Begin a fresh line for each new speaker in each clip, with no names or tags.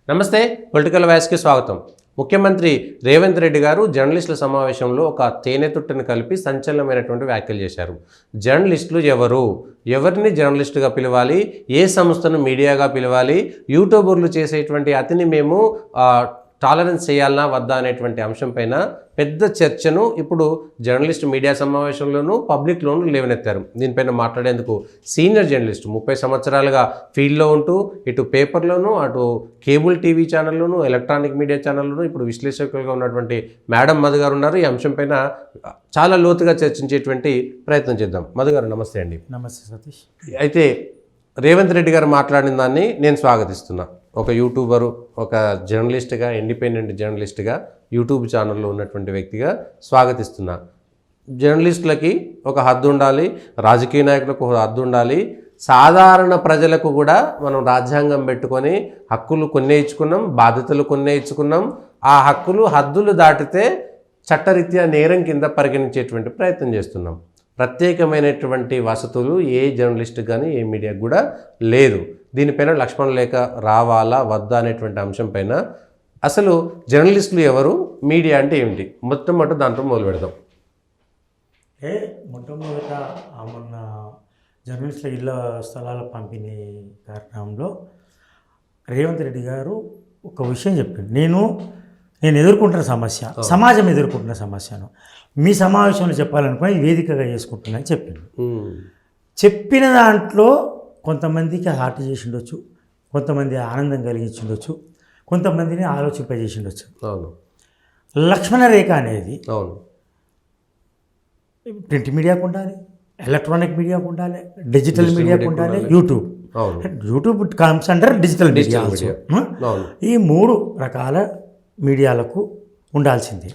నమస్తే పొలిటికల్ వాయిస్కి స్వాగతం. ముఖ్యమంత్రి రేవంత్ రెడ్డి గారు జర్నలిస్టుల సమావేశంలో ఒక తేనె తుట్టను కలిపి సంచలనమైనటువంటి వ్యాఖ్యలు చేశారు. జర్నలిస్టులు ఎవరిని జర్నలిస్టుగా పిలవాలి, ఏ సంస్థను మీడియాగా పిలవాలి, యూట్యూబర్లు చేసేటువంటి అతిని మేము టాలరెన్స్ చేయాలన్నా వద్దా అనేటువంటి అంశంపైన పెద్ద చర్చను ఇప్పుడు జర్నలిస్ట్ మీడియా సమావేశంలోనూ పబ్లిక్లోనూ లేవనెత్తారు. దీనిపైన మాట్లాడేందుకు సీనియర్ జర్నలిస్టు 30 సంవత్సరాలుగా ఫీల్డ్లో ఉంటూ ఇటు పేపర్లోనూ అటు కేబుల్ టీవీ ఛానల్లోనూ ఎలక్ట్రానిక్ మీడియా ఛానల్లోనూ ఇప్పుడు విశ్లేషకులుగా ఉన్నటువంటి మేడం మధు గారు ఉన్నారు. ఈ అంశంపైన చాలా లోతుగా చర్చించేటువంటి ప్రయత్నం చేద్దాం. మధు గారు నమస్తే అండి.
నమస్తే సతీష్.
అయితే రేవంత్ రెడ్డి గారు మాట్లాడిన దాన్ని నేను స్వాగతిస్తున్నా. ఒక యూట్యూబరు, ఒక జర్నలిస్ట్గా, ఇండిపెండెంట్ జర్నలిస్ట్గా, యూట్యూబ్ ఛానల్లో ఉన్నటువంటి వ్యక్తిగా స్వాగతిస్తున్నా. జర్నలిస్టులకి ఒక హద్దు ఉండాలి, రాజకీయ నాయకులకు ఒక హద్దు ఉండాలి, సాధారణ ప్రజలకు కూడా మనం రాజ్యాంగం పెట్టుకొని హక్కులు కొన్నే ఇచ్చుకున్నాం, బాధ్యతలు కొన్నే ఇచ్చుకున్నాం. ఆ హక్కులు హద్దులు దాటితే చట్టరీత్యా నేరం కింద పరిగణించేటువంటి ప్రయత్నం చేస్తున్నాం. ప్రత్యేకమైనటువంటి వసతులు ఏ జర్నలిస్ట్ కానీ ఏ మీడియాకు కూడా లేదు. దీనిపైన లక్ష్మణ లేఖ రావాలా వద్దా అనేటువంటి అంశం పైన అసలు జర్నలిస్టులు ఎవరు, మీడియా అంటే ఏమిటి, మొట్టమొదటి దాంట్లో మొదలు పెడదాం.
మొట్టమొదట మొన్న జర్నలిస్టుల ఇళ్ళ స్థలాల పంపిణీ కార్యక్రమంలో రేవంత్ రెడ్డి గారు ఒక విషయం చెప్పింది. నేను ఎదుర్కొంటున్న సమస్య, సమాజం ఎదుర్కొంటున్న సమస్యను మీ సమావేశంలో చెప్పాలనుకుని వేదికగా చేసుకుంటున్నా అని చెప్పింది. చెప్పిన దాంట్లో కొంతమందికి హార్ట్ చేసిండొచ్చు, కొంతమంది ఆనందం కలిగించిండొచ్చు, కొంతమందిని ఆలోచింపజేసిండొచ్చు.
అవును.
లక్ష్మణ రేఖ అనేది ప్రింట్ మీడియాకు ఉండాలి, ఎలక్ట్రానిక్ మీడియాకు ఉండాలి, డిజిటల్ మీడియాకు ఉండాలి, YouTube comes under digital media. ఈ 3 రకాల మీడియాలకు ఉండాల్సిందే.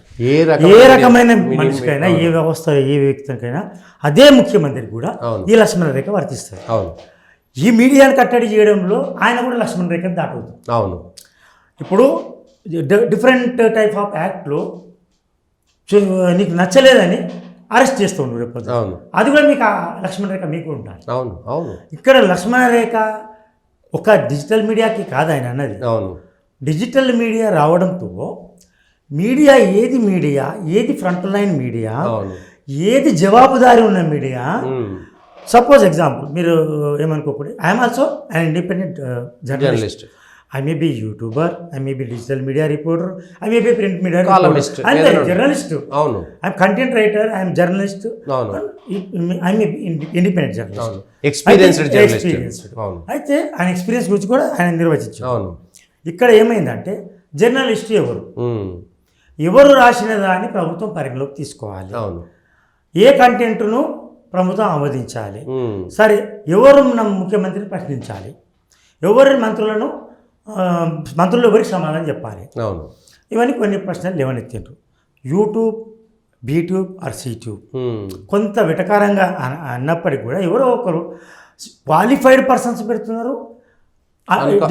ఏ రకమైన మనిషికైనా, ఏ వ్యవస్థ, ఏ వ్యక్తికైనా అదే ముఖ్యమంత్రికి కూడా ఈ లక్ష్మణ రేఖ వర్తిస్తుంది. ఈ మీడియాను కట్టడి చేయడంలో ఆయన కూడా లక్ష్మణ రేఖను దాటవుతుంది.
అవును.
ఇప్పుడు డిఫరెంట్ టైప్ ఆఫ్ యాక్ట్లో నీకు నచ్చలేదని అరెస్ట్ చేస్తూ ఉండు రేపు, అది కూడా మీకు లక్ష్మణ రేఖ మీకు ఉండాలి.
అవును అవును.
ఇక్కడ లక్ష్మణ రేఖ ఒక డిజిటల్ మీడియాకి కాదు ఆయన అన్నది.
అవును.
డిజిటల్ మీడియా రావడంతో మీడియా ఏది ఫ్రంట్ లైన్ మీడియా, ఏది జవాబుదారీ ఉన్న మీడియా. సపోజ్ ఎగ్జాంపుల్, మీరు ఏమనుకోకూడదు, I'm also an independent journalist. I may be YouTuber, I may be digital media reporter, I may be print media
columnist,
I am a journalist.
అవును.
I am content writer, I am journalist.
అవును.
I may be independent journalist.
అవును. Experienced journalist. అవును.
అయితే ఆయన experience గురించి కూడా ఆయన నిర్వచించారు.
అవును.
ఇక్కడ ఏమైందంటే జర్నలిస్ట్ ఎవరు రాసిన దాన్ని ప్రభుత్వం పరిగణలోకి తీసుకోవాలి.
అవును.
ఏ కంటెంట్ను ప్రభుత్వం ఆమోదించాలి. సరే, ఎవరు ముఖ్యమంత్రిని ప్రశ్నించాలి, మంత్రులు ఎవరికి సమాధానం చెప్పాలి.
అవును.
ఇవన్నీ కొన్ని ప్రశ్నలు లేవనెత్తిండ్రు. యూట్యూబ్, బీట్యూబ్ ఆర్ సీట్యూబ్ కొంత వెటకారంగా అన్నప్పటికీ కూడా ఎవరో ఒకరు క్వాలిఫైడ్ పర్సన్స్ పెడుతున్నారు,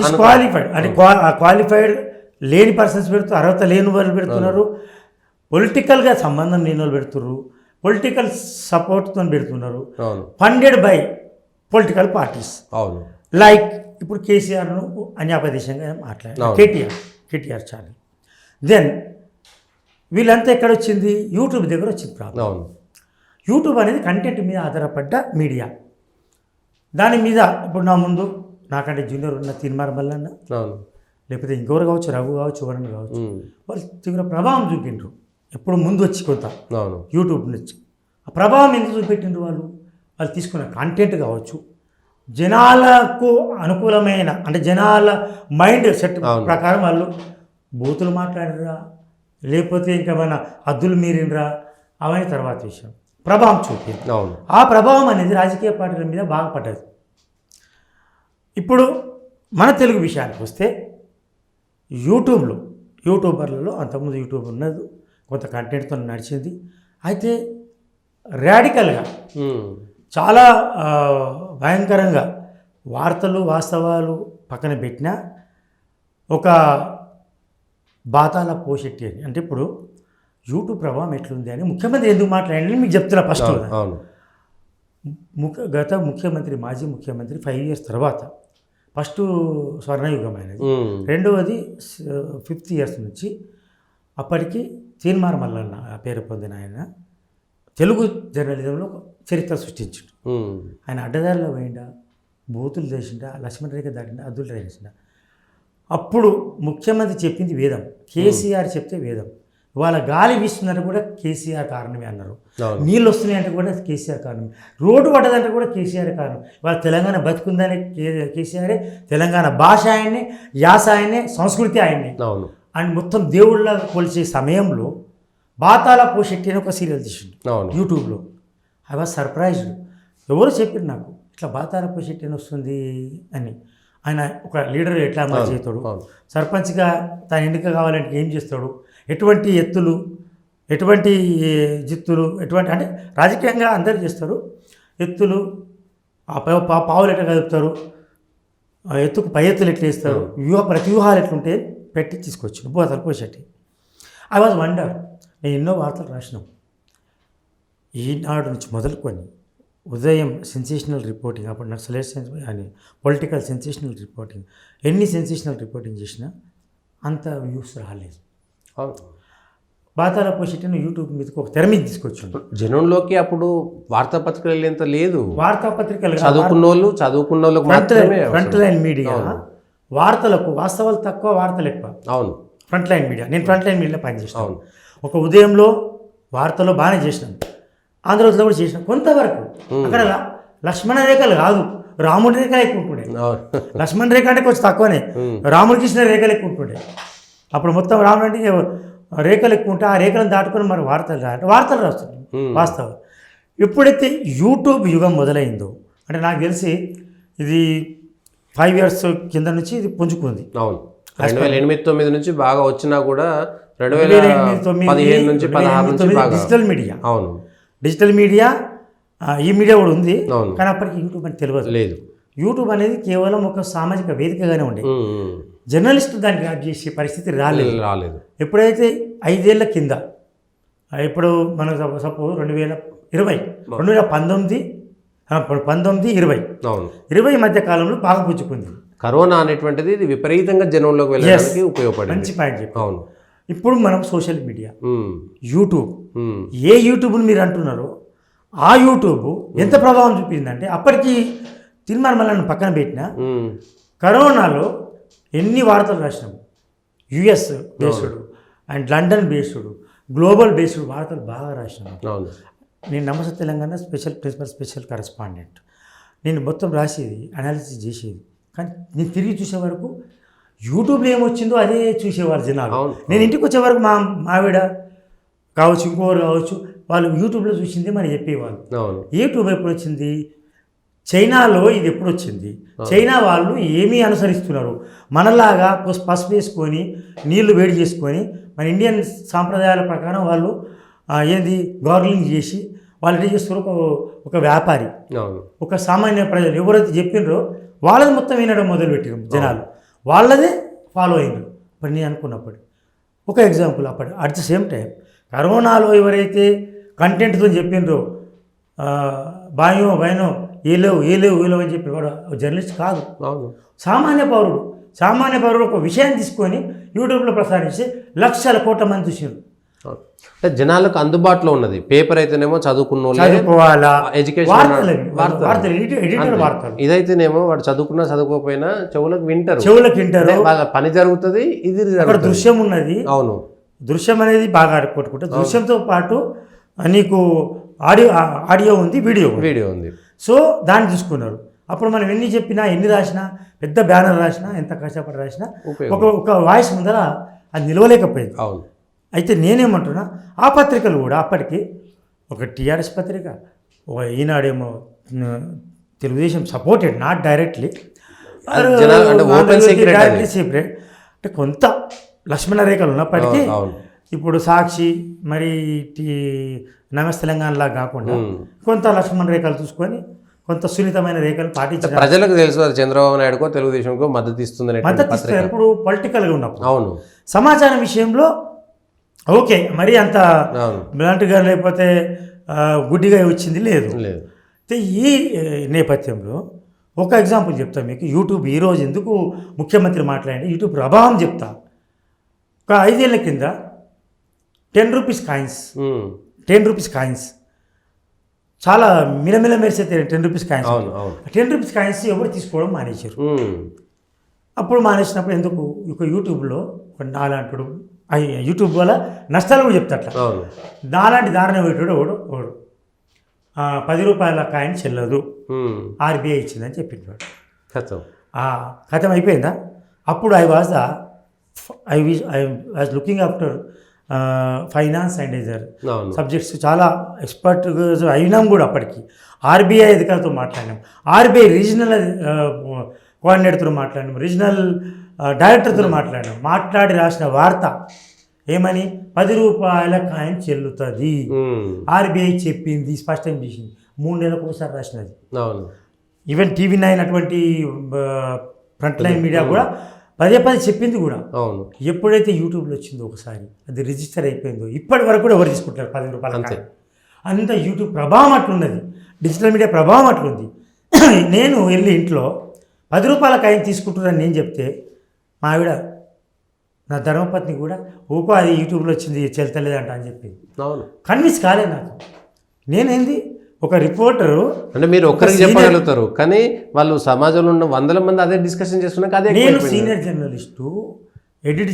డిస్క్వాలిఫైడ్ అంటే క్వాలిఫైడ్ లేని పర్సన్స్ పెడుతున్నారు, అర్హత లేని వాళ్ళు పెడుతున్నారు, పొలిటికల్గా సంబంధం లేని వాళ్ళు పెడుతున్నారు, పొలిటికల్ సపోర్ట్తో పెడుతున్నారు, ఫండెడ్ బై పొలిటికల్ పార్టీస్.
అవును.
లైక్ ఇప్పుడు కేసీఆర్ను అన్యాపదేశంగా మాట్లాడారు, కేటీఆర్ చాలి. దెన్ వీళ్ళంతా ఎక్కడ వచ్చింది, యూట్యూబ్ దగ్గర వచ్చింది ప్రాబ్లం. యూట్యూబ్ అనేది కంటెంట్ మీద ఆధారపడ్డ మీడియా. దాని మీద ఇప్పుడు నా ముందు నాకంటే జూనియర్ ఉన్న తీర్మార్ మల్లన్న, లేకపోతే ఇంకెవరు కావచ్చు, రఘు కావచ్చు, వరుణ్ కావచ్చు, వాళ్ళు తీవ్ర ప్రభావం చూపిండ్రు. ఎప్పుడు ముందు వచ్చి కొంత యూట్యూబ్ నుంచి ఆ ప్రభావం ఎందుకు చూపెట్టిండ్రు, వాళ్ళు తీసుకున్న కంటెంట్ కావచ్చు, జనాలకు అనుకూలమైన అంటే జనాల మైండ్ సెట్ ప్రకారం వాళ్ళు బూతులు మాట్లాడినరా, లేకపోతే ఇంకా మన హద్దులు మీరినరా, అవన్నీ తర్వాత విషయం. ప్రభావం చూపింది. ఆ ప్రభావం అనేది రాజకీయ పార్టీల మీద బాగా పడ్డది. ఇప్పుడు మన తెలుగు విషయానికి వస్తే యూట్యూబర్లలో అంతకుముందు యూట్యూబ్ ఉన్నది, కొంత కంటెంట్తో నడిచింది. అయితే రాడికల్గా చాలా భయంకరంగా వార్తలు వాస్తవాలు పక్కన పెట్టినా ఒక బాతాల పోషెట్టి అని, అంటే ఇప్పుడు యూట్యూబ్ ప్రభావం ఎట్లుంది అని ముఖ్యమంత్రి ఎందుకు మాట్లాడాలని మీకు చెప్తున్నా. ఫస్ట్ గత ముఖ్యమంత్రి, మాజీ ముఖ్యమంత్రి 5 years తర్వాత ఫస్ట్ స్వర్ణయుగం అనేది.
ఉమ్.
రెండవది 50 years నుంచి అప్పటికి తీన్మార్ మల్లన్న పేరు పొందిన ఆయన తెలుగు జర్నలిజంలో చరిత్ర సృష్టించిండు.
ఉమ్.
ఆయన అడ్డదారిలో పోయిండా, బూతులు చేసిండా, లక్ష్మణ రేఖ దాటిండా, అద్దులు చేసిండా. అప్పుడు ముఖ్యమంత్రి చెప్పింది వేదం, కేసీఆర్ చెప్తే వేదం. ఇవాళ గాలి వీస్తుందంటే కూడా కేసీఆర్ కారణమే అన్నారు.
అవును.
నీళ్ళు వస్తున్నాయంటే కూడా కేసీఆర్ కారణమే. రోడ్డు పడ్డదంటే కూడా కేసీఆర్ కారణం. ఇవాళ తెలంగాణ బతుకుందని కేసీఆరే, తెలంగాణ భాష ఆయన్నే, యాస ఆయన్నే, సంస్కృతి ఆయన్నే.
అవును.
అండ్ మొత్తం దేవుళ్ళ కొలిచే సమయంలో బాతాల పోషెట్టి అని ఒక సీరియల్ తీసిండు
అవును.
యూట్యూబ్లో. I was surprised. ఎవరు చెప్పారు నాకు ఇట్లా బాతాల పోషెట్టి అని వస్తుంది అని. ఆయన ఒక లీడర్ ఎట్లా అమలు చేస్తాడు,
అవును.
సర్పంచ్గా తన ఎన్నిక కావాలంటే ఏం చేస్తాడు, ఎటువంటి ఎత్తులు, ఎటువంటి జిత్తులు, ఎటువంటి అంటే రాజకీయంగా అందరూ చేస్తారు. ఎత్తులు పావులు ఎట్లా కలుపుతారు, ఎత్తుకు పై ఎత్తులు ఎట్లా వేస్తారు, ప్రతివ్యూహాలు ఎట్లుంటే పెట్టి తీసుకొచ్చాను బాతాల పోషెట్టి. I was wonder. నేను ఎన్నో వార్తలు రాసినాం ఈనాడు నుంచి మొదలుకొని. ఉదయం సెన్సేషనల్ రిపోర్టింగ్, అప్పుడు నక్సలైట్ అని పొలిటికల్ సెన్సేషనల్ రిపోర్టింగ్, ఎన్ని సెన్సేషనల్ రిపోర్టింగ్ చేసినా అంత వ్యూస్ రాలేదు.
అవును.
బాతాల పోషెట్టిని యూట్యూబ్ మీదకి ఒక తెర మీద తీసుకొచ్చాడు.
జనంలోకి అప్పుడు వార్తాపత్రికలు వెళ్ళేంత లేదు.
వార్తాపత్రికలు
చదువుకున్న వాళ్ళకి మాత్రమే
ఫ్రంట్ లైన్ మీడియా వార్తలకు, వాస్తవాలు తక్కువ, వార్తలు ఎక్కువ.
అవును.
ఫ్రంట్ లైన్ మీడియా, నేను ఫ్రంట్ లైన్ మీడియాలో పనిచేస్తాను.
అవును.
ఒక ఉదయంలో వార్తలో బాగానే చేసినాను, ఆంధ్రజ్యోతిలో కూడా చేసినాం కొంతవరకు. అక్కడ లక్ష్మణ రేఖలు కాదు, రాముడి రేఖలు ఎక్కువ ఉంటుండే.
అవును.
లక్ష్మణ రేఖ అంటే కొంచెం తక్కువనే, రాముడి కృష్ణ రేఖలు ఎక్కువ ఉంటుండే. అప్పుడు మొత్తం రాముడు అంటే రేఖలు ఎక్కువ ఉంటే ఆ రేఖలను దాటుకొని మరి వార్తలు రాస్తున్నాయి వాస్తవం. ఎప్పుడైతే యూట్యూబ్ యుగం మొదలైందో అంటే నాకు తెలిసి ఇది 5 years కింద నుంచి ఇది పుంజుకుంది.
అవును. 2008-9 నుంచి బాగా వచ్చినా కూడా 2015 నుంచి 16 నుంచి బాగా
డిజిటల్ మీడియా.
అవును.
డిజిటల్ మీడియా, ఈ మీడియా కూడా ఉంది.
అవును.
కానీ అప్పటికి యూట్యూబ్ అని తెలియదు.
లేదు.
యూట్యూబ్ అనేది కేవలం ఒక సామాజిక వేదికగానే ఉండే. జర్నలిస్ట్ దానికి యాడ్ చేసే పరిస్థితి రాలేదు. ఎప్పుడైతే 5 ఏళ్ల కింద, ఇప్పుడు మనకు సపోజ్ 2019, 20 మధ్య కాలంలో బాగా పుచ్చుకుంది.
కరోనా అనేటువంటిది ఇది విపరీతంగా జనంలోకి వెళ్ళడానికి ఉపయోగపడింది.
మంచి పాయింట్ చెప్పి.
అవును.
ఇప్పుడు మనం సోషల్ మీడియా, యూట్యూబ్, ఏ యూట్యూబ్ని మీరు అంటున్నారో ఆ యూట్యూబ్ ఎంత ప్రభావం చూపించిందంటే అప్పటికి తీన్మార్ మల్లన్న పక్కన పెట్టిన కరోనాలో ఎన్ని వార్తలు రాసినాము. US based and London based, global based వార్తలు బాగా రాసినాము. నేను నమస్తే తెలంగాణ స్పెషల్ కరెస్పాండెంట్. నేను మొత్తం రాసేది, అనాలిసిస్ చేసేది. కానీ నేను తిరిగి చూసే వరకు యూట్యూబ్లో ఏమొచ్చిందో అదే చూసేవారు జనాలు. నేను ఇంటికి వచ్చే వరకు మా ఆవిడ కావచ్చు, ఇంకోరు కావచ్చు, వాళ్ళు యూట్యూబ్లో చూసింది మరి చెప్పేవాళ్ళు. యూట్యూబ్ ఎప్పుడు వచ్చింది, చైనాలో ఇది ఎప్పుడు వచ్చింది, చైనా వాళ్ళు ఏమీ అనుసరిస్తున్నారు, మనలాగా పసుపు వేసుకొని నీళ్లు వేడి చేసుకొని మన ఇండియన్ సాంప్రదాయాల ప్రకారం వాళ్ళు ఏంది గార్లింగ్ చేసి వాళ్ళు ఏం చేస్తారు, ఒక వ్యాపారి, ఒక సామాన్య ప్రజలు ఎవరైతే చెప్పినరో వాళ్ళది మొత్తం వినడం మొదలుపెట్టారు జనాలు, వాళ్ళదే ఫాలో అయినారు. మరి నేను అనుకున్నప్పుడు ఒక ఎగ్జాంపుల్, అప్పుడు అట్ ద సేమ్ టైం కరోనాలో ఎవరైతే కంటెంట్తో చెప్పినరో బాయో బయనో ఏలేవు అని చెప్పి వాడు జర్నలిస్ట్ కాదు, సామాన్య పౌరుడు ఒక విషయాన్ని తీసుకొని యూట్యూబ్లో ప్రసారించి లక్షల కోట్ల మంది చూసారు.
అంటే జనాలకు అందుబాటులో ఉన్నది. పేపర్ అయితేనేమో
చదువుకోవాలా,
ఎడ్యుకేషన్,
ఇదైతేనేమో
వాడు చదువుకోకపోయినా చెవులకు వింటారు, పని జరుగుతుంది. ఇది
దృశ్యం ఉన్నది.
అవును,
దృశ్యం అనేది బాగా కొట్టుకుంటే దృశ్యంతో పాటు నీకు ఆడియో ఉంది, వీడియో ఉంది. సో దాన్ని తీసుకున్నారు. అప్పుడు మనం ఎన్ని చెప్పినా, ఎన్ని రాసినా, పెద్ద బ్యానర్ రాసినా, ఎంత కష్టపడి రాసినా ఒక వాయిస్ ముందర అది నిలవలేకపోయింది.
అవును.
అయితే నేనేమంటున్నా, ఆ పత్రికలు కూడా అప్పటికి ఒక టీఆర్ఎస్ పత్రిక, ఒక ఈనాడేమో Telugu Desam supported, not directly separate, అంటే కొంత లక్ష్మణ రేఖలు ఉన్నప్పటికీ ఇప్పుడు సాక్షి మరి నమస్తే తెలంగాణలా కాకుండా కొంత లక్ష్మణ రేఖలు చూసుకొని కొంత సున్నితమైన రేఖలు పాటించారు.
ప్రజలకు తెలుసు చంద్రబాబు నాయుడుకో తెలుగుదేశంకో మద్దతు ఇస్తుంది.
ఇప్పుడు పొలిటికల్గా ఉన్నప్పుడు.
అవును.
సమాచారం విషయంలో ఓకే, మరి అంత బ్లంట్గా లేకపోతే గుడ్డిగా వచ్చింది లేదు. ఈ నేపథ్యంలో ఒక ఎగ్జాంపుల్ చెప్తా మీకు. యూట్యూబ్ ఈరోజు ఎందుకు ముఖ్యమంత్రి మాట్లాడి యూట్యూబ్ ప్రభావం చెప్తా. ఒక 5 ఏళ్ల కింద 10 రూపీస్ కాయిన్స్, 10 రూపీస్ కాయిన్స్ చాలా మిలమిల మెరిసే 10 రూపీస్ కాయిన్స్. 10 రూపీస్ కాయిన్స్ ఎవరు తీసుకోవడం మానేశారు. అప్పుడు మానేసినప్పుడు ఎందుకు ఒక యూట్యూబ్లో ఒక నాలాంటి యూట్యూబ్ వల్ల నష్టాలు కూడా చెప్తా. అట్లా నాలాంటి దారుణ పెట్టాడు ఓడు 10 రూపాయల కాయిన్ చెల్లదు, ఆర్బీఐ ఇచ్చిందని చెప్పింటాడు. కథం అయిపోయిందా? అప్పుడు I was looking after finance and either subjects చాలా ఎక్స్పర్ట్ అయినాం కూడా. అప్పటికి ఆర్బీఐ అధికారులతో మాట్లాడినాం, ఆర్బీఐ రీజనల్ కోఆర్డినేటర్తో మాట్లాడినాం, రీజనల్ డైరెక్టర్తో మాట్లాడి రాసిన వార్త ఏమని 10 రూపాయల కాయిన్ చెల్లుతుంది, ఆర్బీఐ చెప్పింది, స్పష్టం చేసింది. 3 నెలలకు ఒకసారి రాసినది. ఈవెన్ టీవీ9 అటువంటి ఫ్రంట్ లైన్ మీడియా కూడా పదే చెప్పింది కూడా. ఎప్పుడైతే యూట్యూబ్లో వచ్చిందో ఒకసారి అది రిజిస్టర్ అయిపోయిందో ఇప్పటి వరకు కూడా ఎవరు తీసుకుంటారు 10 రూపాయల కాయిన్. అంత యూట్యూబ్ ప్రభావం అట్లున్నది, డిజిటల్ మీడియా ప్రభావం అట్లుంది. నేను వెళ్ళి ఇంట్లో 10 రూపాయల కాయిన్ తీసుకుంటున్నాను నేను చెప్తే మా ఆవిడ, నా ధర్మపత్ని కూడా ఊకో అది యూట్యూబ్లో వచ్చింది చెల్తలేదంట అని చెప్పింది. కన్విన్స్ కాలే నాకు. నేనేంది ఒక రిపోర్టరు
అంటే మీరు ఒక్కరికి చెప్పగలుగుతారు, కానీ వాళ్ళు సమాజంలో ఉన్న 100 మంది అదే డిస్కషన్ చేస్తున్నాక అదే.
నేను సీనియర్ జర్నలిస్టు, ఎడిట్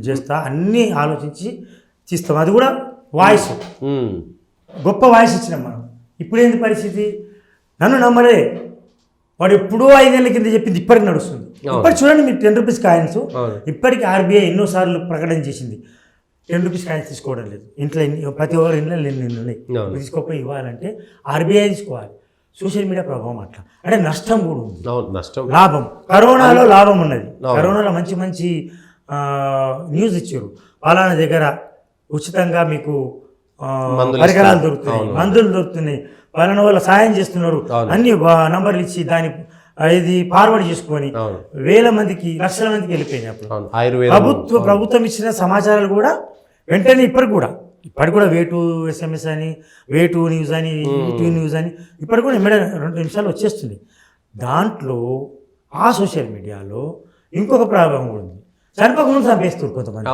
చేస్తా, అన్నీ ఆలోచించి తీస్తాం. అది కూడా వాయిస్, గొప్ప వాయిస్ ఇచ్చినాం మనం. ఇప్పుడేంది పరిస్థితి? నన్ను నమ్మలే. వాడు ఎప్పుడో 5 ఏళ్ల కింద చెప్పింది ఇప్పటికి నడుస్తుంది. ఇప్పటికి చూడండి మీరు 10 రూపీస్ కాయిన్స్ ఇప్పటికి ఆర్బీఐ ఎన్నోసార్లు ప్రకటన చేసింది 10 రూపీస్ కాయిన్స్ తీసుకోవడం లేదు. ఇంట్లో ప్రతి ఒక్కరి ఇంట్లో ఉన్నాయి. తీసుకోపోయి ఇవ్వాలంటే ఆర్బీఐ తీసుకోవాలి. సోషల్ మీడియా ప్రభావం అట్లా. అంటే నష్టం కూడా ఉంది, లాభం. కరోనాలో లాభం ఉన్నది. కరోనాలో మంచి న్యూస్ ఇచ్చారు. పలానా దగ్గర ఉచితంగా మీకు పరికరాలు దొరుకుతున్నాయి, మందులు దొరుకుతున్నాయి, పలానా వాళ్ళ సాయం చేస్తున్నారు, అన్ని నంబర్లు ఇచ్చి దాన్ని ఇది ఫార్వర్డ్ చేసుకొని వేల మందికి, లక్షల మందికి వెళ్ళిపోయినాయి. అప్పుడు ప్రభుత్వం ఇచ్చిన సమాచారాలు కూడా వెంటనే ఇప్పటికి కూడా వే2 SMS అని, వే2 న్యూస్ అని, ఈ2 న్యూస్ అని ఇప్పటికి కూడా 2 నిమిషాలు వచ్చేస్తుంది. దాంట్లో ఆ సోషల్ మీడియాలో ఇంకొక ప్రభావం కూడా ఉంది. చనిపోకుండా చంపేస్తుంది కొంతమంది.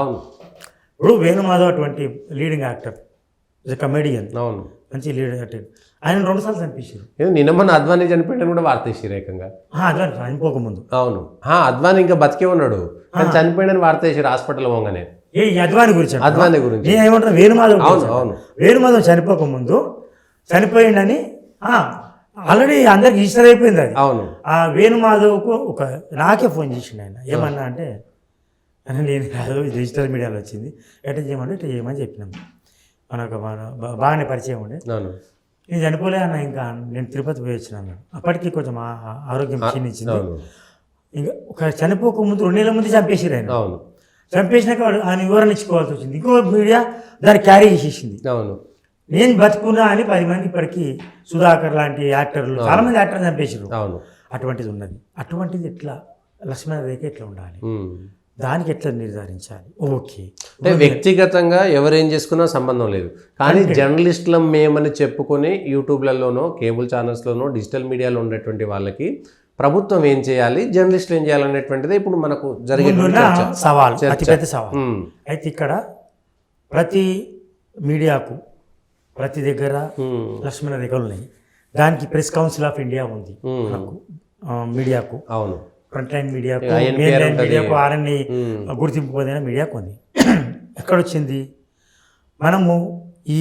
ఇప్పుడు వేణుమాధవ్ అటువంటి లీడింగ్ యాక్టర్, కమెడియన్, మంచి లీడింగ్ యాక్టర్, ఆయన 2 సార్లు చంపేశారు.
నిన్న మన అద్వానీ చనిపోయాడని కూడా వార్త వేసారు ఏకంగా.
అద్వానీ చనిపోకముందు.
అవును, అద్వానీ ఇంకా బతికే ఉన్నాడు, కానీ చనిపోయాడని వార్త వేసారు హాస్పిటల్ పోగానే.
అద్వానీ గురించి నేను ఏమంటున్నా, వేణుమాధవ్ చనిపోకముందు చనిపోయిండని ఆల్రెడీ అందరికి రిజిస్టర్ అయిపోయింది అది.
అవును.
ఆ వేణుమాధవ్కు నాకే ఫోన్ చేసిండు ఆయన. ఏమన్నా అంటే నేను కాదు, డిజిటల్ మీడియాలో వచ్చింది, ఎట్లా చేయమంటే ఇట్లా చేయమని చెప్పినాం. మనకు బాగానే పరిచయం ఉండే. నేను చనిపోలే అన్న, ఇంకా నేను తిరుపతి పోయి వచ్చినాను. అప్పటికి కొంచెం ఆరోగ్యం క్షీణించింది. ఇంకా ఒక చనిపోకముందు 2 నెలల ముందు చంపేసారు ఆయన. చంపేసినాక ఆయన వివరణ ఇచ్చుకోవాల్సి వచ్చింది. ఇంకో మీడియా దాన్ని క్యారీ చేసేసింది. నేను బతుకున్నా అని 10 మంది ఇప్పటికీ సుధాకర్ లాంటి యాక్టర్లు, చాలామంది యాక్టర్లు చంపేసారు. అటువంటిది ఉన్నది. అటువంటిది ఎట్లా లక్ష్మణరేఖ ఎట్లా ఉండాలి, దానికి ఎట్లా నిర్ధారించాలి? ఓకే,
అంటే వ్యక్తిగతంగా ఎవరేం చేసుకున్నా సంబంధం లేదు, కానీ జర్నలిస్టులం మేమని చెప్పుకొని యూట్యూబ్లలోనో, కేబుల్ ఛానల్స్లోనో, డిజిటల్ మీడియాలో ఉండేటువంటి వాళ్ళకి ప్రభుత్వం ఏం చేయాలి, జర్నలిస్టులు ఏం చేయాలనేటువంటిది ఇప్పుడు మనకు జరిగిన
సవాల్, అతిపెద్ద సవాల్. అయితే ఇక్కడ ప్రతి మీడియాకు ప్రతి దగ్గర లక్ష్మణ రేఖలు ఉన్నాయి. దానికి ప్రెస్ కౌన్సిల్ ఆఫ్ ఇండియా ఉంది మనకు, మీడియాకు.
అవును,
ఫ్రంట్ లైన్ మీడియాకు, మెయిన్ లైన్ మీడియాకు, ఆర్ఎన్ని గుర్తింపు పొందిన మీడియాకు ఉంది. ఎక్కడొచ్చింది? మనము ఈ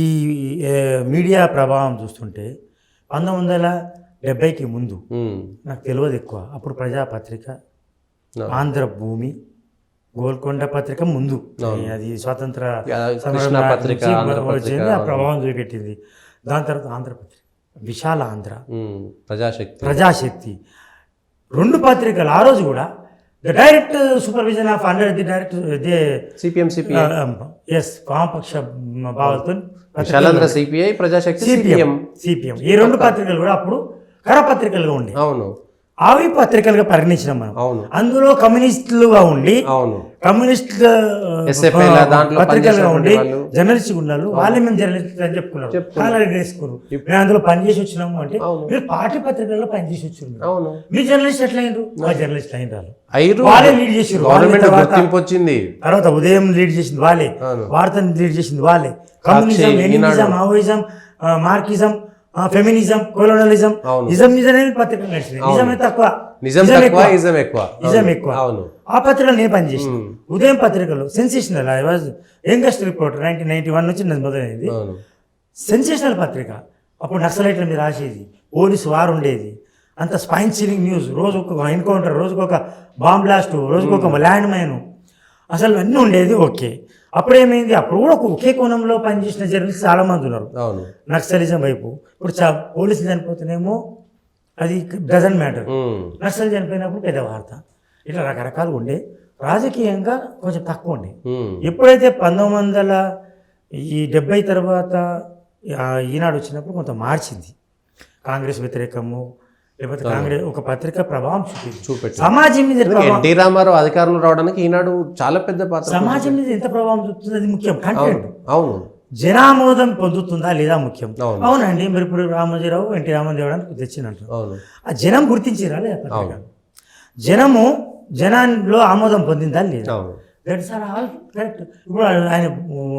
మీడియా ప్రభావం చూస్తుంటే 1970కి ముందు నాకు తెలియదు ఎక్కువ. అప్పుడు ప్రజాపత్రిక, ఆంధ్రభూమి, గోల్కొండ పత్రిక ముందు, అది స్వాతంత్ర
పత్రిక
వచ్చింది, ఆ ప్రభావం చూపెట్టింది. దాని తర్వాత ఆంధ్రపత్రిక, విశాల ఆంధ్ర, ప్రజాశక్తి, 2 పత్రికలు ఆ రోజు కూడా direct supervision of under the direct
CPM
వామపక్ష భావాలతో
సిపిఐ, ప్రజాశక్తి,
సిపిఎం, ఈ 2 పత్రికలు కూడా అప్పుడు కరపత్రికలుగా ఉండే.
అవును,
అవి పత్రికలుగా పరిగణించినాం మనం.
అవును
అందులో కమ్యూనిస్టులుగా ఉండి
అవును
కమ్యూనిస్ట్
SFI ల దాంట్లో
పత్రికలుగా ఉండి
వాళ్ళు
జర్నలిస్ట్ ఉన్నారు. వాళ్ళే మేము జర్నలిస్ట్ అని చెప్పుకున్నారు. కాలర్ వేసుకున్నారు. మేము అందులో పనిచేసి వచ్చినాము అంటే మీరు పార్టీ పత్రికల్లో పనిచేసి వచ్చారు.
అవును
మీరు జర్నలిస్ట్ ఎట్లా అయినరు? జర్నలిస్ట్ అయిన
ఐరు
వాళ్ళే లీడ్ చేసారు.
గవర్నమెంట్ గుర్తింపు వచ్చింది.
తర్వాత ఉదయం లీడ్ చేసింది వాళ్ళే,
అవును.
వార్తను లీడ్ చేసింది వాళ్ళే. Communism, leninism, maoism, marxism, feminism, colonialism,
అవును.
నిజం నిజమే పత్రికలు నడిచినాయి. నిజమే తక్కువ,
నిజం తక్కువ ఇజం ఎక్కువ.
నిజం ఎక్కువ.
అవును
ఆ పత్రికలు నేను పనిచేసాను. ఉదయం పత్రికలు sensational, I was youngest reporter. 1991 నుంచి నేను మొదలైంది.
అవును
సెన్సేషనల్ పత్రిక. అప్పుడు నక్సలైట్ల మీద రాసేది, పోలీసు వారు ఉండేది, అంత స్పైన్ సీలింగ్ న్యూస్, రోజు ఒక ఎన్కౌంటర్, రోజుకొక బాంబ్ బ్లాస్ట్, రోజుకొక ల్యాండ్ మైన్, అసలు అన్నీ ఉండేది. ఓకే, అప్పుడేమైంది? అప్పుడు కూడా ఒకే కోణంలో పనిచేసిన జర్నలిస్ట్ చాలా మంది ఉన్నారు.
అవును
నక్సలిజం వైపు. ఇప్పుడు పోలీసులు చనిపోతేనేమో అది డజన్ మ్యాటర్, నక్సల్ చనిపోయినప్పుడు పెద్ద వార్త. ఇట్లా రకరకాలు ఉండే. రాజకీయంగా కొంచెం తక్కువ ఉండే. ఎప్పుడైతే 1970 తర్వాత ఈనాడు వచ్చినప్పుడు కొంత మార్చింది. కాంగ్రెస్ వ్యతిరేకము, లేకపోతే కాంగ్రెస్ ఒక పత్రిక ప్రభావం చూపెట్టి సమాజం మీద
ఎన్టీ రామారావు అధికారంలో రావడానికి ఈనాడు చాలా పెద్ద పాత్ర.
సమాజం మీద ఎంత ప్రభావం చూపుతుంది అది ముఖ్యం. కంటెంట్
అవును
జనామోదం పొందుతుందా లేదా ముఖ్యం.
అవును.
అవునండి, మరి ఇప్పుడు రామోజీరావు ఎన్టీ రామన్ దేవడానికి తెచ్చినట్టు
అవును
ఆ జనం గుర్తించిరా లేదా పత్రిక? జనము జనాల్లో ఆమోదం పొందిందా లేదా?
అవును
దట్స్ ఆర్ ఆల్ కరెక్ట్. ఇప్పుడు ఆయన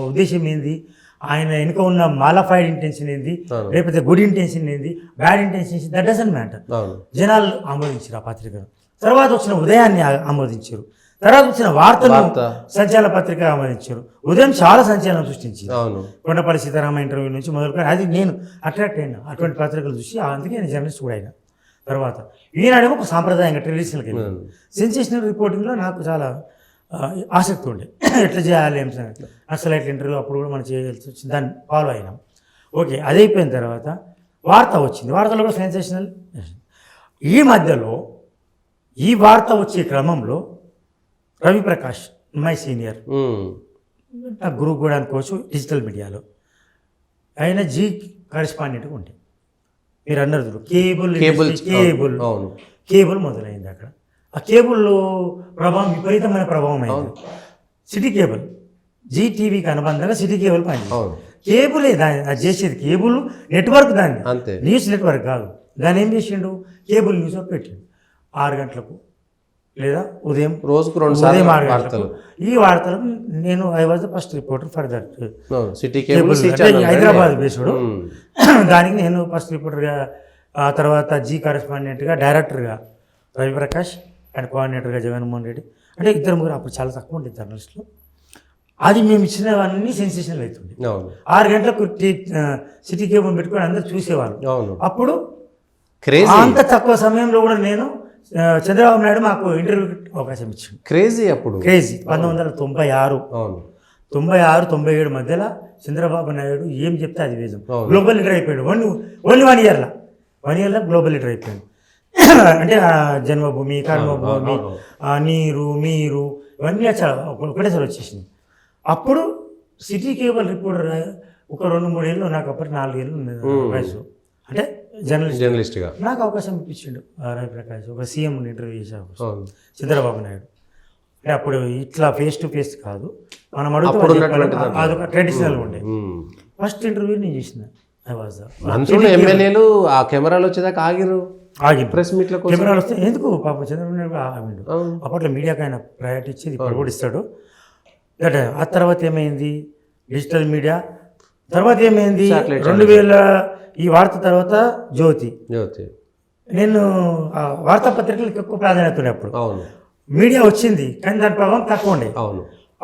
ఉద్దేశం ఏంది, ఆయన వెనుక ఉన్న మాలఫైడ్ ఇంటెన్షన్ ఏంది, లేకపోతే గుడ్ ఇంటెన్షన్ ఏంది, బ్యాడ్ ఇంటెన్షన్ ఏంది, దట్ డజంట్ మ్యాటర్.
అవును
జనాలు ఆమోదించారు ఆ పత్రికను. తర్వాత వచ్చిన ఉదయాన్ని ఆమోదించారు. తర్వాత వచ్చిన వార్తను సంచలన పత్రిక ఆమోదించారు. ఉదయం చాలా సంచలనం సృష్టించింది.
అవును
కొండపల్లి సీతారామ ఇంటర్వ్యూ నుంచి మొదలుకొని అది నేను అట్రాక్ట్ అయినా అటువంటి పత్రికలు చూసి. అందుకే నేను జర్నలిస్ట్ కూడా అయినా. తర్వాత ఈనాడేమో ఒక సాంప్రదాయంగా ట్రెడిషనల్కి వెళ్ళి సెన్సేషనల్ రిపోర్టింగ్లో నాకు చాలా ఆసక్తి ఉండే. ఎట్లా చేయాలి ఏం సంగతి, నక్సలైట్ ఇంటర్వ్యూ అప్పుడు కూడా మనం చేయాల్సి వచ్చింది, దాన్ని ఫాలో అయినాం. ఓకే, అది అయిపోయిన తర్వాత వార్త వచ్చింది. వార్తలో కూడా సెన్సేషనల్. ఈ మధ్యలో ఈ వార్త వచ్చే క్రమంలో రవిప్రకాష్, మై సీనియర్, నా గురువు కూడా అనుకోవచ్చు డిజిటల్ మీడియాలో, ఆయన జీ కరెస్పాండెంట్గా ఉండే. మీరు అన్నారు కేబుల్ మొదలైంది అక్కడ. ఆ కేబుల్లో ప్రభావం విపరీతమైన ప్రభావం అయింది. సిటీ కేబుల్, జీటీవీకి అనుబంధంగా సిటీ కేబుల్ పనిచేస్తుంది. కేబులే దాన్ని అది చేసేది, కేబుల్ నెట్వర్క్, దాన్ని న్యూస్ నెట్వర్క్ కాదు. దాన్ని ఏం చేసిండు, కేబుల్ న్యూస్ పెట్టిండు 6 గంటలకు లేదా ఉదయం
రోజుకు 2
ఉదయం 6 గంటలకు. ఈ వార్తలకు నేను I was the first reporter for that
city cable,
Hyderabad based. దానికి నేను ఫస్ట్ రిపోర్టర్గా, ఆ తర్వాత జీ కరెస్పాండెంట్గా, డైరెక్టర్గా రవిప్రకాష్ అండ్ కోఆర్డినేటర్గా జగన్మోహన్ రెడ్డి. అంటే 2-3 అప్పుడు చాలా తక్కువ ఉండేది జర్నలిస్టులు. అది మేము ఇచ్చినవన్నీ సెన్సేషనల్ అవుతుంది. 6 గంటలకు సిటీ కేబుల్ పెట్టుకొని అందరూ చూసేవాళ్ళు. అప్పుడు అంత తక్కువ సమయంలో కూడా నేను చంద్రబాబు నాయుడు మాకు ఇంటర్వ్యూకి అవకాశం ఇచ్చింది.
క్రేజీ అప్పుడు,
క్రేజీ. 1996, 97 మధ్యలో చంద్రబాబు నాయుడు ఏం చెప్తే అది వేజం. గ్లోబల్ లీడర్ అయిపోయాడు. ఓన్లీ 1 ఇయర్లో గ్లోబల్ లీడర్ అయిపోయాడు. అంటే జన్మభూమి, కర్మభూమి, నీరు, మీరు ఇవన్నీ ఒకటేసారి వచ్చేసింది. అప్పుడు సిటీ కేబుల్ రిపోర్టర్ ఒక 2-3 ఏళ్ళు, నాకు అప్పటి 4 ఏళ్ళు వయసు. అంటే జర్నలిస్ట్గా నాకు అవకాశం ఇప్పించిండు రవిప్రకాష్. ఒక సీఎం ఇంటర్వ్యూ చేశాను చంద్రబాబు నాయుడు. అంటే అప్పుడు ఇట్లా ఫేస్ టు ఫేస్ కాదు, మనం అడుగుతున్న అదొక ట్రెడిషనల్ ఉండే. ఫస్ట్ ఇంటర్వ్యూ నేను చేసిన.
మంత్రులు, ఎమ్మెల్యేలు ఆ కెమెరాలు వచ్చేదాకా ఆగిరు. ప్రెస్ మీట్లో
కెమెరాలు వస్తే ఎందుకు పాపం చంద్రబాబు నాయుడు ఆగిండు. అప్పట్లో మీడియాకి ఆయన ప్రయారిటీ ఇచ్చేది, ఇప్పుడు కూడా ఇస్తాడు. ఆ తర్వాత ఏమైంది, డిజిటల్ మీడియా తర్వాత ఏమైంది, 2000 ఈ వార్త తర్వాత జ్యోతి. నేను వార్తాపత్రికలకు ఎక్కువ ప్రాధాన్యత ఉండే అప్పుడు. మీడియా వచ్చింది కానీ దాని ప్రభావం తక్కువ ఉండే.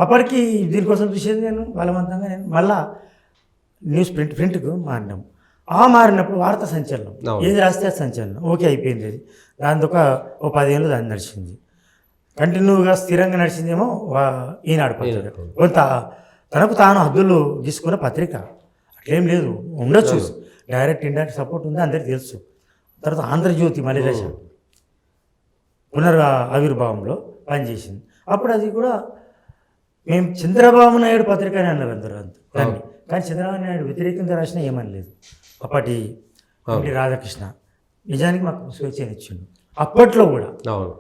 అప్పటికి దీనికోసం చూసేది నేను బలవంతంగా. నేను మళ్ళా న్యూస్ ప్రింట్కు మారినాము. మారినప్పుడు వార్త సంచలనం, ఏది రాస్తే అది సంచలనం. ఓకే, అయిపోయింది అది. దాని ఒక 10 ఏళ్ళు దాన్ని నడిచింది. కంటిన్యూగా స్థిరంగా నడిచిందేమో ఈనాడు పత్రిక. కొంత తనకు తాను హద్దులు గీసుకున్న పత్రిక, అట్లేం లేదు, ఉండొచ్చు. డైరెక్ట్ ఇండైరెక్ట్ సపోర్ట్ ఉంది, అందరికీ తెలుసు. తర్వాత ఆంధ్రజ్యోతి మలిదశ ఆవిర్భావంలో పనిచేసింది. అప్పుడు అది కూడా మేము చంద్రబాబు నాయుడు పత్రిక అని అన్నారు అందరూ దాన్ని. కానీ చంద్రబాబు నాయుడు వ్యతిరేకంగా రాసినా ఏమని లేదు. అప్పటి రాధాకృష్ణ నిజానికి మాకు స్వేచ్ఛని ఇచ్చిండు. అప్పట్లో కూడా.
అవును.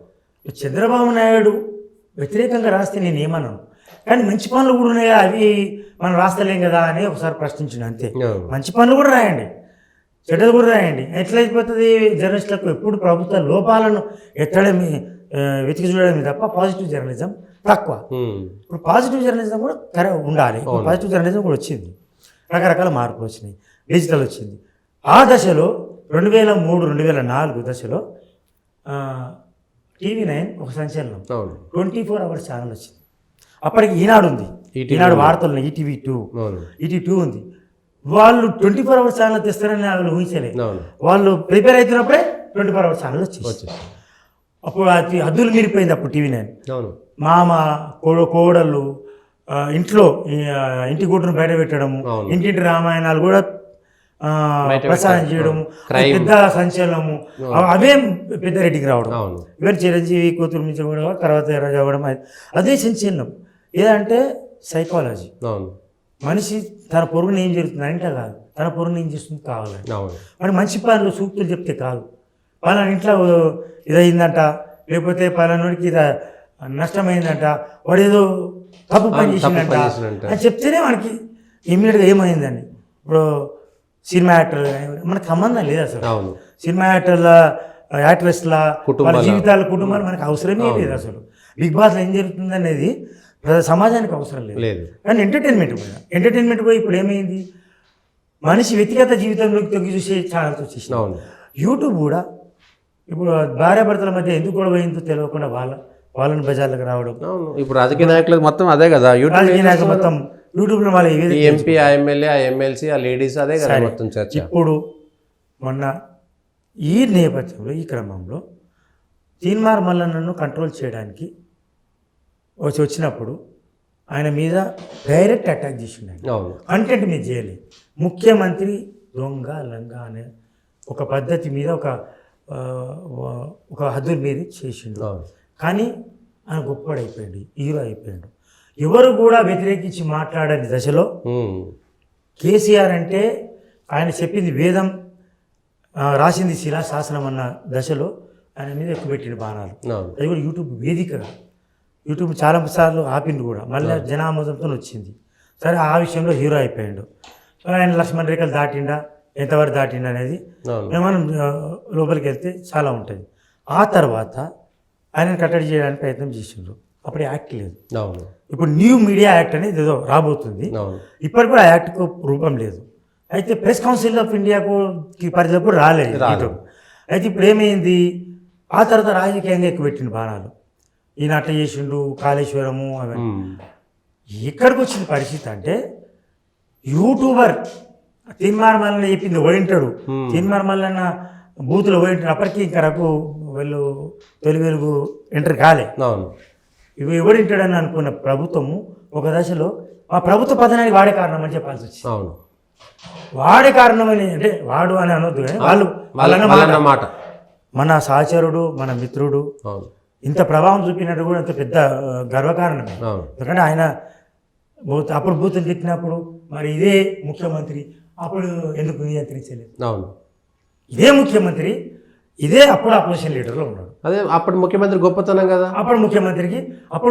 చంద్రబాబు నాయుడు వ్యతిరేకంగా రాస్తే నేను ఏమన్నాను, కానీ మంచి పనులు కూడా ఉన్నాయి, అవి మనం రాస్తలేం కదా అని ఒకసారి ప్రశ్నించిన అంతే. మంచి పనులు కూడా రాయండి, చెడ్డలు కూడా రాయండి. ఎట్లయిపోతుంది జర్నలిస్టులకు ఎప్పుడు ప్రభుత్వ లోపాలను ఎత్తడమే వెతికి చూడడమే తప్ప పాజిటివ్ జర్నలిజం తక్కువ. ఇప్పుడు పాజిటివ్ జర్నలిజం కూడా ఉండాలి. పాజిటివ్ జర్నలిజం కూడా వచ్చింది, రకరకాల మార్పులు వచ్చినాయి, డిజిటల్ వచ్చింది. ఆ దశలో 2003-2004 దశలో TV9 ఒక సంచలనం, 24 అవర్స్ ఛానల్ వచ్చింది. అప్పటికి ఈనాడు ఉంది, ఈనాడు వార్తలు, ఈటీ2 ఉంది. వాళ్ళు 24 అవర్స్ ఛానల్ తెస్తారని వాళ్ళు ఊహించలేదు. వాళ్ళు ప్రిపేర్ అవుతున్నప్పుడే 24 అవర్స్ ఛానల్ వచ్చేసి అప్పుడు అది హద్దులు మీరిపోయింది. అప్పుడు TV9 మామ కోడళ్ళు ఇంట్లో ఇంటి గుడ్డును బయట పెట్టడము, ఇంటింటి రామాయణాలు కూడా ప్రసారం చేయడం, పెద్ద సంచలనము, అవే పెద్ద రేటింగ్ రావడం. ఇవన్నీ చిరంజీవి కూతురు నుంచి కూడా తర్వాత రాజు అవ్వడం, అదే సంచలనం. ఏదంటే సైకాలజీ, మనిషి తన పొరుగుని ఏం జరుగుతుంది అంటే కాదు, తన పొరుగుని ఏం చేస్తుంది కావాలని. మరి మంచి పనులు సూక్తులు చెప్తే కాదు, పలానా ఇంట్లో ఇదయిందంట, లేకపోతే పలానాడికి ఇది నష్టమైందంట, వాడు ఏదో తప్పు పని చేసిందంట అని చెప్తేనే మనకి ఇమ్మీడియట్గా ఏమైందని. ఇప్పుడు సినిమా యాక్టర్ మనకు సంబంధం లేదు అసలు. సినిమా యాక్ట్రెస్ల వాళ్ళ జీవితాల కుటుంబాలు మనకు అవసరమే లేదు అసలు. బిగ్ బాస్లో ఏం జరుగుతుంది అనేది సమాజానికి అవసరం లేదు. కానీ ఎంటర్టైన్మెంట్ పోయి ఇప్పుడు ఏమైంది, మనిషి వ్యక్తిగత జీవితంలోకి తొంగి చూసే ఛానల్స్ వచ్చేసి. యూట్యూబ్ కూడా ఇప్పుడు భార్యాభర్తల మధ్య ఎందుకు గొడవ అయిందో తెలియకుండా వాళ్ళని బజార్లకు రావడం.
ఇప్పుడు రాజకీయ నాయకులకు మొత్తం అదే కదా,
రాజకీయ నాయకులు మొత్తం యూట్యూబ్లో వాళ్ళ
ఎంపీ, ఆ ఎమ్మెల్యే, ఆ ఎమ్మెల్సీ, ఆ లేడీస్, అదే కదా మొత్తం చర్చ.
ఇప్పుడు మొన్న ఈ నేపథ్యంలో ఈ క్రమంలో తీన్మార్ మల్లన్నను కంట్రోల్ చేయడానికి వచ్చినప్పుడు ఆయన మీద డైరెక్ట్ అటాక్ చేసిండు. కంటెంట్ మీద చేయలేదు. ముఖ్యమంత్రి దొంగ లంగ అనే ఒక పద్ధతి మీద ఒక హద్దుల మీద చేసిండు. కానీ ఆయన గొప్పడైపోయాడు, హీరో అయిపోయాడు. ఎవరు కూడా వ్యతిరేకించి మాట్లాడని దశలో కేసీఆర్ అంటే ఆయన చెప్పింది వేదం, రాసింది శిలాశాసనం అన్న దశలో ఆయన మీద ఎక్కువ పెట్టిన బాణాలు. అది కూడా యూట్యూబ్ వేదికగా, యూట్యూబ్ చాలాసార్లు ఆపిండు కూడా, మళ్ళీ జనామోదంతో వచ్చింది. సరే, ఆ విషయంలో హీరో అయిపోయాడు. ఆయన లక్ష్మణ్ రేఖలు దాటిండా, ఎంతవరకు దాటిండా అనేది మనం లోపలికి వెళ్తే చాలా ఉంటుంది. ఆ తర్వాత ఆయనను కట్టడి చేయడానికి ప్రయత్నం చేసిండ్రు. అప్పుడు యాక్ట్ లేదు. ఇప్పుడు న్యూ మీడియా యాక్ట్ అనేది ఏదో రాబోతుంది. ఇప్పటికి కూడా ఆ యాక్ట్కు రూపం లేదు. అయితే ప్రెస్ కౌన్సిల్ ఆఫ్ ఇండియాకు పరిధిలో కూడా రాలేదు. అయితే ఇప్పుడు ఏమైంది, ఆ తర్వాత రాజకీయంగా ఎక్కువ పెట్టిండు బాణాలు. ఈయన అట్లా చేసిండు, కాళేశ్వరము అవన్నీ. ఎక్కడికి వచ్చింది పరిస్థితి అంటే, యూట్యూబర్ తీన్మార్ మల్లన్న చెప్పింది ఓడింటాడు, తీన్మార్ మల్లన్న బూతులు ఓడింటాడు. అప్పటికి ఇంకా వీళ్ళు తొలి వెలుగు ఎంటర్ కాలే. ఇవి ఎవడింటాడని అనుకున్న ప్రభుత్వము ఒక దశలో ఆ ప్రభుత్వ పతనానికి వాడే కారణం అని చెప్పాల్సి వచ్చింది. వాడే కారణమని అంటే వాడు అని అనొద్దు, కానీ వాళ్ళన్నమాట. మన సహచరుడు, మన మిత్రుడు ఇంత ప్రభావం చూపినట్టు కూడా ఇంత పెద్ద గర్వకారణమే. ఎందుకంటే ఆయన అప్పుడు బూతులు తిట్టినప్పుడు మరి ఇదే ముఖ్యమంత్రి అప్పుడు ఎందుకు నియంత్రించలేదు? ఇదే ముఖ్యమంత్రి, ఇదే అప్పుడు అపోజిషన్ లీడర్లో ఉన్నాడు.
అదే అప్పుడు ముఖ్యమంత్రి గొప్పతనం కదా.
అప్పుడు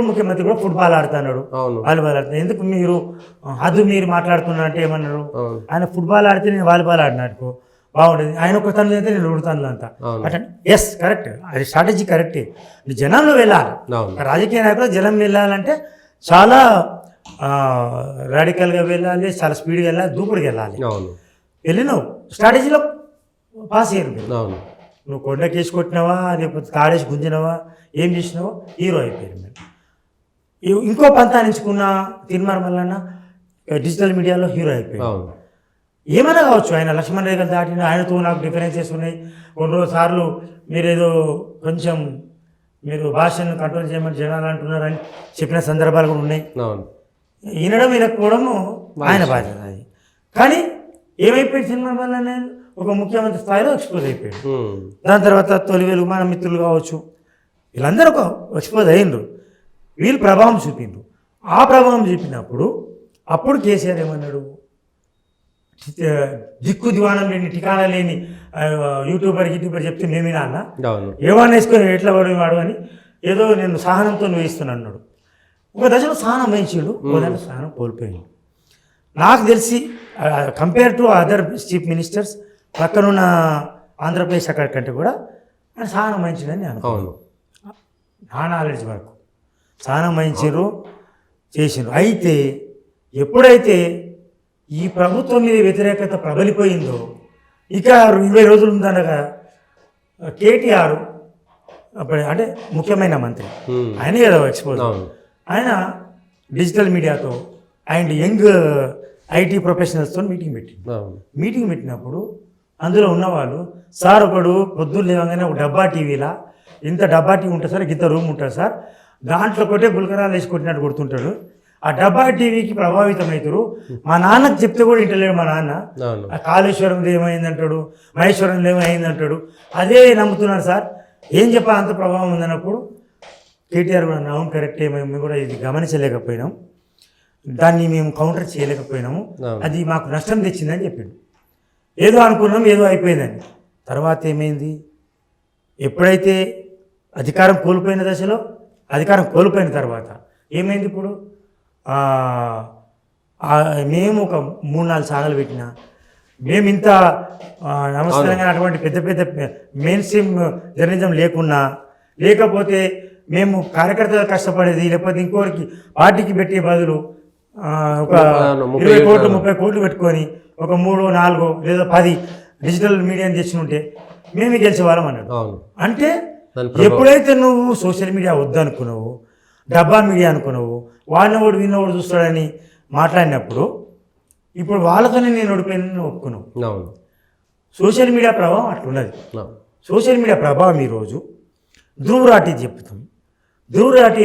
ముఖ్యమంత్రి కూడా ఫుట్బాల్ ఆడుతున్నాడు, వాలీబాల్ ఆడుతున్నాడు. ఎందుకు మీరు మీరు మాట్లాడుతున్నారంటే ఏమన్నారు? ఆయన ఫుట్బాల్ ఆడితే నేను వాలీబాల్ ఆడినాడుకో బాగుంటుంది, ఆయన ఒక తనలు అయితే నేను రెండు తనలు అంతా అట్లా. ఎస్, కరెక్ట్, అది స్ట్రాటజీ కరెక్టే. జనంలో వెళ్ళాలి, రాజకీయ నాయకులు జనం వెళ్ళాలంటే చాలా రాడికల్గా వెళ్ళాలి, చాలా స్పీడ్గా వెళ్ళాలి, దూకుడుగా వెళ్ళాలి. వెళ్ళినావు స్ట్రాటజీలో పాస్ అయ్యారు. నువ్వు కొండకేసి కొట్టినావా, లేకపోతే తాడేసి గుంజినావా, ఏం చేసినావో హీరో అయిపోయారు. మీరు ఇంకో పంతా ఎంచుకున్న తీన్మార్ మల్లన్న డిజిటల్ మీడియాలో హీరో అయిపోయాడు. ఏమైనా కావచ్చు, ఆయన లక్ష్మణ్ రేఖలు దాటిన, ఆయనతో నాకు డిఫరెన్సెస్ ఉన్నాయి. కొన్ని సార్లు మీరేదో కొంచెం మీరు భాషను కంట్రోల్ చేయమని జనాలు అంటున్నారని చెప్పిన సందర్భాలు కూడా ఉన్నాయి. వినడం వినకపోవడము ఆయన బాధ్యత అది. కానీ ఏమైపోయింది, సినిమా వల్ల ఒక ముఖ్యమంత్రి స్థాయిలో ఎక్స్పోజ్ అయిపోయాడు. దాని తర్వాత తొలి వెలుగు మన మిత్రులు కావచ్చు, వీళ్ళందరూ ఒక ఎక్స్పోజ్ అయ్యిండ్రు. వీళ్ళు ప్రభావం చూపిండ్రు. ఆ ప్రభావం చూపినప్పుడు అప్పుడు కేసీఆర్ ఏమన్నాడు, దిక్కు దివాణం లేని ఠికానా లేని యూట్యూబర్ చెప్తే మేమేనా అన్న
అవును
ఏమన్నా వేసుకొని ఎట్లా వాడు అని ఏదో నేను సహనంతో వేయిస్తున్నాను అన్నాడు. ఒక దశలో సహనం వహించాడు, ఒక దశలో సహనం కోల్పోయాడు. నాకు తెలిసి compare to other chief ministers పక్కనున్న ఆంధ్రప్రదేశ్ అక్కడి కంటే కూడా ఆయన సహనం వహించాడని నేను
అవును
నా నాలెడ్జ్ వరకు సహనం వహించారు, చేసిండ్రు. అయితే ఎప్పుడైతే ఈ ప్రభుత్వం మీద వ్యతిరేకత ప్రబలిపోయిందో ఇక 20 రోజులు ఉందనగా కేటీఆర్ అప్పుడు అంటే ముఖ్యమైన మంత్రి ఆయనే కదా ఎక్స్పోజ్, ఆయన డిజిటల్ మీడియాతో అండ్ యంగ్ ఐటీ ప్రొఫెషనల్స్తో మీటింగ్ పెట్టినప్పుడు అందులో ఉన్నవాళ్ళు సార్ ఒకడు పొద్దున్న లేవగానే ఒక డబ్బా టీవీలా ఇంత డబ్బా టీవీ ఉంటుంది సార్, ఇంత రూమ్ ఉంటుంది సార్, దాంట్లో కొట్టే గుల్కరాలు వేసి కొట్టినట్టు కొడుతుంటాడు. ఆ డబ్బా టీవీకి ప్రభావితం అవుతారు. మా నాన్నకు చెప్తే కూడా ఇంటలేడు మా నాన్న. ఆ కాళేశ్వరంలో ఏమైందంటాడు, మహేశ్వరంలో ఏమైందంటాడు, అదే నమ్ముతున్నాడు సార్. ఏం చెప్పా అంత ప్రభావం ఉందన్నప్పుడు కేటీఆర్ కూడా అవును కరెక్టే, మేము కూడా ఇది గమనించలేకపోయినాం, దాన్ని మేము కౌంటర్ చేయలేకపోయినాము, అది మాకు నష్టం తెచ్చిందని చెప్పాడు. ఏదో అనుకున్నాం, ఏదో అయిపోయిందని. తర్వాత ఏమైంది, ఎప్పుడైతే అధికారం కోల్పోయిన దశలో అధికారం కోల్పోయిన తర్వాత ఏమైంది, ఇప్పుడు మేము ఒక 3-4 ఛానల్ పెట్టినా, మేము ఇంత నమస్కారంగా అటువంటి పెద్ద పెద్ద మెయిన్ స్ట్రీమ్ జర్నలిజం లేకపోతే మేము కార్యకర్తలు కష్టపడేది, లేకపోతే ఇంకోరికి పార్టీకి పెట్టే బదులు ఒక 20 కోట్లు 30 కోట్లు పెట్టుకొని ఒక 3, 4 లేదా 10 డిజిటల్ మీడియాని తెచ్చి ఉంటే మేమే గెలిచేవాళ్ళం అన్నాడు. అంటే ఎప్పుడైతే నువ్వు సోషల్ మీడియా వద్దనుకున్నావు, డబ్బా మీడియా అనుకున్నావు, వాడినోడు విన్నోడు చూస్తాడని మాట్లాడినప్పుడు ఇప్పుడు వాళ్ళతోనే నేను ఓడిపోయిన ఒప్పుకున్నావు. సోషల్ మీడియా ప్రభావం అట్లున్నది. సోషల్ మీడియా ప్రభావం ఈరోజు ధ్రువరాటి చెప్తాం. ధ్రువరాటి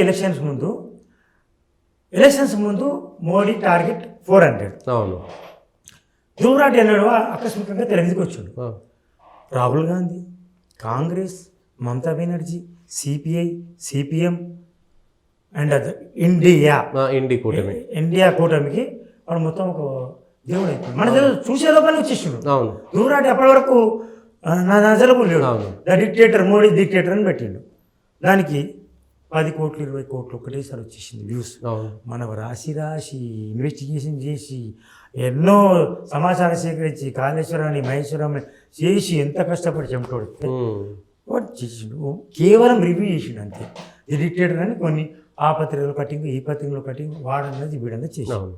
ఎలక్షన్స్ ముందు మోడీ టార్గెట్ 400. ధ్రువరాటి అన్నాడు ఆకస్మికంగా తెలంగాణకి వచ్చాడు. Rahul Gandhi, Congress, Mamata Banerjee, CPI, CPM and India కూటమికి వాడు మొత్తం ఒక దేవుడు అయిపోయింది. మన చూసే లోపల వచ్చేసాడు. ధ్రువరాటి అప్పటి వరకు నా నజలకు లేడు. ద డిక్టేటర్, మోడీ డిక్టేటర్ అని పెట్టిండు. దానికి 10 కోట్లు 20 కోట్లు ఒకటేసారి వచ్చేసింది వ్యూస్. మనం రాసి ఇన్వెస్టిగేషన్ చేసి ఎన్నో సమాచారం సేకరించి కాళేశ్వరాన్ని మహేశ్వరాన్ని చేసి ఎంత కష్టపడి చెమటోడితే వాడు చేసిండు. కేవలం రివ్యూ చేసిండు అంతే. ది డిక్టేటర్ అని కొన్ని ఆ పత్రికలో కటింగ్, ఈ పత్రికలో కటింగ్, వాడన్నది వీడన్నది చేసాడు.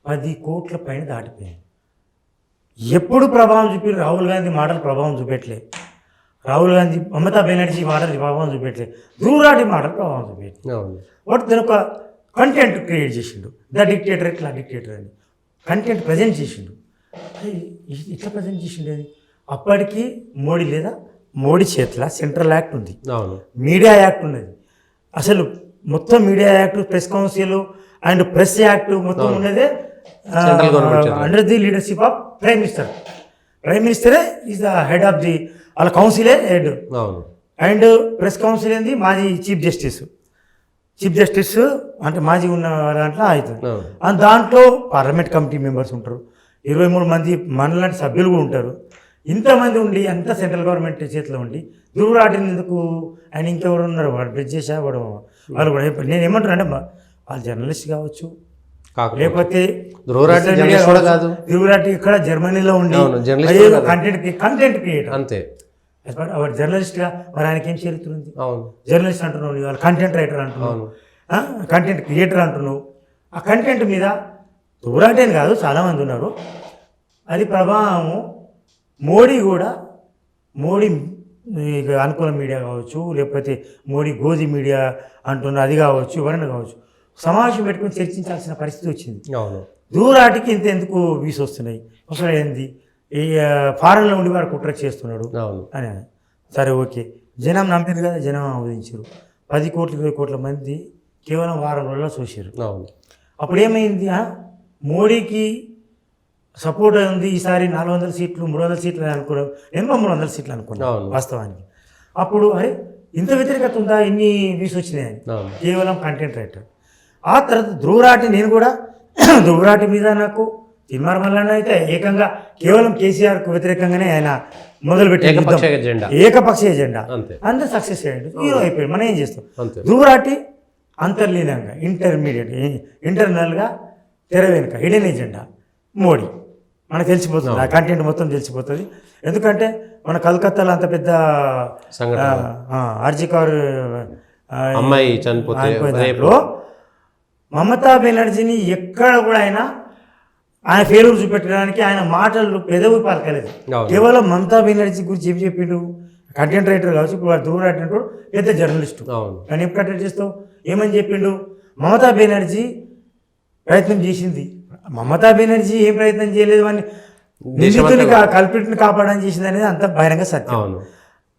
10 కోట్ల పైన దాటిపోయింది. ఎప్పుడు ప్రభావం చూపి రాహుల్ గాంధీ మాటలు ప్రభావం చూపెట్టలే, రాహుల్ గాంధీ మమతా బెనర్జీ మాటలు ప్రభావం చూపెట్టలే, ధ్రువరాటి మాటలు ప్రభావం చూపెట్టలే. వాడు తన ఒక కంటెంట్ క్రియేట్ చేసిండు. ద డిక్టేటర్ ఎట్లా డిక్టేటర్ అని కంటెంట్ ప్రజెంట్ చేసిండు. ఇట్లా ప్రజెంట్ చేసిండు అది. అప్పటికి మోడీ చేతిలో సెంట్రల్ యాక్ట్ ఉంది, మీడియా యాక్ట్ ఉన్నది. అసలు మొత్తం media act, press council and press act మొత్తం ఉన్నదే under the leadership of prime minister. Prime మినిస్టరే is the head of the, వాళ్ళ కౌన్సిలే హెడ్. అండ్ ప్రెస్ కౌన్సిల్ ఏంది మాజీ చీఫ్ జస్టిస్ అంటే మాజీ ఉన్న దాంట్లో అవుతుంది. అండ్ దాంట్లో పార్లమెంట్ కమిటీ మెంబర్స్ ఉంటారు, 23 మంది మనలాంటి సభ్యులు కూడా ఉంటారు. ఇంతమంది ఉండి అంత సెంట్రల్ గవర్నమెంట్ చేతిలో ఉండి ధ్రువరాటిని ఎందుకు ఆయన ఇంకెవరు ఉన్నారు, వాడు బ్రిడ్జ్ చేసా వాడు వాళ్ళు కూడా. నేను ఏమంటున్నా అంటే వాళ్ళు జర్నలిస్ట్ కావచ్చు, లేకపోతే ధ్రువరాటి ఇక్కడ జర్మనీలో ఉండి కంటెంట్ క్రియేటర్ అంతే. వాడు జర్నలిస్ట్గా మరి ఆయనకి ఏం చరిత్ర ఉంది? జర్నలిస్ట్ అంటున్నావు, వాళ్ళు కంటెంట్ రైటర్ అంటున్నావు, కంటెంట్ క్రియేటర్ అంటున్నావు. ఆ కంటెంట్ మీద ధ్రువరాటి అని కాదు చాలామంది ఉన్నారు. అది ప్రభావము మోడీ అనుకూల మీడియా కావచ్చు, లేకపోతే మోడీ గోధి మీడియా అంటున్న అది కావచ్చు, ఎవరైనా కావచ్చు, సమావేశం పెట్టుకుని చర్చించాల్సిన పరిస్థితి వచ్చింది. ధ్రువరాటికి ఎందుకు వీసు వస్తున్నాయి, అసలు ఏంది ఈ ఫారెన్లో ఉండి వాడు కుట్ర చేస్తున్నాడు అని. సరే ఓకే, జనం నమ్మింది కదా, జనం ఆమోదించారు. 10 కోట్ల 20 కోట్ల మంది కేవలం వారం రోజుల్లో చూసారు. అప్పుడు ఏమైంది, మోడీకి సపోర్ట్ ఉంది ఈసారి 400 సీట్లు 300 సీట్లు అని అనుకున్నాం. నేను 300 సీట్లు అనుకున్నాను వాస్తవానికి. అప్పుడు అరే ఇంత వ్యతిరేకత ఉందా, ఇన్ని వ్యూస్ వచ్చినాయని. కేవలం కంటెంట్ రైటర్. ఆ తర్వాత ధ్రువరాటి, నేను కూడా ధ్రువరాటి మీద నాకు తిన్మార్ మల్లన్న అయితే ఏకంగా కేవలం కేసీఆర్కు వ్యతిరేకంగానే ఆయన మొదలుపెట్టారు ఏకపక్ష ఎజెండా అందరూ సక్సెస్ అయ్యాడు, హీరో అయిపోయాడు. మనం ఏం చేస్తాం? ధ్రువరాటి అంతర్లీనంగా ఇంటర్నల్గా తెర వెనుక హిడెన్ ఎజెండా మోడీ మనకు తెలిసిపోతుంది, ఆ కంటెంట్ మొత్తం తెలిసిపోతుంది. ఎందుకంటే మన కలకత్తాలో అంత పెద్ద ఆర్జికర్
అమ్మాయి చనిపోతే
మమతా బెనర్జీని ఎక్కడ కూడా ఆయన ఫెయిల్యూర్ చూపెట్టడానికి ఆయన మాటలు పెదవి పలకలేదు. కేవలం మమతా బెనర్జీ గురించి ఏం చెప్పిండు? కంటెంట్ రైటర్ కావచ్చు, ఇప్పుడు వాడు ధ్రువరాటి అంటాడు పెద్ద జర్నలిస్టు. కానీ ఏం కంటెంట్ చేస్తావు? ఏమని చెప్పిండు? మమతా బెనర్జీ ప్రయత్నం చేసింది. మమతా బెనర్జీ ఏం ప్రయత్నం చేయలేదు, అని నిందితుని కల్పిట్ని కాపాడని చేసింది అనేది అంత బహిరంగ సత్యం.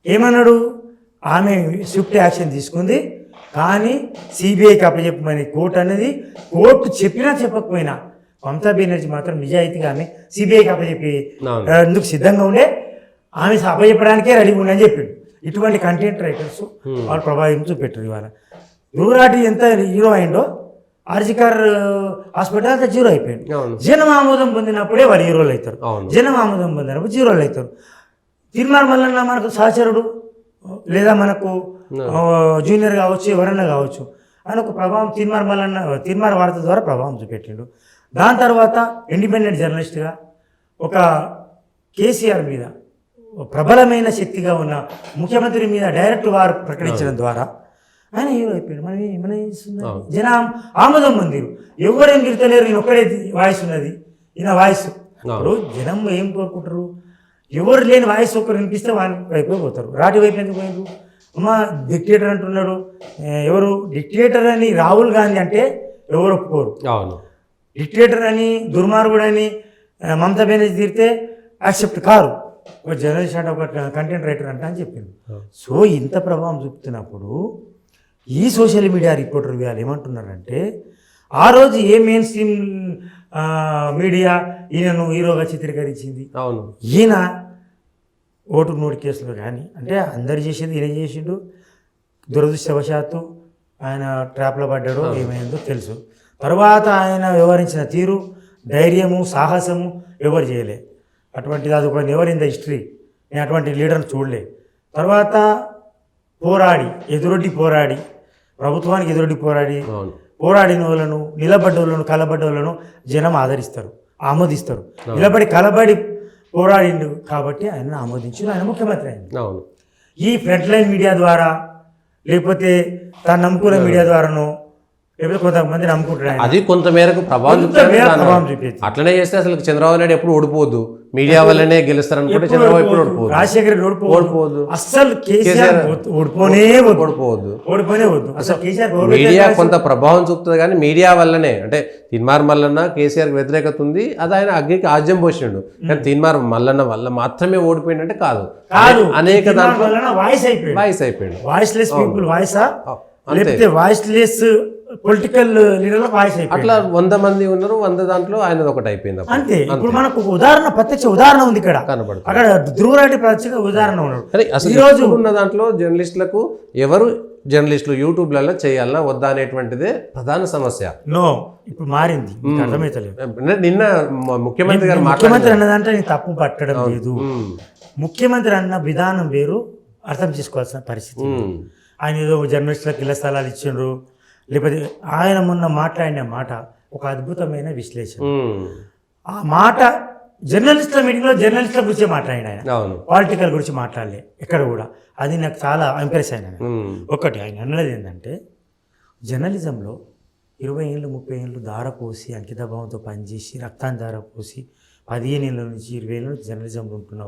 ఏమన్నాడు? ఆమె స్విఫ్ట్ యాక్షన్ తీసుకుంది, కానీ సిబిఐకి అప్పచెప్పమని కోర్టు అనేది కోర్టు చెప్పినా చెప్పకపోయినా మమతా బెనర్జీ మాత్రం నిజాయితీగా ఆమె సిబిఐకి అప్పచెప్పి ఎందుకు సిద్ధంగా ఉండే, ఆమె అప్పచెప్పడానికే రెడీగా ఉండని చెప్పిండు. ఇటువంటి కంటెంట్ రైటర్స్ వాళ్ళు ప్రభావితం చూపెట్టారు. ఇవాళ ధ్రువరాటి ఎంత హీరో అయిండో ఆర్జికర్ హాస్పిటల్ అంతా జీరో అయిపోయింది. జనం ఆమోదం పొందినప్పుడే వారు హీరోలు అవుతారు, జనం ఆమోదం పొందినప్పుడు జీరోలు అవుతారు. తిన్మార్ మల్లన్న మనకు సహచరుడు లేదా మనకు జూనియర్ కావచ్చు, ఎవరైనా కావచ్చు, ఆయన ఒక ప్రభావం తిన్మార్ వార్త ద్వారా ప్రభావం చూపెట్టిండు. దాని తర్వాత ఇండిపెండెంట్ జర్నలిస్ట్గా ఒక కేసీఆర్ మీద ప్రబలమైన శక్తిగా ఉన్న ముఖ్యమంత్రి మీద డైరెక్ట్ వారు ప్రకటించడం ద్వారా ఆయన హీరో అయిపోయాడు. మనం ఏం చేస్తున్నాం? జనం ఆమోదం పొందిరు, ఎవరేం తిడతలేరు, నేను ఒక్కడే వాయిస్ ఉన్నది, ఈయన వాయిస్. ఇప్పుడు జనం ఏం కోరుకుంటారు? ఎవరు లేని వాయిస్ ఒకరు వినిపిస్తే వాళ్ళ వైపు పోతారు. రాటి వైపు ఎందుకు పోయారు? అమ్మ డిక్టేటర్ అంటున్నాడు, ఎవరు డిక్టేటర్ అని? రాహుల్ గాంధీ అంటే ఎవరు ఒప్పుకోరు. డిక్టేటర్ అని, దుర్మార్గుడు అని మమతా బెనర్జీ తిరిగితే యాక్సెప్ట్ కారు. ఒక జర్నలిస్ట్ అంటే ఒక కంటెంట్ రైటర్ అంటే అని చెప్పింది. సో ఇంత ప్రభావం చూపుతున్నప్పుడు ఈ సోషల్ మీడియా రిపోర్టర్ వాళ్ళు ఏమంటున్నారంటే, ఆ రోజు ఏ మెయిన్ స్ట్రీమ్ మీడియా ఈయనను హీరోగా చిత్రీకరించింది, ఈయన ఓటు నోటు కేసులో కానీ అంటే అందరు చేసేది ఈయన చేసిండు. దురదృష్టవశాత్తు ఆయన ట్రాప్లో పడ్డాడో ఏమైందో తెలుసు. తర్వాత ఆయన వ్యవహరించిన తీరు, ధైర్యము, సాహసము ఎవరు చేయలే. అటువంటిది అది ఒక నెవర్ ఇన్ ద హిస్టరీ. నేను అటువంటి లీడర్ని చూడలే. తర్వాత ఎదురొడ్డి పోరాడి ప్రభుత్వానికి ఎదురొడ్డి పోరాడిన వాళ్ళను, నిలబడ్డ వాళ్ళను, కలబడ్డ వాళ్ళను జనం ఆమోదిస్తారు. నిలబడి కలబడి పోరాడిండు కాబట్టి ఆయన ఆమోదించారు, ఆయన ముఖ్యమంత్రి అయింది. ఈ ఫ్రంట్ లైన్ మీడియా ద్వారా లేకపోతే తను నమ్ముకున్న మీడియా ద్వారానో లేకపోతే కొంతమంది నమ్ముకుంటారు,
అది కొంతమేరకు ప్రభావం చూపించింది. అట్లనే చేస్తే అసలు చంద్రబాబు నాయుడు ఎప్పుడు ఓడిపోదు, మీడియా వల్లనే గెలుస్తారనుకుంటే చంద్రబాబు ఎప్పుడు ఓడిపోదు,
రాజశేఖర రెడ్డి ఓడిపోదు, అసలు కేసీఆర్ ఓడిపోనే వద్దు. అసలు కేసీఆర్
మీడియా కొంత ప్రభావం చూపుతుంది, కానీ మీడియా వల్లనే. అంటే తిన్మార్ మల్లన్న కేసీఆర్ వ్యతిరేకత ఉంది, అది ఆయన అగ్నికి ఆజ్యం పోసిండు. కానీ తిన్మార్ మల్లన్న వల్ల మాత్రమే ఓడిపోయిందంటే కాదు, అనేక దాంట్లో వాయిస్ అయిపోయింది.
వాయిస్లెస్ పీపుల్ వాయిసా, లేకపోతే వాయిస్లెస్ పొలిటికల్ లీడర్లకు వాయిస్ అయిపోయింది.
అట్లా 100 మంది ఉన్నారు, 100 దాంట్లో ఆయన ఒకటి అయిపోయింది
అంతే. ఇప్పుడు మనకు ప్రత్యక్ష ఉదాహరణ ఉంది ఇక్కడ, కనబడుతుంది. అక్కడ ధ్రువరాటి ప్రత్యక్ష ఉదాహరణ ఉన్నాడు.
అసలు ఈ రోజు ఉన్న దాంట్లో జర్నలిస్టులకు ఎవరు జర్నలిస్టులు యూట్యూబ్లలో చేయాలా వద్దా అనేటువంటిదే ప్రధాన సమస్య.
ఇప్పుడు మారింది, అర్థమైతలేదు.
నిన్న ముఖ్యమంత్రి గారు
అన్నదంటే నేను తప్పు పట్టడం లేదు. ముఖ్యమంత్రి అన్న విధానం వేరు, అర్థం చేసుకోవాల్సిన పరిస్థితి. ఆయన ఏదో జర్నలిస్టులకు ఇళ్ల స్థలాలు ఇచ్చిండ్రు, లేకపోతే ఆయన మొన్న మాట్లాడిన మాట ఒక అద్భుతమైన విశ్లేషణ. ఆ మాట జర్నలిస్టుల మీటింగ్లో జర్నలిస్టుల గురించి మాట్లాడిన ఆయన, పొలిటికల్ గురించి మాట్లాడలే ఎక్కడ కూడా. అది నాకు చాలా ఇంప్రెస్ అయిన. ఒకటి ఆయన అన్నది ఏంటంటే, జర్నలిజంలో 20 ఏళ్ళు 30 ఏళ్ళు ధారపోసి అంకితభావంతో పనిచేసి రక్తాన్ని ధారపోసి 15 ఏళ్ళ నుంచి 20 ఏళ్ళ నుంచి జర్నలిజంలో ఉంటున్న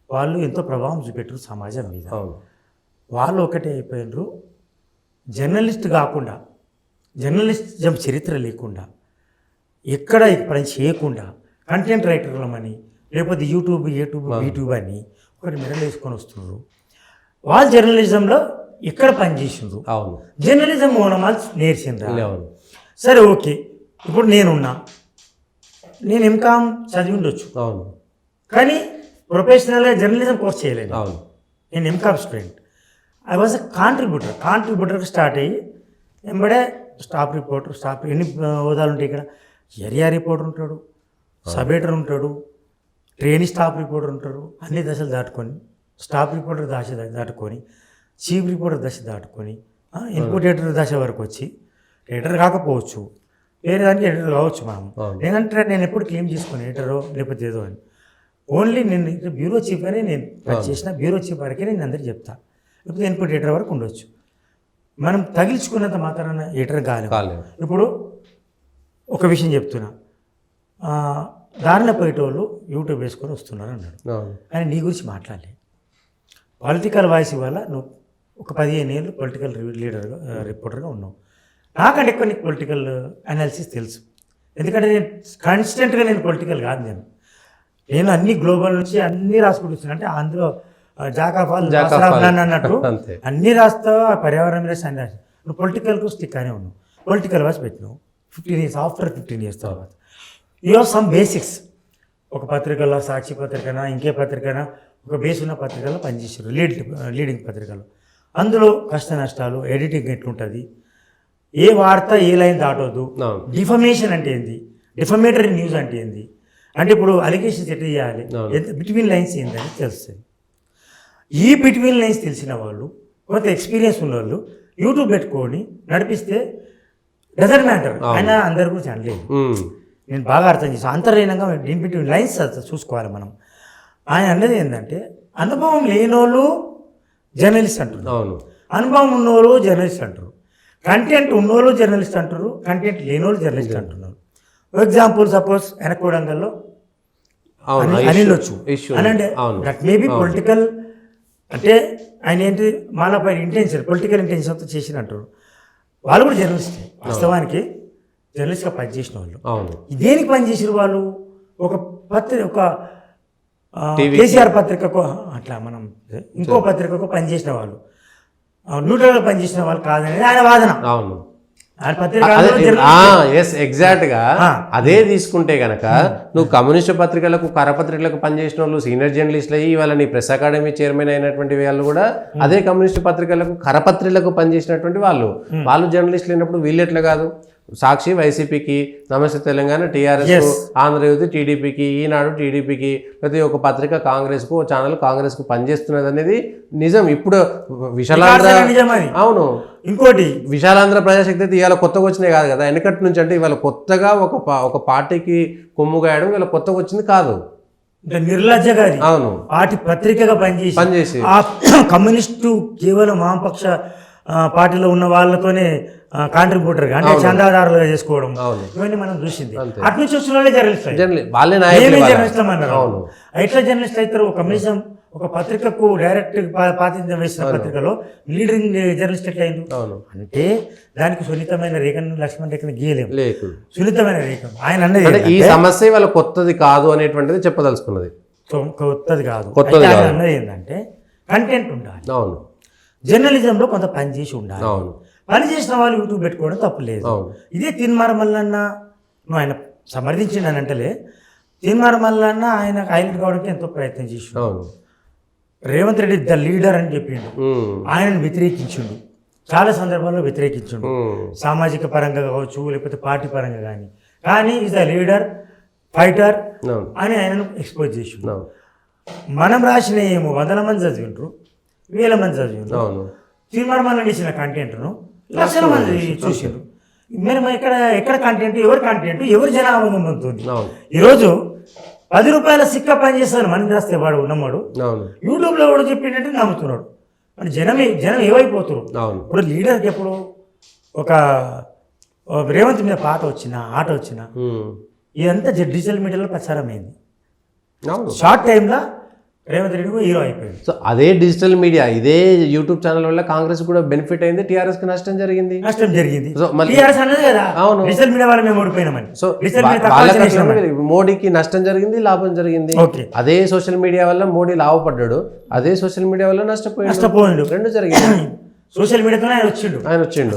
వాళ్ళు ఎంతో ప్రభావం చూపెట్టరు సమాజం మీద. వాళ్ళు ఒకటే అయిపోయినరు, జర్నలిస్ట్ కాకుండా, జర్నలిజం చరిత్ర లేకుండా, ఎక్కడ పని చేయకుండా కంటెంట్ రైటర్లమని లేకపోతే యూట్యూబ్ అని ఒకటి మెడల్ వేసుకొని వస్తున్నారు. వాళ్ళు జర్నలిజంలో ఎక్కడ పనిచేసిండ్రు, జర్నలిజం ఓనమాలు నేర్చిండ్రు. సరే ఓకే, ఇప్పుడు నేను ఎంకామ్ చదివి ఉండొచ్చు, కానీ ప్రొఫెషనల్గా జర్నలిజం కోర్స్ చేయలేదు. నేను M Com student. I was a కాంట్రిబ్యూటర్కి స్టార్ట్ అయ్యి ఎంబడే స్టాఫ్ రిపోర్టర్, ఎన్ని హోదాలు ఉంటాయి ఇక్కడ. ఏరియా రిపోర్టర్ ఉంటాడు, సబ్ ఎడిటర్ ఉంటాడు, ట్రైనింగ్ స్టాఫ్ రిపోర్టర్ ఉంటారు, అన్ని దశలు దాటుకొని స్టాఫ్ రిపోర్టర్ దాటుకొని చీఫ్ రిపోర్టర్ దశ దాటుకొని ఇన్పుట్ ఎడిటర్ దశ వరకు వచ్చి ఎడిటర్ కాకపోవచ్చు, వేరే దానికి ఎడిటర్ కావచ్చు. మనం నేనంటే నేను ఎప్పుడు క్లెయిమ్ చేసుకుని ఎడిటరో లేకపోతే ఏదో అని, ఓన్లీ నేను బ్యూరో చీఫ్ అని నేను చేసిన బ్యూరో చీఫ్ వరకే నేను అందరికీ చెప్తాను, లేకపోతే ఇన్పుట్ ఎడిటర్ వరకు ఉండొచ్చు. మనం తగిల్చుకున్నంత మాత్రాన ఎడిటర్ కాలేము. ఇప్పుడు ఒక విషయం చెప్తున్నా, దారిన పోయేటోళ్ళు యూట్యూబ్ వేసుకొని వస్తున్నారు అన్నాడు, కానీ నీ గురించి మాట్లాడలే. పొలిటికల్ వాయిస్ వల్ల నువ్వు ఒక 15 ఏళ్ళు పొలిటికల్ లీడర్గా రిపోర్టర్గా ఉన్నావు. నాకంటే ఎక్కువ నీకు పొలిటికల్ అనాలిసిస్ తెలుసు, ఎందుకంటే నేను కాన్స్టెంట్గా నేను పొలిటికల్ కాదు. నేను అన్ని గ్లోబల్ నుంచి అన్నీ రాసుకుంటున్నాను, అంటే అందులో జాకాఫాల్ అన్నట్టు అన్నీ రాస్తా, పర్యావరణం మీద అన్ని రాస్తా. నువ్వు పొలిటికల్కు స్టిక్ అనే ఉన్నావు, పొలిటికల్ వాయిస్ పెట్టినావు 15 years, ఆఫ్టర్ 15 years తర్వాత. You have some basics. ఒక పత్రికలో, సాక్షి పత్రికనా ఇంకే పత్రికనా, ఒక బేస్ ఉన్న పత్రికలో పనిచేసారు, లీడింగ్ పత్రికలు. అందులో కష్ట నష్టాలు, ఎడిటింగ్ ఎట్లుంటుంది, ఏ వార్త ఏ లైన్ దాటొద్దు, డిఫమేషన్ అంటే ఏంది, డిఫమేటరీ న్యూస్ అంటే ఏంది, అంటే ఇప్పుడు అలిగేషన్స్ ఎట్లా చేయాలి, బిట్వీన్ లైన్స్ ఏందని తెలుస్తుంది. ఈ బిట్వీన్ లైన్స్ తెలిసిన వాళ్ళు, కొంత ఎక్స్పీరియన్స్ ఉన్న వాళ్ళు యూట్యూబ్ పెట్టుకొని నడిపిస్తే డజంట్ మ్యాటర్. ఆయన అందరి గురించి అనలేదు, నేను బాగా అర్థం చేసాను. అంతర్లీనంగా దీని బిట్వీన్ లైన్స్ చూసుకోవాలి మనం. ఆయన అన్నది ఏంటంటే, అనుభవం లేనోళ్ళు జర్నలిస్ట్ అంటారు, అనుభవం ఉన్నోళ్ళు జర్నలిస్ట్ అంటారు, కంటెంట్ ఉన్నోళ్ళు జర్నలిస్ట్ అంటారు, కంటెంట్ లేనోళ్ళు జర్నలిస్ట్ అంటున్నారు. ఫర్ ఎగ్జాంపుల్ సపోజ్ వెనకూడంగల్లో అనిల్ వచ్చు అని అంటే దట్ మే బి పొలిటికల్, అంటే ఆయన ఏంటి మాలపై ఇంటెన్షన్, పొలిటికల్ ఇంటెన్షన్తో చేసిన అంటారు. వాళ్ళు కూడా జర్నలిస్టే, వాస్తవానికి జర్నలిస్ట్గా పనిచేసిన వాళ్ళు. దేనికి పనిచేసారు వాళ్ళు? ఒక కేసీఆర్ పత్రికకు, అట్లా మనం ఇంకో పత్రికకు పనిచేసిన వాళ్ళు, న్యూట్రల్గా పనిచేసిన వాళ్ళు కాదనేది ఆయన వాదన.
ఎగ్జాక్ట్ గా అదే తీసుకుంటే గనక నువ్వు కమ్యూనిస్టు పత్రికలకు, కరపత్రికలకు పనిచేసిన వాళ్ళు సీనియర్ జర్నలిస్టులు అయ్యి ఇవాళ నీ ప్రెస్ అకాడమీ చైర్మన్ అయినటువంటి వాళ్ళు కూడా అదే కమ్యూనిస్టు పత్రికలకు, కరపత్రికలకు పనిచేసినటువంటి వాళ్ళు జర్నలిస్టులు అయినప్పుడు వీళ్ళు ఎట్లా కాదు? సాక్షి వైసీపీకి, నమస్తే తెలంగాణ టీఆర్ఎస్, ఆంధ్రజ్యోతి టీడీపీకి, ఈనాడు టీడీపీకి, ప్రతి ఒక్క పత్రిక కాంగ్రెస్కు, ఓ ఛానల్ కాంగ్రెస్కు పనిచేస్తున్నది అనేది నిజం. ఇప్పుడు విశాలాంధ్ర, అవును, ఇంకోటి విశాలాంధ్ర ప్రజాశక్తి అయితే ఇవాళ కొత్తగా వచ్చినాయి కాదు కదా, వెనకటి నుంచి. అంటే ఇవాళ కొత్తగా ఒక పార్టీకి కొమ్ముగాయడం ఇవాళ కొత్తగా వచ్చింది కాదు,
నిర్లజ్జగా.
అవును,
పార్టీ పత్రికగా పనిచేసి కమ్యూనిస్టు కేవలం వామపక్ష పార్టీలో ఉన్న వాళ్ళతోనే కాంట్రిబ్యూటర్గా, అంటే చందాదారులుగా చేసుకోవడం, ఇవన్నీ మనం చూసింది. అటు నుంచి వచ్చిన వాళ్ళే జర్నలిస్ట్ అన్నారు. ఎట్లా జర్నలిస్ట్ అవుతారు? ఒక కనీసం ఒక పత్రికకు డైరెక్ట్ ప్రాతినిధ్యం వేసిన పత్రికలో లీడింగ్ జర్నలిస్ట్ ఎట్లా అయింది అంటే, దానికి సున్నితమైన రేఖను, లక్ష్మణ్ రేఖను గీయలేము, సున్నితమైన రేఖ. ఆయన అన్నది
ఈ సమస్య వాళ్ళ కొత్తది కాదు అనేటువంటిది చెప్పదలుచుకున్నది.
కొత్తది కాదు, ఆయన అన్నది ఏంటంటే కంటెంట్ ఉండాలి. అవును, జర్నలిజంలో కొంత పని చేసి ఉండాలి. అవును, పని చేసిన వాళ్ళు యూట్యూబ్ పెట్టుకోవడం తప్పులేదు. ఇదే తీన్మార్ మల్లన్న, నువ్వు ఆయన సమర్థించిండు అని అంటలే, తీన్మార్ మల్లన్న ఆయన హైలైట్ కావడానికి ఎంతో ప్రయత్నం చేసిండు. రేవంత్ రెడ్డి ద లీడర్ అని చెప్పిండు, ఆయనను వ్యతిరేకించిండు, చాలా సందర్భాల్లో వ్యతిరేకించిండు, సామాజిక పరంగా కావచ్చు లేకపోతే పార్టీ పరంగా కానీ ఈజ్ ద లీడర్, ఫైటర్ అని ఆయనను ఎక్స్పోజ్ చేసిండు. మనం రాసిన ఏమో 100 మంది చదివిండ్రు, 1000 మంది చదివిండ్రు. తీన్మార్ మల్లన్న ఇచ్చిన కంటెంట్ను లక్షల మంది చూసిండ్రు. మేము ఎక్కడ కంటెంట్, ఎవరి కంటెంట్, ఎవరి జనాభా పొందుతుంది. ఈరోజు 10 రూపాయల సిక్క పని చేస్తాను మనం రాస్తే వాడు నమ్మడు, యూట్యూబ్లో కూడా చెప్పిందంటే నమ్ముతున్నాడు. అంటే జనం ఏమైపోతున్నారు. ఇప్పుడు లీడర్కి ఎప్పుడు ఒక రేవంత్ మీద పాట వచ్చినా, ఆట వచ్చినా, ఇదంతా డిజిటల్ మీడియాలో ప్రచారం అయింది. షార్ట్ టైంలో రేవంత్ రెడ్డి కూడా హీరో అయిపోయింది.
సో అదే డిజిటల్ మీడియా, ఇదే యూట్యూబ్ ఛానల్ వల్ల కాంగ్రెస్ కూడా బెనిఫిట్ అయింది, టీఆర్ఎస్ కి నష్టం జరిగింది.
అవును, డిజిటల్ మీడియా వల్ల మేము ఓడిపోయినామని.
సో మోడీకి నష్టం జరిగింది, లాభం జరిగింది. అదే సోషల్ మీడియా వల్ల మోడీ లాభపడ్డాడు, అదే సోషల్ మీడియా వల్ల నష్టపోయాడు. రెండు జరిగింది.
సోషల్ మీడియాతో ఆయన వచ్చిండు.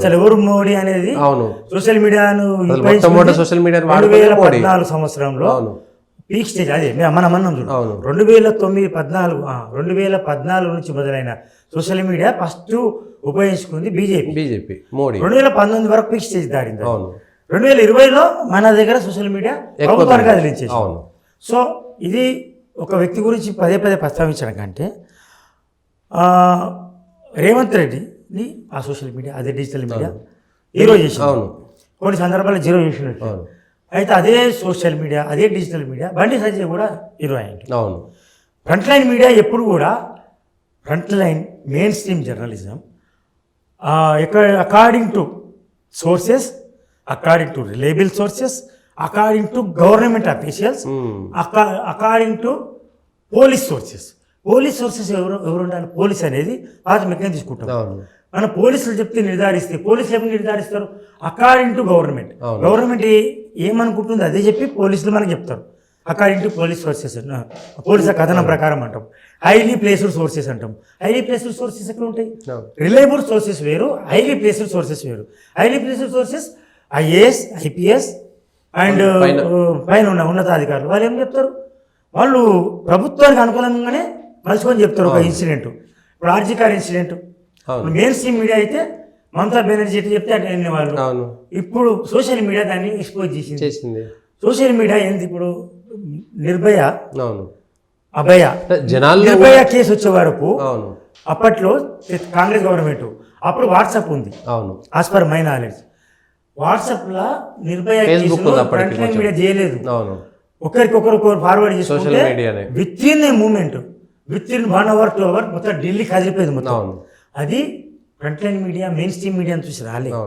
అసలు ఎవరు మోడీ అనేది,
అవును,
సోషల్ మీడియాను
సోషల్ మీడియా
2014 సంవత్సరంలో పీక్ స్టేజ్ అదే మనం అన్నాం చూడు. 2014 నుంచి మొదలైన సోషల్ మీడియా ఫస్ట్ ఉపయోగించుకుంది బీజేపీ.
మోడీ
2019 వరకు పీక్ స్టేజ్ దారింది. 2020లో మన దగ్గర సోషల్ మీడియా ప్రభుత్వానికి వదిలించేసి.
అవును.
సో ఇది ఒక వ్యక్తి గురించి పదే పదే ప్రస్తావించడం కంటే రేవంత్ రెడ్డిని ఆ సోషల్ మీడియా అదే డిజిటల్ మీడియా హీరో చేసింది.
అవును.
కొన్ని సందర్భాల్లో జీరో చేసినట్టు.
అవును.
అయితే అదే సోషల్ మీడియా అదే డిజిటల్ మీడియా బండి సంజయ్ కూడా హీరో అయ్యింది.
అవును.
ఫ్రంట్ లైన్ మీడియా ఎప్పుడు కూడా front line main stream journalism according to sources, according to reliable sources, according to government officials, according to police sources. Police sources ఎవరు ఉండాలి? పోలీస్ అనేది ప్రాథమికంగా తీసుకుంటాం. మన పోలీసులు చెప్తే నిర్ధారిస్తే పోలీసులు ఏమని నిర్ధారిస్తారు? According to government. గవర్నమెంట్ ఏమనుకుంటుందో అదే చెప్పి పోలీసులు మనకు చెప్తారు. అకార్డింగ్ టు పోలీస్ సోర్సెస్, పోలీసుల కథనం ప్రకారం అంటాం. హైలీ ప్లేస్డ్ సోర్సెస్ అంటాం. హైలీ ప్లేస్డ్ సోర్సెస్ ఎక్కడ ఉంటాయి? రిలయబుల్ సోర్సెస్ వేరు, హైలీ ప్లేస్డ్ సోర్సెస్ వేరు. Highly placed sources IAS, IPS and పైన ఉన్న ఉన్నతాధికారులు. వాళ్ళు ఏం చెప్తారు? వాళ్ళు ప్రభుత్వానికి అనుకూలంగానే మలుచుకొని చెప్తారు. ఒక ఇన్సిడెంట్, ఇప్పుడు RG Kar incident mainstream media అయితే మమతా బెనర్జీ చెప్తే అటెండ్ వాళ్ళు. ఇప్పుడు సోషల్ మీడియా దాన్ని ఎక్స్పోజ్ చేసింది. సోషల్ మీడియా ఏంది? ఇప్పుడు నిర్భయ, అభయ, నిర్భయ కేసు వచ్చే వరకు అప్పట్లో కాంగ్రెస్ గవర్నమెంట్ అప్పుడు వాట్సాప్ ఉంది. యాజ్ పర్ మై నాలెడ్జ్ వాట్సాప్లో నిర్భయ ఫ్రంట్ లైన్ మీడియా చేయలేదు. ఒకరికొకరు ఫార్వర్డ్ చేసుకుంటే within a moment, within 1 hour 2 hours మొత్తం ఢిల్లీ కదిలిపోయింది మొత్తం. అది front line media main stream మీడియాని చూసి రాలేదు.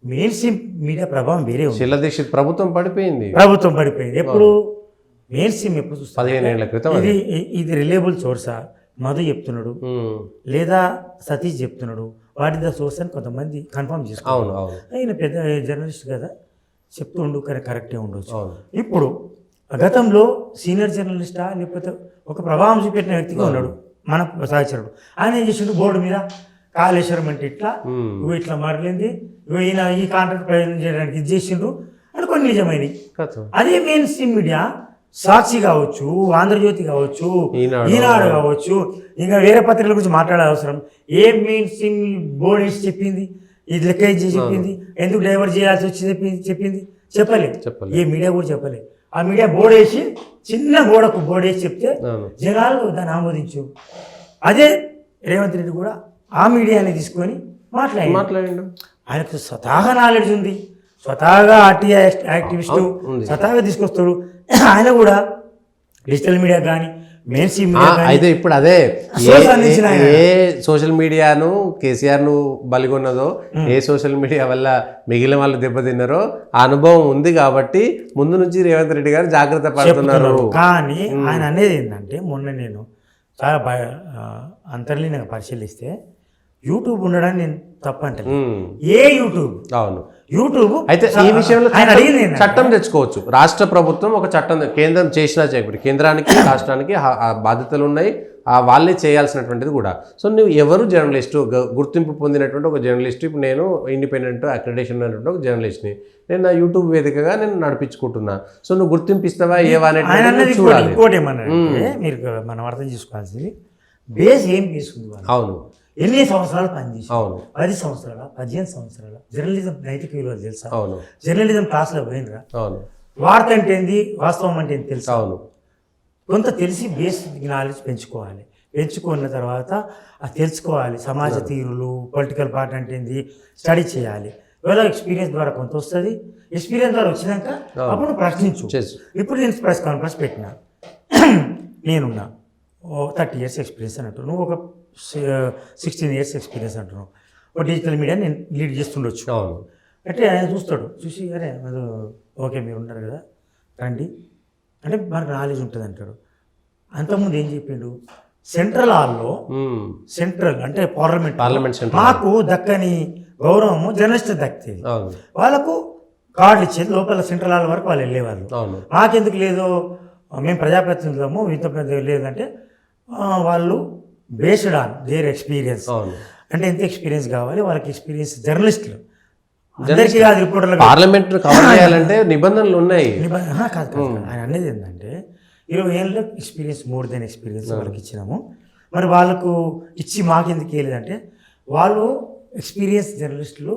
మెయిన్ స్ట్రీమ్ మీడియా ప్రభావం వేరే ఉంది.
ప్రభుత్వం పడిపోయింది.
ఎప్పుడు మెయిన్ స్ట్రీమ్ ఎప్పుడు చూస్తారు?
15 ఏళ్ల క్రితం.
ఇది రిలయబుల్ సోర్సా? మధు చెప్తున్నాడు లేదా సతీష్ చెప్తున్నాడు, వాట్ ఇస్ ద సోర్స్ అని కొంతమంది కన్ఫర్మ్ చేసుకోవాలి. ఆయన పెద్ద జర్నలిస్ట్ కదా, చెప్తుండు కరెక్టే ఉండొచ్చు. ఇప్పుడు గతంలో సీనియర్ జర్నలిస్టా లేకపోతే ఒక ప్రభావం చూపెట్టిన వ్యక్తిగా ఉన్నాడు మన సహచరుడు. ఆయన ఏం చేసిండు? బోర్డు మీద కాళేశ్వరం అంటే ఇట్లా, ఇవి ఇట్లా మారలేంది, ఈయన ఈ కాంట్రాక్ట్ ప్రయోజనం చేయడానికి ఇది చేసిండ్రు అని కొన్ని నిజమైనవి. అదే మెయిన్ స్ట్రీమ్ మీడియా సాక్షి కావచ్చు, ఆంధ్రజ్యోతి కావచ్చు, ఈనాడు కావచ్చు, ఇంకా వేరే పత్రికల గురించి మాట్లాడే అవసరం ఏ మెయిన్ స్ట్రీమ్ బోర్డు వేసి చెప్పింది, ఇది లెక్క చేసి చెప్పింది, ఎందుకు డైవర్ట్ చేయాల్సి వచ్చింది చెప్పింది? చెప్పలేదు. ఏ మీడియా కూడా చెప్పలేదు. ఆ మీడియా బోర్డు వేసి చిన్న గోడకు బోర్డు వేసి చెప్తే జనాలు దాన్ని ఆమోదించు. అదే రేవంత్ రెడ్డి కూడా ఆ మీడియాని తీసుకొని మాట్లాడిండు. ఆయనకు స్వతహాగా నాలెడ్జ్ ఉంది, స్వతహాగా ఆర్టీఐ యాక్టివిస్టు, స్వతహాగా తీసుకొస్తాడు. ఆయన కూడా డిజిటల్ మీడియా కానీ మెయిన్ స్ట్రీమ్ మీడియా
అయితే ఇప్పుడు అదే ఏ సోషల్ మీడియాను కేసీఆర్ను బలిగొన్నదో, ఏ సోషల్ మీడియా వల్ల మిగిలిన వాళ్ళు దెబ్బతిన్నారో ఆ అనుభవం ఉంది కాబట్టి ముందు నుంచి రేవంత్ రెడ్డి గారు జాగ్రత్త పడుతున్నారు.
కానీ ఆయన అనేది ఏంటంటే, మొన్న నేను చాలా అంతర్లీనంగా పరిశీలిస్తే యూట్యూబ్ ఉండడానికి నేను తప్పంటే ఏ యూట్యూబ్ యూట్యూబ్
అయితే ఈ విషయంలో చట్టం తెచ్చుకోవచ్చు. రాష్ట్ర ప్రభుత్వం ఒక చట్టం కేంద్రం చేసినా చేయకపోతే కేంద్రానికి రాష్ట్రానికి బాధ్యతలు ఉన్నాయి, వాళ్ళే చేయాల్సినటువంటిది కూడా. సో నువ్వు ఎవరు జర్నలిస్టు, గుర్తింపు పొందినటువంటి ఒక జర్నలిస్టు, ఇప్పుడు నేను ఇండిపెండెంట్ అక్రిడేషన్ ఉన్నటువంటి ఒక జర్నలిస్ట్ని, నేను నా యూట్యూబ్ వేదికగా నేను నడిపించుకుంటున్నా. సో నువ్వు గుర్తింపిస్తావా ఏవా అనేది చూడాలి.
ఇంకోటి ఏమన్నారంటే, మీరు మనం అర్థం చేసుకోవాల్సింది బేస్ ఏం తీసుకుంది.
అవును,
ఎన్ని సంవత్సరాలు పనిచేసి, 10 సంవత్సరాల 15 సంవత్సరాల జర్నలిజం నైతిక విలువలు తెలుసా? జర్నలిజం క్లాస్లో పోయినరా? వార్త అంటే ఏంది, వాస్తవం అంటే ఏంది తెలుసా? కొంత తెలిసి బేసిక్ నాలెడ్జ్ పెంచుకోవాలి. పెంచుకున్న తర్వాత అది తెలుసుకోవాలి. సమాజ తీరులు, పొలిటికల్ పార్టీ అంటే ఏంది స్టడీ చేయాలి. ఇవాళ ఎక్స్పీరియన్స్ ద్వారా కొంత వస్తుంది. ఎక్స్పీరియన్స్ ద్వారా వచ్చినాక అప్పుడు ప్రశ్నించు. ఇప్పుడు నేను ప్రెస్ కాన్ఫరెన్స్ పెట్టినా, నేనున్నా 30 years ఎక్స్పీరియన్స్ అన్నట్టు, నువ్వు ఒక 16 years ఎక్స్పీరియన్స్ అంటున్నావు. ఒక డిజిటల్ మీడియా నేను లీడ్ చేస్తుండొచ్చు అంటే ఆయన చూస్తాడు, చూసి అరే అది ఓకే మీరు ఉన్నారు కదా రండి అంటే మనకు నాలెడ్జ్ ఉంటుంది అంటాడు. అంతకుముందు ఏం చెప్పిండు, సెంట్రల్ హాల్లో, సెంట్రల్ అంటే పార్లమెంట్ మాకు దక్కని గౌరవము జర్నలిస్ట్ దక్కుతుంది. వాళ్ళకు కార్డులు ఇచ్చేది లోపల సెంట్రల్ హాల్ వరకు వాళ్ళు వెళ్ళేవాళ్ళు. మాకెందుకు లేదు, మేము ప్రజాప్రతినిధులము ఇంత పెద్ద లేదంటే వాళ్ళు బేస్డ్ ఆన్ దేర్ ఎక్స్పీరియన్స్. అంటే ఎంత ఎక్స్పీరియన్స్ కావాలి వాళ్ళకి, ఎక్స్పీరియన్స్ జర్నలిస్టులు అందరికీ కాదు, రిపోర్టర్లు.
పార్లమెంట్ కవర్ చేయాలంటే నిబంధనలు ఉన్నాయి.
కాదు ఆయన అనేది ఏంటంటే 20 ఏళ్ళ ఎక్స్పీరియన్స్, మోర్ దెన్ ఎక్స్పీరియన్స్ వాళ్ళకి ఇచ్చినాము. మరి వాళ్ళకు ఇచ్చి మాకెందుకు వేయలేదంటే వాళ్ళు ఎక్స్పీరియన్స్ జర్నలిస్టులు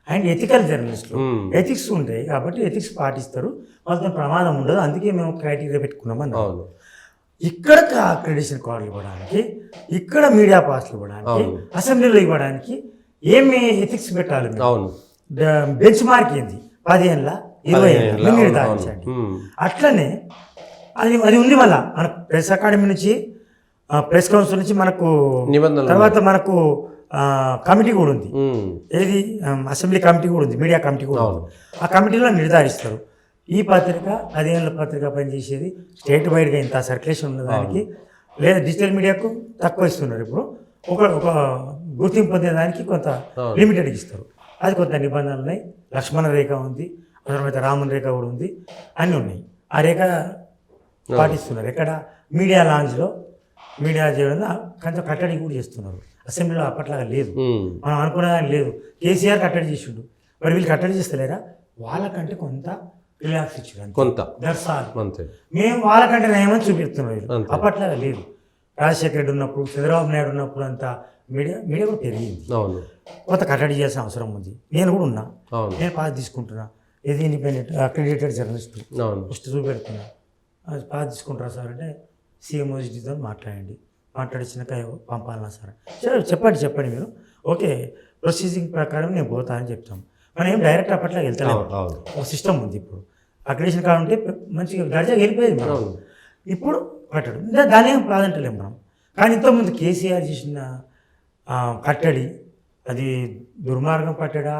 అండ్ ఎథికల్ జర్నలిస్టులు ఎథిక్స్ ఉంటాయి కాబట్టి ఎథిక్స్ పాటిస్తారు, వాళ్ళతో ప్రమాదం ఉండదు. అందుకే మేము క్రైటీరియా పెట్టుకున్నామని.
అవును
ఇక్కడ అక్రెడిటేషన్ కార్డులు ఇవ్వడానికి, ఇక్కడ మీడియా పాస్లు ఇవ్వడానికి, అసెంబ్లీలో ఇవ్వడానికి ఏమి ఎథిక్స్ పెట్టాలి?
అవును
బెంచ్ మార్క్ ఏంది? 10 ఏళ్ళ 20 ఏళ్ళ నిర్ధారించండి. అట్లనే అది ఉంది. మళ్ళీ మన ప్రెస్ అకాడమీ నుంచి, ప్రెస్ కౌన్సిల్ నుంచి మనకు
నిబంధనలు,
తర్వాత మనకు కమిటీ కూడా ఉంది. ఏది అసెంబ్లీ కమిటీ కూడా ఉంది, మీడియా కమిటీ కూడా ఉంది. ఆ కమిటీలో నిర్ధారిస్తారు ఈ పత్రిక 10 ఏళ్ళ పత్రిక పనిచేసేది, స్టేట్ వైడ్గా ఇంత సర్క్యులేషన్ ఉన్నదానికి, లేదా డిజిటల్ మీడియాకు తక్కువ ఇస్తున్నారు. ఇప్పుడు ఒక గుర్తింపు పొందేదానికి కొంత లిమిటెడ్గా ఇస్తారు. అది కొంత నిబంధనలు ఉన్నాయి. లక్ష్మణ రేఖ ఉంది, తర్వాత రామన్ రేఖ కూడా ఉంది, అన్నీ ఉన్నాయి. ఆ రేఖ పాటిస్తున్నారు. ఎక్కడ మీడియా లాంజ్లో మీడియా చేయడం కొంచెం కట్టడి కూడా చేస్తున్నారు. అసెంబ్లీలో అప్పట్లాగా లేదు, మనం అనుకున్నదాన్ని లేదు. కేసీఆర్ కట్టడి చేసిండు, మరి వీళ్ళు కట్టడి చేస్తలేరా? వాళ్ళకంటే కొంత రిలాక్స్ ఇచ్చారు,
కొంత
దర్శాలు. మేము వాళ్ళకంటే నయమని చూపిస్తున్నాం. వీళ్ళు అప్పట్లాగా లేదు. రాజశేఖర రెడ్డి ఉన్నప్పుడు, చంద్రబాబు నాయుడు ఉన్నప్పుడు అంతా మీడియా కూడా పెరిగింది. కొంత కట్టడి చేయాల్సిన అవసరం ఉంది. నేను కూడా ఉన్నా, నేను పాస్ తీసుకుంటున్నా. ఇది ఇండిపెండెంట్ అక్రెడిటెడ్ జర్నలిస్ట్ ఫస్ట్ చూపెడుతున్నా. పాస్ తీసుకుంటారా సార్ అంటే సీఎంఓజితో మాట్లాడండి, మాట్లాడించినాక పంపాలన్నా సార్. సరే చెప్పండి మీరు, ఓకే ప్రొసీజింగ్ ప్రకారం నేను పోతా అని చెప్తాం. మనం ఏం డైరెక్ట్ అప్పట్లో వెళ్తలేము, ఒక సిస్టమ్ ఉంది. ఇప్పుడు అక్రెడిటేషన్ కార్డు ఉంటే మంచిగా దర్జాగా వెళ్ళిపోయేది మనం. ఇప్పుడు కట్టడం దాన్ని ఏం ప్రాధాన్యతలేము మనం. కానీ ఇంతకుముందు కేసీఆర్ చేసిన కట్టడి అది దుర్మార్గం కట్టడా,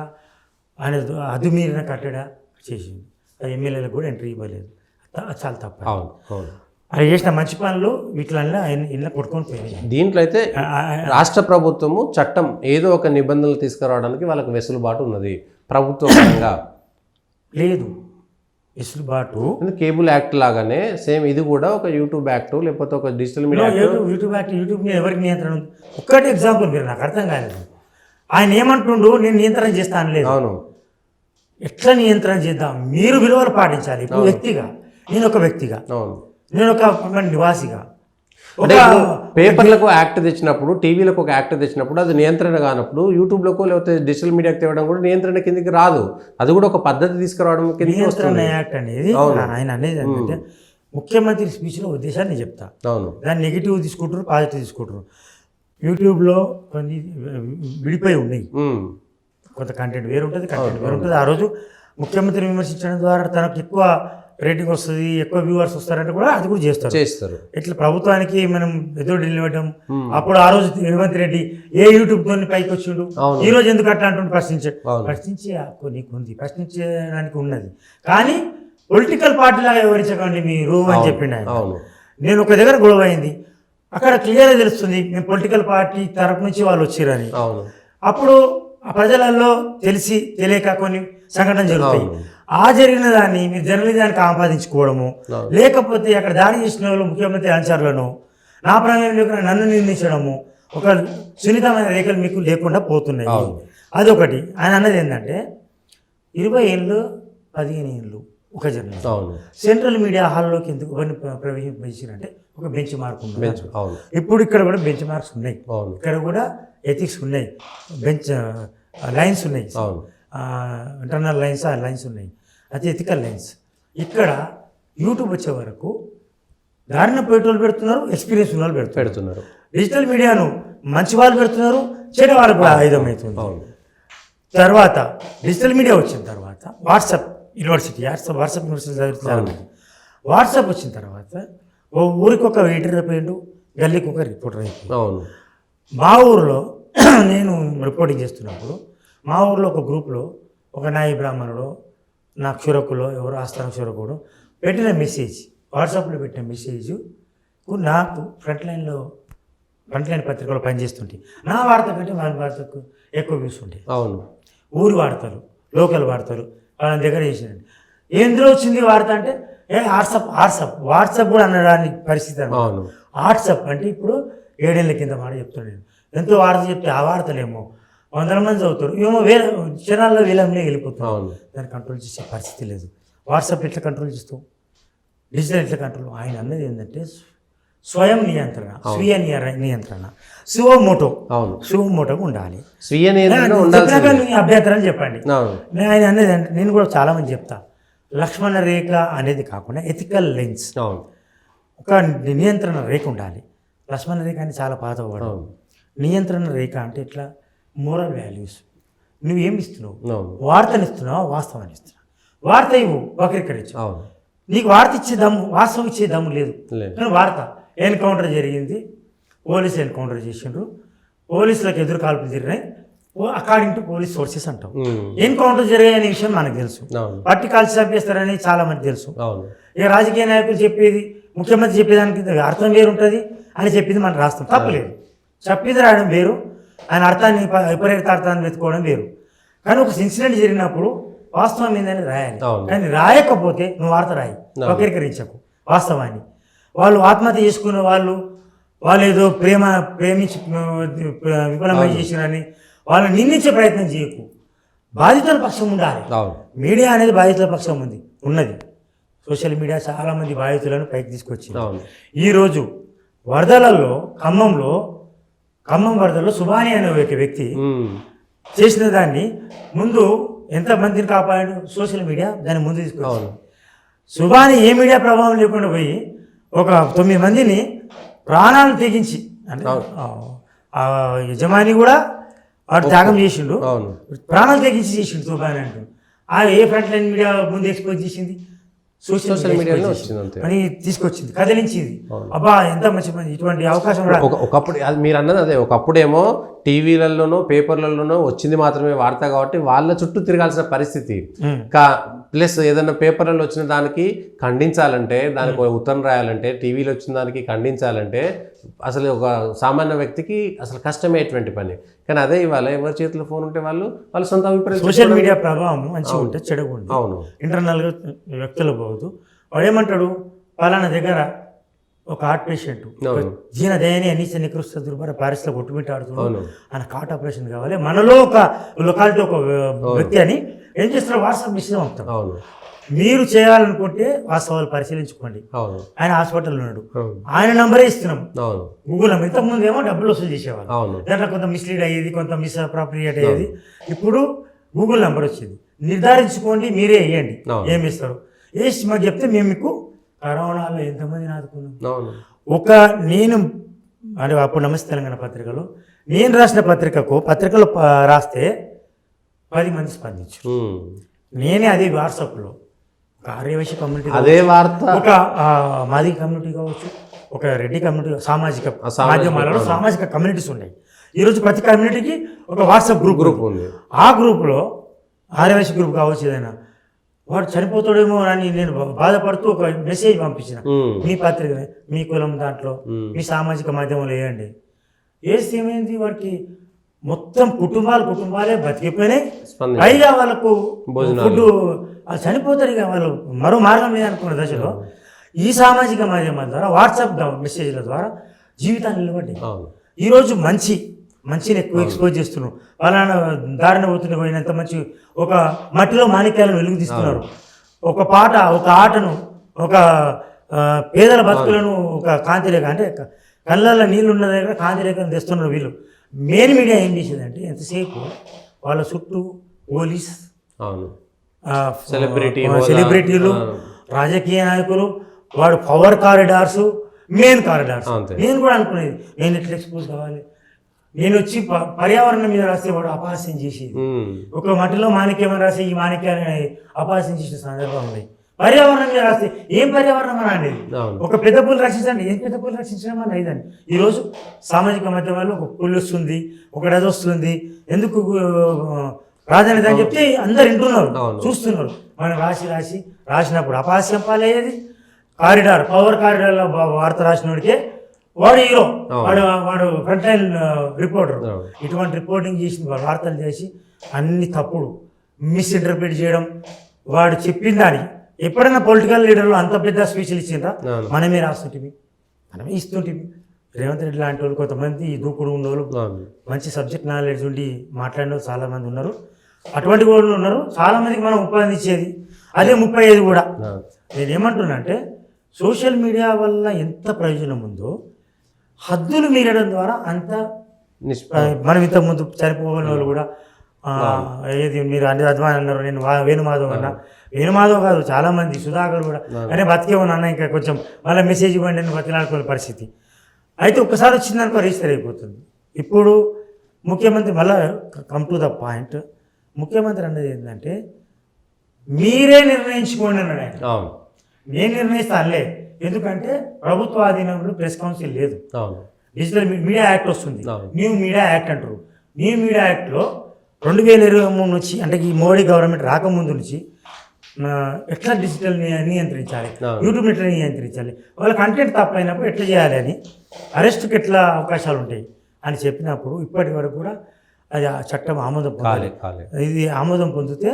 ఆయన అదుమీరిన కట్టడా చేసింది. అది ఎమ్మెల్యేలకు కూడా ఎంట్రీ ఇవ్వలేదు, చాలా తప్ప. ఆయన చేసిన మంచి పనులు వీటిలల్లో ఆయన ఇళ్ళ కొట్టుకొని పోయినాయి.
దీంట్లో అయితే రాష్ట్ర ప్రభుత్వము చట్టం ఏదో ఒక నిబంధనలు తీసుకురావడానికి వాళ్ళకి వెసులుబాటు ఉన్నది, ప్రభుత్వంగా లేదు వెసులుబాటు. కేబుల్ యాక్ట్ లాగానే సేమ్ ఇది కూడా ఒక యూట్యూబ్ యాక్ట్, లేకపోతే ఒక digital media
YouTube act. YouTube మీద ఎవరికి నియంత్రణ? ఒక్కటి ఎగ్జాంపుల్ మీరు, నాకు అర్థం కాలేదు. ఆయన ఏమంటుండు, నేను నియంత్రణ చేస్తాను లేదు.
అవును,
ఎట్లా నియంత్రణ చేద్దాం? మీరు విలువలు పాటించాలి. ఇప్పుడు వ్యక్తిగా, నేను ఒక వ్యక్తిగా, నేను ఒక నివాసిగా,
పేపర్లకు యాక్ట్ తెచ్చినప్పుడు, టీవీలకు ఒక యాక్ట్ తెచ్చినప్పుడు అది నియంత్రణ కానప్పుడు యూట్యూబ్లకు లేకపోతే డిజిటల్ మీడియాకి తేవడం కూడా నియంత్రణ కిందకి రాదు. అది కూడా ఒక పద్ధతి తీసుకురావడం
నియంత్రణ యాక్ట్ అనేది. ఆయన అనేది ఏంటంటే ముఖ్యమంత్రి స్పీచ్లో ఉద్దేశాన్ని చెప్తా, దాన్ని నెగిటివ్ తీసుకుంటారు, పాజిటివ్ తీసుకుంటారు. యూట్యూబ్లో కొన్ని విడిపోయి ఉన్నాయి, కొంత కంటెంట్ వేరు ఉంటుంది, కంటెంట్ వేరు ఉంటుంది. ఆ రోజు ముఖ్యమంత్రి విమర్శించడం ద్వారా తనకు ఎక్కువ రేటింగ్ వస్తుంది, ఎక్కువ వ్యూవర్స్ వస్తారంటే కూడా అది కూడా చేస్తారు. ఇట్లా ప్రభుత్వానికి మనం ఎదురు నిలవడం. అప్పుడు ఆ రోజు రేవంత్ రెడ్డి ఏ యూట్యూబ్ తో పైకి వచ్చిండు, ఈ రోజు ఎందుకు అట్లా అంటుండే ప్రశ్నించే నీకు ఉంది, ప్రశ్నించడానికి ఉన్నది. కానీ పొలిటికల్ పార్టీ లాగా వివరించకండి మీరు అని చెప్పిండు ఆయన. నేను ఒక దగ్గర గొడవ అయింది, అక్కడ క్లియర్గా తెలుస్తుంది నేను పొలిటికల్ పార్టీ తరపు నుంచి వాళ్ళు వచ్చారని. అప్పుడు ఆ ప్రజలలో తెలిసి తెలియక కొన్ని సంఘటనలు జరుగుతాయి. ఆ జరిగిన దాన్ని మీరు జర్నలిజానికి ఆపాదించుకోవడము, లేకపోతే అక్కడ దాడి చేసిన వాళ్ళు ముఖ్యమంత్రి అనుచరులను నా ప్రమేయం లేకుండా నన్ను నిందించడము, ఒక సున్నితమైన రేఖలు మీకు లేకుండా పోతున్నాయి. అదొకటి. ఆయన అన్నది ఏంటంటే 20 ఏళ్ళు 15 ఏళ్ళు ఒక జర్నలిస్ట్ సెంట్రల్ మీడియా హాల్లోకి ఎందుకు ప్రవేశించారంటే ఒక బెంచ్ మార్క్ ఉంది. ఇప్పుడు ఇక్కడ కూడా బెంచ్ మార్క్స్ ఉన్నాయి, ఇక్కడ కూడా ఎథిక్స్ ఉన్నాయి, బెంచ్ లైన్స్ ఉన్నాయి, ఇంటర్నల్ లైన్స్ లైన్స్ ఉన్నాయి, అది ఎథికల్ లైన్స్. ఇక్కడ యూట్యూబ్ వచ్చే వరకు దారిన పెట్రోల్ పెడుతున్నారు, ఎక్స్పీరియన్స్ ఉన్న వాళ్ళు పెడుతున్నారు. డిజిటల్ మీడియాను మంచి వాళ్ళు పెడుతున్నారు, చెడు వాళ్ళకు కూడా ఆయుధం అవుతుంది. తర్వాత డిజిటల్ మీడియా వచ్చిన తర్వాత వాట్సాప్ యూనివర్సిటీ చదువుతున్నారు. వాట్సాప్ వచ్చిన తర్వాత ఓ ఊరికి ఒక ఎడిటర్ అయిపోయిండు, గల్లీకి ఒక రిపోర్టర్ అయిపోయింది. మా ఊరిలో నేను రిపోర్టింగ్ చేస్తున్నప్పుడు మా ఊరిలో ఒక గ్రూప్లో ఒక నాయి బ్రాహ్మణుడు, నా క్షురకులో ఎవరో ఆస్థాన క్షురకుడు పెట్టిన మెసేజ్, వాట్సాప్లో పెట్టిన మెసేజ్ నాకు ఫ్రంట్ లైన్ పత్రికలో పనిచేస్తుంటే నా వార్త కంటే వాళ్ళ వార్తకు ఎక్కువ వ్యూస్ ఉంటాయి. ఊరి వార్తలు, లోకల్ వార్తలు వాళ్ళ దగ్గర చేసినండి. ఎందులో వచ్చింది వార్త అంటే వాట్సాప్ కూడా అనడానికి పరిస్థితి అన్నమాట. వాట్సాప్ అంటే ఇప్పుడు 7 ఏళ్ళ కింద మాట చెప్తున్నాను. ఎంతో వార్త చెప్తే ఆ వార్తలేమో 100 మంది చదువుతారు, ఏమో వేరే క్షణాల్లో వేలంలో వెళ్ళిపోతున్నాం. దాన్ని కంట్రోల్ చేసే పరిస్థితి లేదు. వాట్సాప్ ఎట్లా కంట్రోల్ చేస్తావు, డిజిటల్ ఎట్లా కంట్రోల్? ఆయన అన్నది ఏంటంటే స్వయం నియంత్రణ, స్వీయ నియంత్రణ, సువోమోటో
అవును.
సువోమోటోగా ఉండాలి.
స్వీయ నియంత్రణ ఉండాలి.
అభ్యంతరాలు చెప్పండి.
అవును.
ఆయన అనేది అంటే నేను కూడా చాలామంది చెప్తా, లక్ష్మణ రేఖ అనేది కాకుండా ఎథికల్ లెన్స్,
అవును.
ఒక నియంత్రణ రేఖ ఉండాలి. లక్ష్మణ రేఖ అని చాలా పాత వాడు. నియంత్రణ రేఖ అంటే ఇట్లా మోరల్ వాల్యూస్. నువ్వు ఏమి ఇస్తున్నావు? వార్తని ఇస్తున్నావు, వాస్తవాన్ని ఇస్తున్నావు. వార్త ఇవ్వు, వక్రీకరించు. నీకు వార్త ఇచ్చే దమ్ము, వాస్తవం ఇచ్చే దమ్ము లేదు. కానీ వార్త ఎన్కౌంటర్ జరిగింది, పోలీసు ఎన్కౌంటర్ చేసిండ్రు, పోలీసులకు ఎదురు కాల్పులు జరిగినాయి, అకార్డింగ్ టు పోలీస్ సోర్సెస్ అంటాం. ఎన్కౌంటర్ జరిగాయనే విషయం మనకు తెలుసు. పట్టి కాల్చి చంపేస్తారని చాలా మంది తెలుసు. ఇక రాజకీయ నాయకులు చెప్పేది, ముఖ్యమంత్రి చెప్పేదానికి అర్థం వేరు ఉంటుంది అని చెప్పింది మనం రాస్తాం, తప్పలేదు. చెప్పింది రాయడం వేరు, ఆయన అర్థాన్ని విపరీత అర్థాన్ని వెతుకోవడం వేరు. కానీ ఒక ఇన్సిడెంట్ జరిగినప్పుడు వాస్తవం ఏందని రాయాలి. కానీ రాయకపోతే నువ్వు వార్త రాయి, వక్రీకరించకు వాస్తవాన్ని. వాళ్ళు ఆత్మహత్య చేసుకున్న వాళ్ళు ఏదో ప్రేమించి విఫలమై చేసినని వాళ్ళు నిందించే ప్రయత్నం చేయకు. బాధితుల పక్షం ఉండాలి. మీడియా అనేది బాధితుల పక్షం ఉన్నది. సోషల్ మీడియా చాలామంది బాధితులను పైకి తీసుకొచ్చింది. ఈరోజు వరదలలో ఖమ్మం వరదల్లో సుబాని అనే ఒక వ్యక్తి చేసిన దాన్ని ముందు ఎంతమందిని కాపాడాడు సోషల్ మీడియా, దాన్ని ముందు తీసుకొచ్చింది. సుబాని ఏ మీడియా ప్రభావం లేకుండా పోయి ఒక 9 మందిని ప్రాణాలను తెగించి, అంటే యజమాని కూడా వాడు త్యాగం చేసిండు, ప్రాణాలు తెగించి చేసిండు సుబాని అంటూ. ఏ ఫ్రంట్ లైన్ మీడియా ముందు ఎక్స్పోజ్ చేసింది? సోషల్ మీడియాలో అని తీసుకొచ్చింది, కదిలించింది. అబ్బా ఎంత మంచి ఇటువంటి అవకాశం.
ఒకప్పుడు మీరు అన్నది అదే, ఒకప్పుడేమో టీవీలలోనో పేపర్లలోనో వచ్చింది మాత్రమే వార్త కాబట్టి వాళ్ళ చుట్టూ తిరగాల్సిన పరిస్థితి. ప్లస్ ఏదైనా పేపర్లలో వచ్చిన దానికి ఖండించాలంటే, దానికి ఉత్తరం రాయాలంటే, టీవీలో వచ్చిన దానికి ఖండించాలంటే అసలు ఒక సామాన్య వ్యక్తికి అసలు కష్టమయ్యేటువంటి పని. కానీ అదే ఇవాళ ఎవరి చేతిలో ఫోన్ ఉంటే వాళ్ళు సొంత అభిప్రాయం.
సోషల్ మీడియా ప్రభావం మంచిగా ఉంటే చెడుగా ఉంటుంది.
అవును.
ఇంటర్నల్గా వ్యక్తులు పోవద్దు. వాడు ఏమంటాడు, పలానా దగ్గర ఒక హార్ట్ పేషెంట్ జీన దయని అనిచ నికృష్ట దుర్భర ప్యారిస్లో కొట్టుమిట్టాడుతున్నాడు, ఆయన హార్ట్ ఆపరేషన్ కావాలి, మనలో ఒక లొకాలిటీ ఒక వ్యక్తి అని ఏం చేస్తారు, వాట్సాప్ మెసేజ్ పంపుతాం. మీరు చేయాలనుకుంటే వాస్తవాలు పరిశీలించుకోండి. ఆయన హాస్పిటల్ ఉన్నాడు, ఆయన నంబరే ఇస్తున్నాం. Google number. ఇంతకుముందు ఏమో డబ్బులు వసూలు చేసేవాళ్ళు, దాంట్లో కొంత మిస్లీడ్ అయ్యేది, కొంత మిస్అప్రాప్రియేట్ అయ్యేది. ఇప్పుడు గూగుల్ నెంబర్ వచ్చింది, నిర్ధారించుకోండి, మీరే వేయండి ఏమి ఇస్తారు. వేసి మాకు చెప్తే మేము మీకు కరోనాలో ఎంతమందిని ఆదుకున్నాం. నేను అంటే అప్పుడు నమస్తే తెలంగాణ పత్రికలో నేను రాసిన పత్రికలో రాస్తే 10 మంది స్పందించారు. నేనే అదే వాట్సాప్లో ఒక ఆర్యవైశ్య కమ్యూనిటీ,
అదే వార్త, ఒక
మాది కమ్యూనిటీ కావచ్చు, ఒక రెడ్డి కమ్యూనిటీ, సామాజిక మాధ్యమాలలో సామాజిక కమ్యూనిటీస్ ఉన్నాయి. ఈరోజు ప్రతి కమ్యూనిటీకి ఒక వాట్సాప్ గ్రూప్ ఉంది. ఆ గ్రూప్లో ఆర్యవైశ్య గ్రూప్ కావచ్చు, ఏదైనా వాడు చనిపోతాడేమో అని నేను బాధపడుతూ ఒక మెసేజ్ పంపించిన, మీ పత్రిక మీ కులం దాంట్లో మీ సామాజిక మాధ్యమంలో వేయండి. వేస్తే ఏమైంది, వాడికి మొత్తం కుటుంబాలే బతికిపోయినాయి. పైగా వాళ్ళకు ఫుడ్ చనిపోతారు. ఇక వాళ్ళు మరో మార్గం లేదనుకున్న దశలో ఈ సామాజిక మాధ్యమాల ద్వారా, వాట్సాప్ మెసేజ్ల ద్వారా జీవితాన్ని నిలబడ్డాయి. ఈరోజు మంచిని ఎక్కువ ఎక్స్పోజ్ చేస్తున్నారు. వాళ్ళ దారిన పోతున్న పోయినంత మంచి ఒక మట్టిలో మాణిక్యాలను వెలుగు తీస్తున్నారు. ఒక పాట, ఒక ఆటను, ఒక పేదల బతుకులను ఒక కాంతిరేఖ, అంటే కళ్ళల్లో నీళ్ళు ఉన్న దగ్గర కాంతిరేఖను తెస్తున్నారు వీళ్ళు. మెయిన్ మీడియా ఏం చేసేదంటే ఎంతసేపు వాళ్ళ చుట్టూ పోలీస్, సెలబ్రిటీలు, రాజకీయ నాయకులు, వాడు పవర్ కారిడార్స్, మెయిన్ కారిడార్స్. నేను కూడా అనుకునేది, నేను ఎట్లా ఎక్స్పోజ్ కావాలి, నేను వచ్చి పర్యావరణం మీద రాస్తే వాడు అపహాస్యం చేసేది. ఒక మట్టిలో మాణిక్యం రాసి ఈ మాణిక్యాన్ని అపహాస్యం చేసిన సందర్భం ఉంది. పర్యావరణం మీద రాస్తే ఏం పర్యావరణం అని అనేది, ఒక పెద్ద పుల్లు రక్షించండి, ఏం పెద్ద పుల్లు రక్షించడం అని లేదండి. ఈరోజు సామాజిక మాధ్యమాల్లో ఒక పుల్లు వస్తుంది, ఒకటి అది వస్తుంది, ఎందుకు ప్రాధాన్యత అని చెప్తే అందరు వింటున్నారు, చూస్తున్నారు. మనం రాసినప్పుడు అపహాస్యం పాలయ్యేది. పవర్ కారిడార్లో వార్త రాసినోడికే వాడు హీరో, వాడు ఫ్రంట్ లైన్ రిపోర్టర్. ఇటువంటి రిపోర్టింగ్ చేసి వార్తలు చేసి అన్ని తప్పుడు మిస్ఇంటర్ప్రిట్ చేయడం. వాడు చెప్పిన దాన్ని ఎప్పుడైనా పొలిటికల్ లీడర్లు అంత పెద్ద స్పీచ్లు ఇచ్చిండ్రా? మనమే రాస్తుంటివి, మనమే ఇస్తుంటివి. రేవంత్ రెడ్డి లాంటి వాళ్ళు, కొంతమంది దూకుడు ఉన్నోళ్ళు, మంచి సబ్జెక్ట్ నాలెడ్జ్ ఉండి మాట్లాడిన వాళ్ళు చాలామంది ఉన్నారు. అటువంటి వాళ్ళు ఉన్నారు. చాలామందికి మనం ఉపాధి ఇచ్చేది అదే 35 కూడా. నేనేమంటున్నా అంటే సోషల్ మీడియా వల్ల ఎంత ప్రయోజనం ఉందో హద్దులు మీరడం ద్వారా అంత మనం ఇంతకుముందు చనిపోయిన వాళ్ళు కూడా ఏది మీరు అన్ని అధ్వానం అన్నారు, నేను వేణుమాధవ్ అన్నా, వేణుమాధవ్ కాదు చాలామంది సుధాకర్ కూడా అనే బతికే ఉన్నా ఇంకా కొంచెం మళ్ళీ మెసేజ్ ఇవ్వండి అని బతిలాడుకునే పరిస్థితి. అయితే ఒక్కసారి వచ్చిందనుకో రిజిస్టర్ అయిపోతుంది. ఇప్పుడు ముఖ్యమంత్రి మళ్ళీ కమ్ టు ద పాయింట్, ముఖ్యమంత్రి అన్నది ఏంటంటే మీరే నిర్ణయించుకోండి అన్నాడు ఆయన. నేను నిర్ణయిస్తానులే, ఎందుకంటే ప్రభుత్వ ఆధీనంలో ప్రెస్ కౌన్సిల్ లేదు, డిజిటల్ మీడియా యాక్ట్ వస్తుంది, న్యూ మీడియా యాక్ట్ అంటారు. న్యూ మీడియా యాక్ట్లో 2023 నుంచి అంటే ఈ మోడీ గవర్నమెంట్ రాకముందు నుంచి ఎట్లా డిజిటల్ నియంత్రించాలి, యూట్యూబ్ ఎట్లా నియంత్రించాలి, వాళ్ళ కంటెంట్ తప్పైనప్పుడు ఎట్లా చేయాలి అని, అరెస్ట్కి ఎట్లా అవకాశాలు ఉంటాయి అని చెప్పినప్పుడు ఇప్పటి వరకు కూడా అది ఆ చట్టం ఆమోదం పొందాలి. ఇది ఆమోదం పొందితే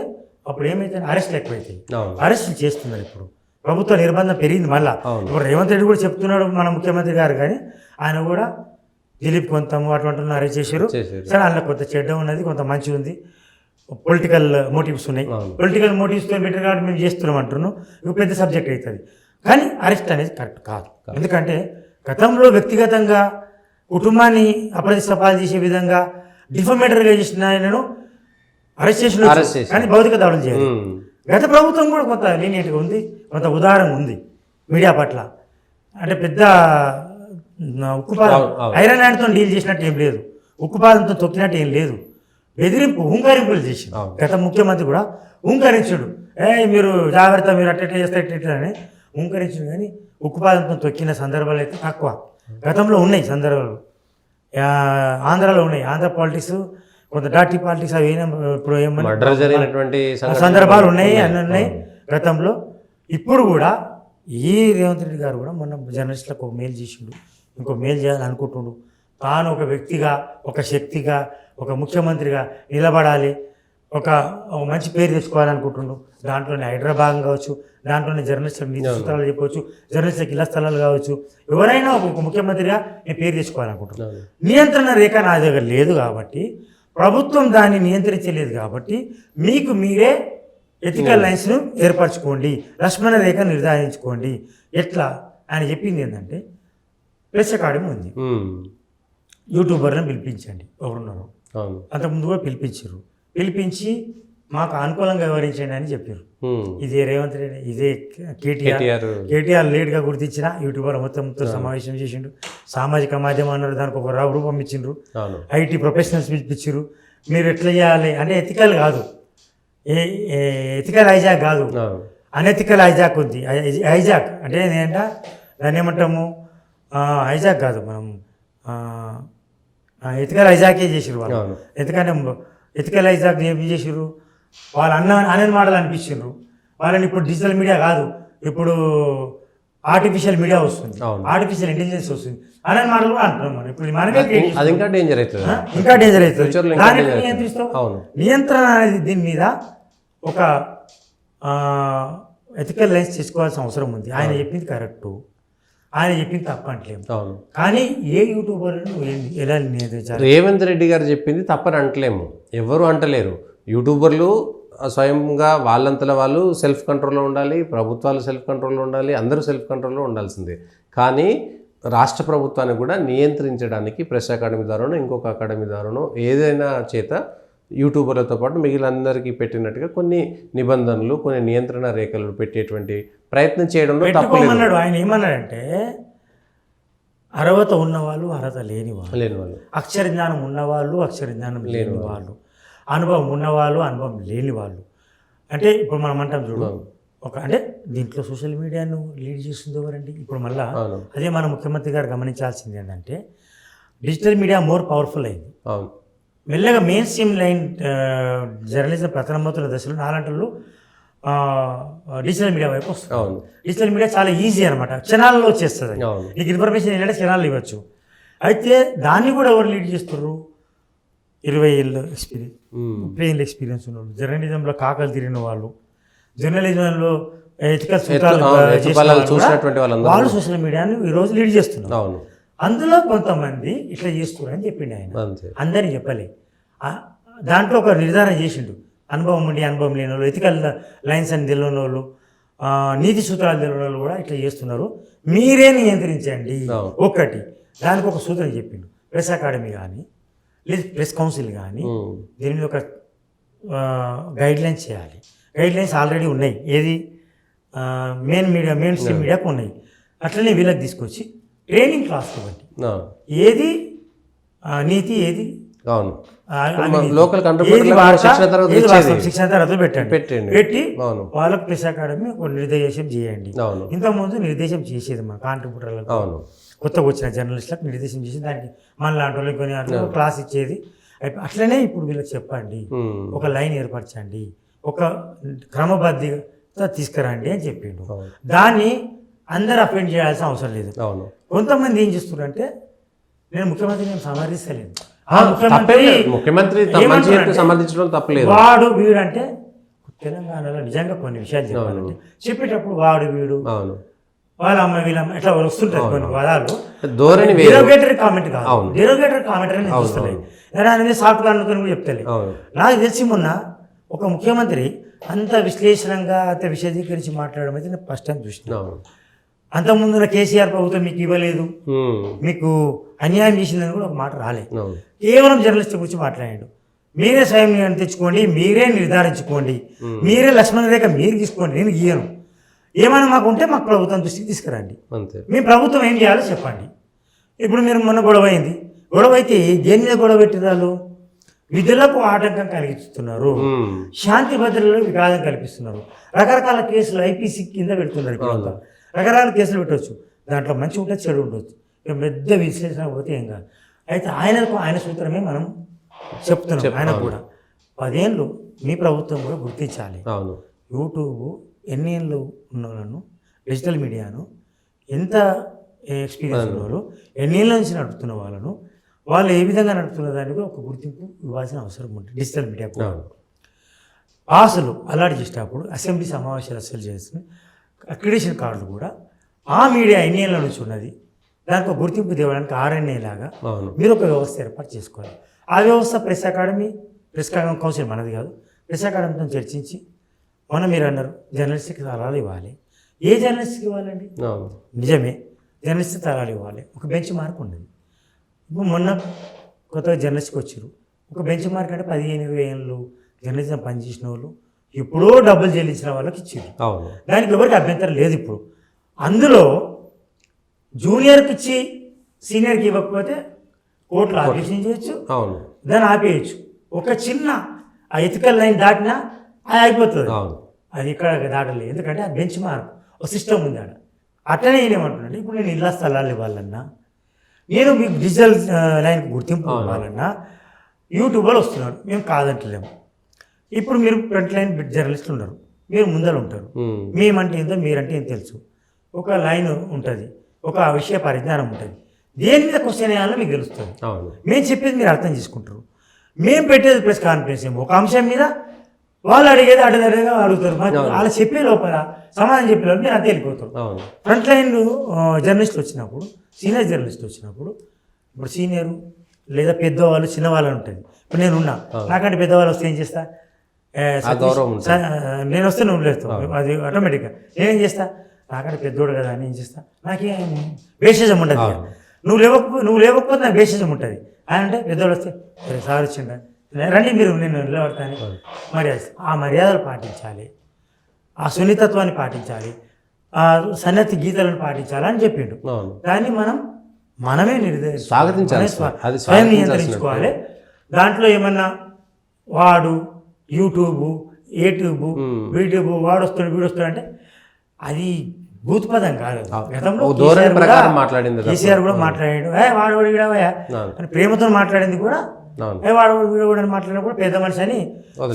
అప్పుడు ఏమైతే అరెస్ట్లు ఎక్కువైతాయి, అరెస్టులు చేస్తున్నారు. ఇప్పుడు ప్రభుత్వ నిర్బంధం పెరిగింది. మళ్ళీ ఇప్పుడు రేవంత్ రెడ్డి కూడా చెప్తున్నాడు మన ముఖ్యమంత్రి గారు, కానీ ఆయన కూడా దిలీప్ కొంత అటువంటి అరెస్ట్ చేశారు. సరే అందులో కొంత చెడ్డ ఉన్నది, కొంత మంచి ఉంది, పొలిటికల్ మోటివ్స్ ఉన్నాయి. పొలిటికల్ మోటివ్స్తో బెటర్ కాబట్టి మేము చేస్తున్నాం అంటున్నాం, ఇక పెద్ద సబ్జెక్ట్ అవుతుంది. కానీ అరెస్ట్ అనేది కరెక్ట్ కాదు. ఎందుకంటే గతంలో వ్యక్తిగతంగా కుటుంబాన్ని అప్రతిష్టపాలు చేసే విధంగా డిఫమేటరీగా చేసిన ఆయనను అరెస్ట్ చేసిన, కానీ భౌతిక దాడులు చేయాలి. గత ప్రభుత్వం కూడా కొంత లీనియట్గా ఉంది, కొంత ఉదాహరణ ఉంది మీడియా పట్ల. అంటే పెద్ద ఉక్కుపాదం ఐరన్ హ్యాండ్తో డీల్ చేసినట్టు ఏం లేదు, ఉక్కుపాదంతో తొక్కినట్టు ఏం లేదు, బెదిరింపు హుంకరింపులు చేసి గత ముఖ్యమంత్రి కూడా హుంకరించుడు, మీరు జాగ్రత్త, మీరు అట్ట చేస్తే ఎట్లా అని హుంకరించుడు. కానీ ఉక్కుపాదంతో తొక్కిన సందర్భాలు అయితే తక్కువ. గతంలో ఉన్నాయి సందర్భాలు, ఆంధ్రాలో ఉన్నాయి. ఆంధ్ర పాలిటిక్స్ కొంత డాటీ పాలిటిక్స్ అవి ఇప్పుడు ఏమన్నా సందర్భాలు ఉన్నాయి, అన్నీ ఉన్నాయి గతంలో. ఇప్పుడు కూడా ఈ రేవంత్ రెడ్డి గారు కూడా మొన్న జర్నలిస్టులకు ఒక మెయిల్ చేసిండు, ఇంకో మెయిల్ చేయాలని అనుకుంటుండు. తాను ఒక వ్యక్తిగా, ఒక శక్తిగా, ఒక ముఖ్యమంత్రిగా నిలబడాలి, ఒక మంచి పేరు తెచ్చుకోవాలనుకుంటుండు. దాంట్లోనే హైదరాబాద్ కావచ్చు, దాంట్లోనే జర్నలిస్టులకు నీతి సూత్రాలు చెప్పవచ్చు, జర్నలిస్టులకు ఇళ్ల స్థలాలు కావచ్చు, ఎవరైనా ఒక ముఖ్యమంత్రిగా నేను పేరు తెచ్చుకోవాలనుకుంటున్నాను. నియంత్రణ రేఖ నా దగ్గర లేదు కాబట్టి, ప్రభుత్వం దాన్ని నియంత్రించలేదు కాబట్టి, మీకు మీరే ఎథికల్ లైన్స్ను ఏర్పరచుకోండి, లక్ష్మణ రేఖ నిర్ధారించుకోండి. ఎట్లా ఆయన చెప్పింది ఏంటంటే ప్రెస్ అకాడమీ ఉంది, యూట్యూబర్లను పిలిపించండి ఎవరున్నారు, అంతకుముందు కూడా పిలిపించారు. పిలిపించి మాకు అనుకూలంగా వివరించండి అని చెప్పారు. ఇదే రేవంత్ రెడ్డి, ఇదే కేటీఆర్ లేట్గా గుర్తించిన యూట్యూబర్ మొత్తంతో సమావేశం చేసిండు. సామాజిక మాధ్యమం అన్నారు, దానికి ఒక రూపం ఇచ్చిండ్రు. ఐటీ ప్రొఫెషనల్స్ పిలిపించారు. మీరు ఎట్లా చేయాలి అంటే ఎథికల్ కాదు, ఎథికల్ హైజాక్ కాదు, అనెథికల్ హైజాక్ ఉంది. హైజాక్ అంటే ఏంటంటే దాన్ని ఏమంటాము, హైజాక్ కాదు, మనం ఎథికల్ హైజాకే చేసారు వాళ్ళు. ఎందుకంటే ఎథికల్ హైజాక్ ఏం చేసారు, వాళ్ళు అన్నని మాటలు అనిపించారు. వాళ్ళని ఇప్పుడు డిజిటల్ మీడియా కాదు, ఇప్పుడు ఆర్టిఫిషియల్ మీడియా వస్తుంది, ఆర్టిఫిషియల్ ఇంటెలిజెన్స్ వస్తుంది, అన్నని మాటలు కూడా అంటున్నాం మనం. ఇప్పుడు మనమే
ఇంకా డేంజర్ అవుతుంది,
ఇంకా డేంజర్ అవుతుంది. దాన్ని నియంత్రిస్తాం. నియంత్రణ అనేది దీని మీద ఒక ఎథికల్ లైన్స్ తీసుకోవాల్సిన అవసరం ఉంది. ఆయన చెప్పింది కరెక్టు, ఆయన చెప్పింది తప్పంటలేము. కానీ ఏ యూట్యూబర్ను ఎలా నియంత్రించాలి?
రేవంత్ రెడ్డి గారు చెప్పింది తప్పని అంటలేము, ఎవరు అంటలేరు. యూట్యూబర్లు స్వయంగా వాళ్ళంతలో వాళ్ళు సెల్ఫ్ కంట్రోల్లో ఉండాలి, ప్రభుత్వాలు సెల్ఫ్ కంట్రోల్లో ఉండాలి, అందరూ సెల్ఫ్ కంట్రోల్లో ఉండాల్సిందే. కానీ రాష్ట్ర ప్రభుత్వాన్ని కూడా నియంత్రించడానికి ప్రెస్ అకాడమీ ద్వారానో ఇంకొక అకాడమీ ద్వారానో ఏదైనా చేత యూట్యూబర్లతో పాటు మిగిలినందరికీ పెట్టినట్టుగా కొన్ని నిబంధనలు, కొన్ని నియంత్రణ రేఖలు పెట్టేటువంటి ప్రయత్నం చేయడంలో
తప్పలేదు. ఆయన ఏమన్నాడంటే అర్హత ఉన్నవాళ్ళు, అర్హత లేని వాళ్ళు, అక్షర జ్ఞానం ఉన్నవాళ్ళు, అక్షర జ్ఞానం లేని వాళ్ళు, అనుభవం ఉన్నవాళ్ళు, అనుభవం లేని వాళ్ళు. అంటే ఇప్పుడు మనం అంటాం చూడు, ఒక అంటే దీంట్లో సోషల్ మీడియాను లీడ్ చేస్తుంది ఎవరండి? ఇప్పుడు మళ్ళీ అదే మన ముఖ్యమంత్రి గారు గమనించాల్సింది ఏంటంటే డిజిటల్ మీడియా మోర్ పవర్ఫుల్ అయింది. మెల్లగా మెయిన్ స్ట్రీమ్ లైన్ జర్నలిజం ప్రథమవుతున్న దశలో నాలంటలు డిజిటల్ మీడియా వైపు వస్తుంది. డిజిటల్ మీడియా చాలా ఈజీ అనమాట, క్షణాల్లో వచ్చేస్తుంది. నీకు ఇన్ఫర్మేషన్ ఏంటంటే క్షణాల్లో ఇవ్వచ్చు. అయితే దాన్ని కూడా ఎవరు లీడ్ చేస్తున్నారు? 20 ఏళ్ళ ఎక్స్పీరియన్స్, 30 ఏళ్ళ ఎక్స్పీరియన్స్ ఉన్న వాళ్ళు, జర్నలిజంలో కాకలు తిరిగిన వాళ్ళు, జర్నలిజంలో ఎథికల్ చూసినటువంటి వాళ్ళు సోషల్ మీడియాని ఈరోజు లీడ్ చేస్తున్నారు. అందులో కొంతమంది ఇట్లా చేస్తున్నారు అని చెప్పిండు ఆయన, అందరినీ చెప్పలే. దాంట్లో ఒక నిర్ధారణ చేసిండు, అనుభవం ఉండి అనుభవం లేని వాళ్ళు, ఎథికల్ లైన్స్ అని తెలియని వాళ్ళు, నీతి సూత్రాలు తెలియని కూడా ఇట్లా చేస్తున్నారు, మీరే నియంత్రించండి.
అవును.
ఒక్కటి దానికి ఒక సూత్రం చెప్పిండు, ప్రెస్ అకాడమీ కానీ లేదు ప్రెస్ కౌన్సిల్ కానీ దీని మీద ఒక గైడ్ లైన్స్ చేయాలి. గైడ్ లైన్స్ ఆల్రెడీ ఉన్నాయి, ఏది మెయిన్ స్ట్రీమ్ మీడియాకు ఉన్నాయి. అట్లనే వీళ్ళకి తీసుకొచ్చి ట్రైనింగ్ క్లాస్ ఇవ్వండి, ఏది నీతి ఏది
అవును
లోకల్ శిక్షణ తర్వాత పెట్టి వాళ్ళకు ప్రెస్ అకాడమీ ఒక నిర్దేశం చేయండి. ఇంతకుముందు నిర్దేశం చేసేది మా కాంట్రిబ్యూటర్లకు, కొత్తగా వచ్చిన జర్నలిస్టులకు నిర్దేశం చేసి దానికి మన లాంటి వాళ్ళకి కొన్ని అట్లా క్లాస్ ఇచ్చేది. అట్లనే ఇప్పుడు వీళ్ళకి చెప్పండి, ఒక లైన్ ఏర్పరచండి, ఒక క్రమబద్ధత తీసుకురండి అని చెప్పిండు. దాన్ని అందరు అఫెండ్ చేయాల్సిన అవసరం లేదు. కొంతమంది ఏం చేస్తున్నారంటే నేను ముఖ్యమంత్రిని సమర్థిస్తలేను,
ముఖ్యమంత్రి సమర్థించడం తప్పలేదు,
వాడు వీడు అంటే తెలంగాణలో నిజంగా కొన్ని విషయాలు చెప్పాలంటే చెప్పేటప్పుడు వాడు వీడు వాళ్ళ అమ్మ వీళ్ళమ్మ ఇట్లా వస్తుంటారు కొన్ని పదాలు, డెరోగేటరీ కామెంట్ కాదు, డెరోగేటరీ కామెంట్ అని చూస్తలేదు. అనేది సాఫ్ట్వేర్ అనుకుని కూడా చెప్తలే. నాకు తెలిసి మొన్న ఒక ముఖ్యమంత్రి అంత విశ్లేషణంగా అంత విశదీకరించి మాట్లాడడం అయితే నేను ఫస్ట్ టైం చూసినాను. అంతకుముందు కేసీఆర్ ప్రభుత్వం మీకు ఇవ్వలేదు, మీకు అన్యాయం చేసిందని కూడా ఒక మాట రాలేదు. కేవలం జర్నలిస్ట్ గురించి మాట్లాడాడు. మీరే స్వయం నిర్ణయం తెచ్చుకోండి, మీరే నిర్ధారించుకోండి, మీరే లక్ష్మణ రేఖ మీరు తీసుకోండి, నేను గీయను. ఏమైనా మాకు ఉంటే మాకు ప్రభుత్వం దృష్టికి తీసుకురండి, మీ ప్రభుత్వం ఏం చేయాలో చెప్పండి. ఇప్పుడు మీరు మొన్న గొడవ అయింది, గొడవ అయితే దేని మీద గొడవ పెట్టినారు? విధులకు ఆటంకం కలిగిస్తున్నారు, శాంతి భద్రతలకు విఘాతం కల్పిస్తున్నారు, రకరకాల కేసులు ఐపీసీ కింద పెడుతున్నారు. రకరకాల కేసులు పెట్టవచ్చు, దాంట్లో మంచి ఉంటుంది చెడు ఉండొచ్చు, ఇక పెద్ద విశ్లేషణ పోతే ఏం కాదు. అయితే ఆయన సూత్రమే మనం చెప్తున్నాం. ఆయన కూడా 10 ఏళ్ళు మీ ప్రభుత్వం కూడా గుర్తించాలి. యూట్యూబ్ ఎన్ని ఏళ్ళు ఉన్న వాళ్ళను, డిజిటల్ మీడియాను ఎంత ఎక్స్పీరియన్స్ ఉన్న వాళ్ళు, ఎన్ని ఏళ్ళ నుంచి నడుపుతున్న వాళ్ళను, వాళ్ళు ఏ విధంగా నడుపుతున్న దానికి ఒక గుర్తింపు ఇవ్వాల్సిన అవసరం ఉంటుంది. డిజిటల్ మీడియా కూడా పాసులు అలాంటి చేసేటప్పుడు అసెంబ్లీ సమావేశాలు అసలు చేస్తుంది, అక్రిడేషన్ కార్డులు కూడా ఆ మీడియా ఎన్ని ఏళ్ళ నుంచి ఉన్నది దానికి ఒక గుర్తింపు తేవడానికి RNA లాగా మీరు ఒక వ్యవస్థ ఏర్పాటు చేసుకోవాలి. ఆ వ్యవస్థ ప్రెస్ అకాడమీ, ప్రెస్ కౌన్సిల్ మనది కాదు, ప్రెస్ అకాడమీతో చర్చించి మీరు అన్నారు జర్నలిస్ట్కి తలాలు ఇవ్వాలి. ఏ జర్నలిస్ట్కి ఇవ్వాలండి? నిజమే, జర్నలిస్ట్కి తలాలు ఇవ్వాలి. ఒక బెంచ్ మార్క్ ఉండదు. ఇప్పుడు మొన్న కొత్తగా జర్నలిస్ట్కి వచ్చారు, ఒక బెంచ్ మార్క్ అంటే 15-20 ఏళ్ళు జర్నలిజం పనిచేసిన వాళ్ళు ఎప్పుడో డబ్బులు చెల్లించిన వాళ్ళకి ఇచ్చారు. దానికి ఎవరికి అభ్యంతరం లేదు. ఇప్పుడు అందులో జూనియర్కి ఇచ్చి సీనియర్కి ఇవ్వకపోతే కోర్టులో ఆబ్జెక్షన్ చేయొచ్చు, దాన్ని ఆపేయచ్చు. ఒక చిన్న ఆ ఎథికల్ లైన్ దాటినా అది అయిపోతుంది. అది ఇక్కడ దాటలేదు, ఎందుకంటే ఆ బెంచ్ మార్క్ ఒక సిస్టమ్ ఉంది ఆడ. అట్లనే ఏమంటున్నాడు, ఇప్పుడు నేను ఇళ్ళ స్థలాలు ఇవ్వాలన్నా, నేను మీకు డిజిటల్ లైన్కి గుర్తింపు ఇవ్వాలన్నా యూట్యూబర్లు వస్తున్నారు, మేము కాదంటలేము. ఇప్పుడు మీరు ఫ్రంట్ లైన్ జర్నలిస్టులు ఉన్నారు, మీరు ముందర ఉంటారు, మేమంటే ఏందో మీరంటే ఏం తెలుసు, ఒక లైన్ ఉంటుంది, ఒక విషయ పరిజ్ఞానం ఉంటుంది, దేని మీద క్వశ్చన్ వేయాలో మీకు తెలుస్తుంది. మేము చెప్పేది మీరు అర్థం చేసుకుంటారు. మేము పెట్టేది ప్రెస్ కాన్ఫరెన్స్ ఏమో ఒక అంశం మీద వాళ్ళు అడిగేది అడ్డదడిగా అడుగుతారు, వాళ్ళు చెప్పే లోపల సమాధానం చెప్పే లోపల మీరు అంతే వెళ్ళిపోతారు. ఫ్రంట్ లైన్ జర్నలిస్టులు వచ్చినప్పుడు, సీనియర్ జర్నలిస్టులు వచ్చినప్పుడు, ఇప్పుడు సీనియర్ లేదా పెద్దవాళ్ళు చిన్నవాళ్ళు ఉంటుంది. ఇప్పుడు నేనున్నా, నాకంటే పెద్దవాళ్ళు వస్తే ఏం చేస్తా, నేను వస్తే నువ్వు లేస్తావు, అది ఆటోమేటిక్గా నేనేం చేస్తా, నాకంటే పెద్దోడు కదా అని ఏం చేస్తా, నాకేం బేషజం ఉండదు. నువ్వు లేవకపోతే నాకు బేషజం ఉంటుంది. ఆయన అంటే పెద్దోడు వస్తే సార్ వచ్చిండ రండి మీరు నేను నిలబడతాను, మర్యాద, ఆ మర్యాదలు పాటించాలి, ఆ సున్నితత్వాన్ని పాటించాలి, ఆ సన్నతి గీతలను పాటించాలి అని చెప్పిండు. దాన్ని మనమే స్వయం నియంత్రించుకోవాలి. దాంట్లో ఏమన్నా వాడు యూట్యూబ్ యూట్యూబ్ వాడు వస్తాడు వీడు వస్తాడు అంటే అది భూతపదం కాదు. గతంలో కేసీఆర్ కూడా మాట్లాడాడు, వాడు వీడవయా అని ప్రేమతో మాట్లాడింది కూడా, వాడు వీడు అని మాట్లాడినా కూడా పెద్ద మనిషి అని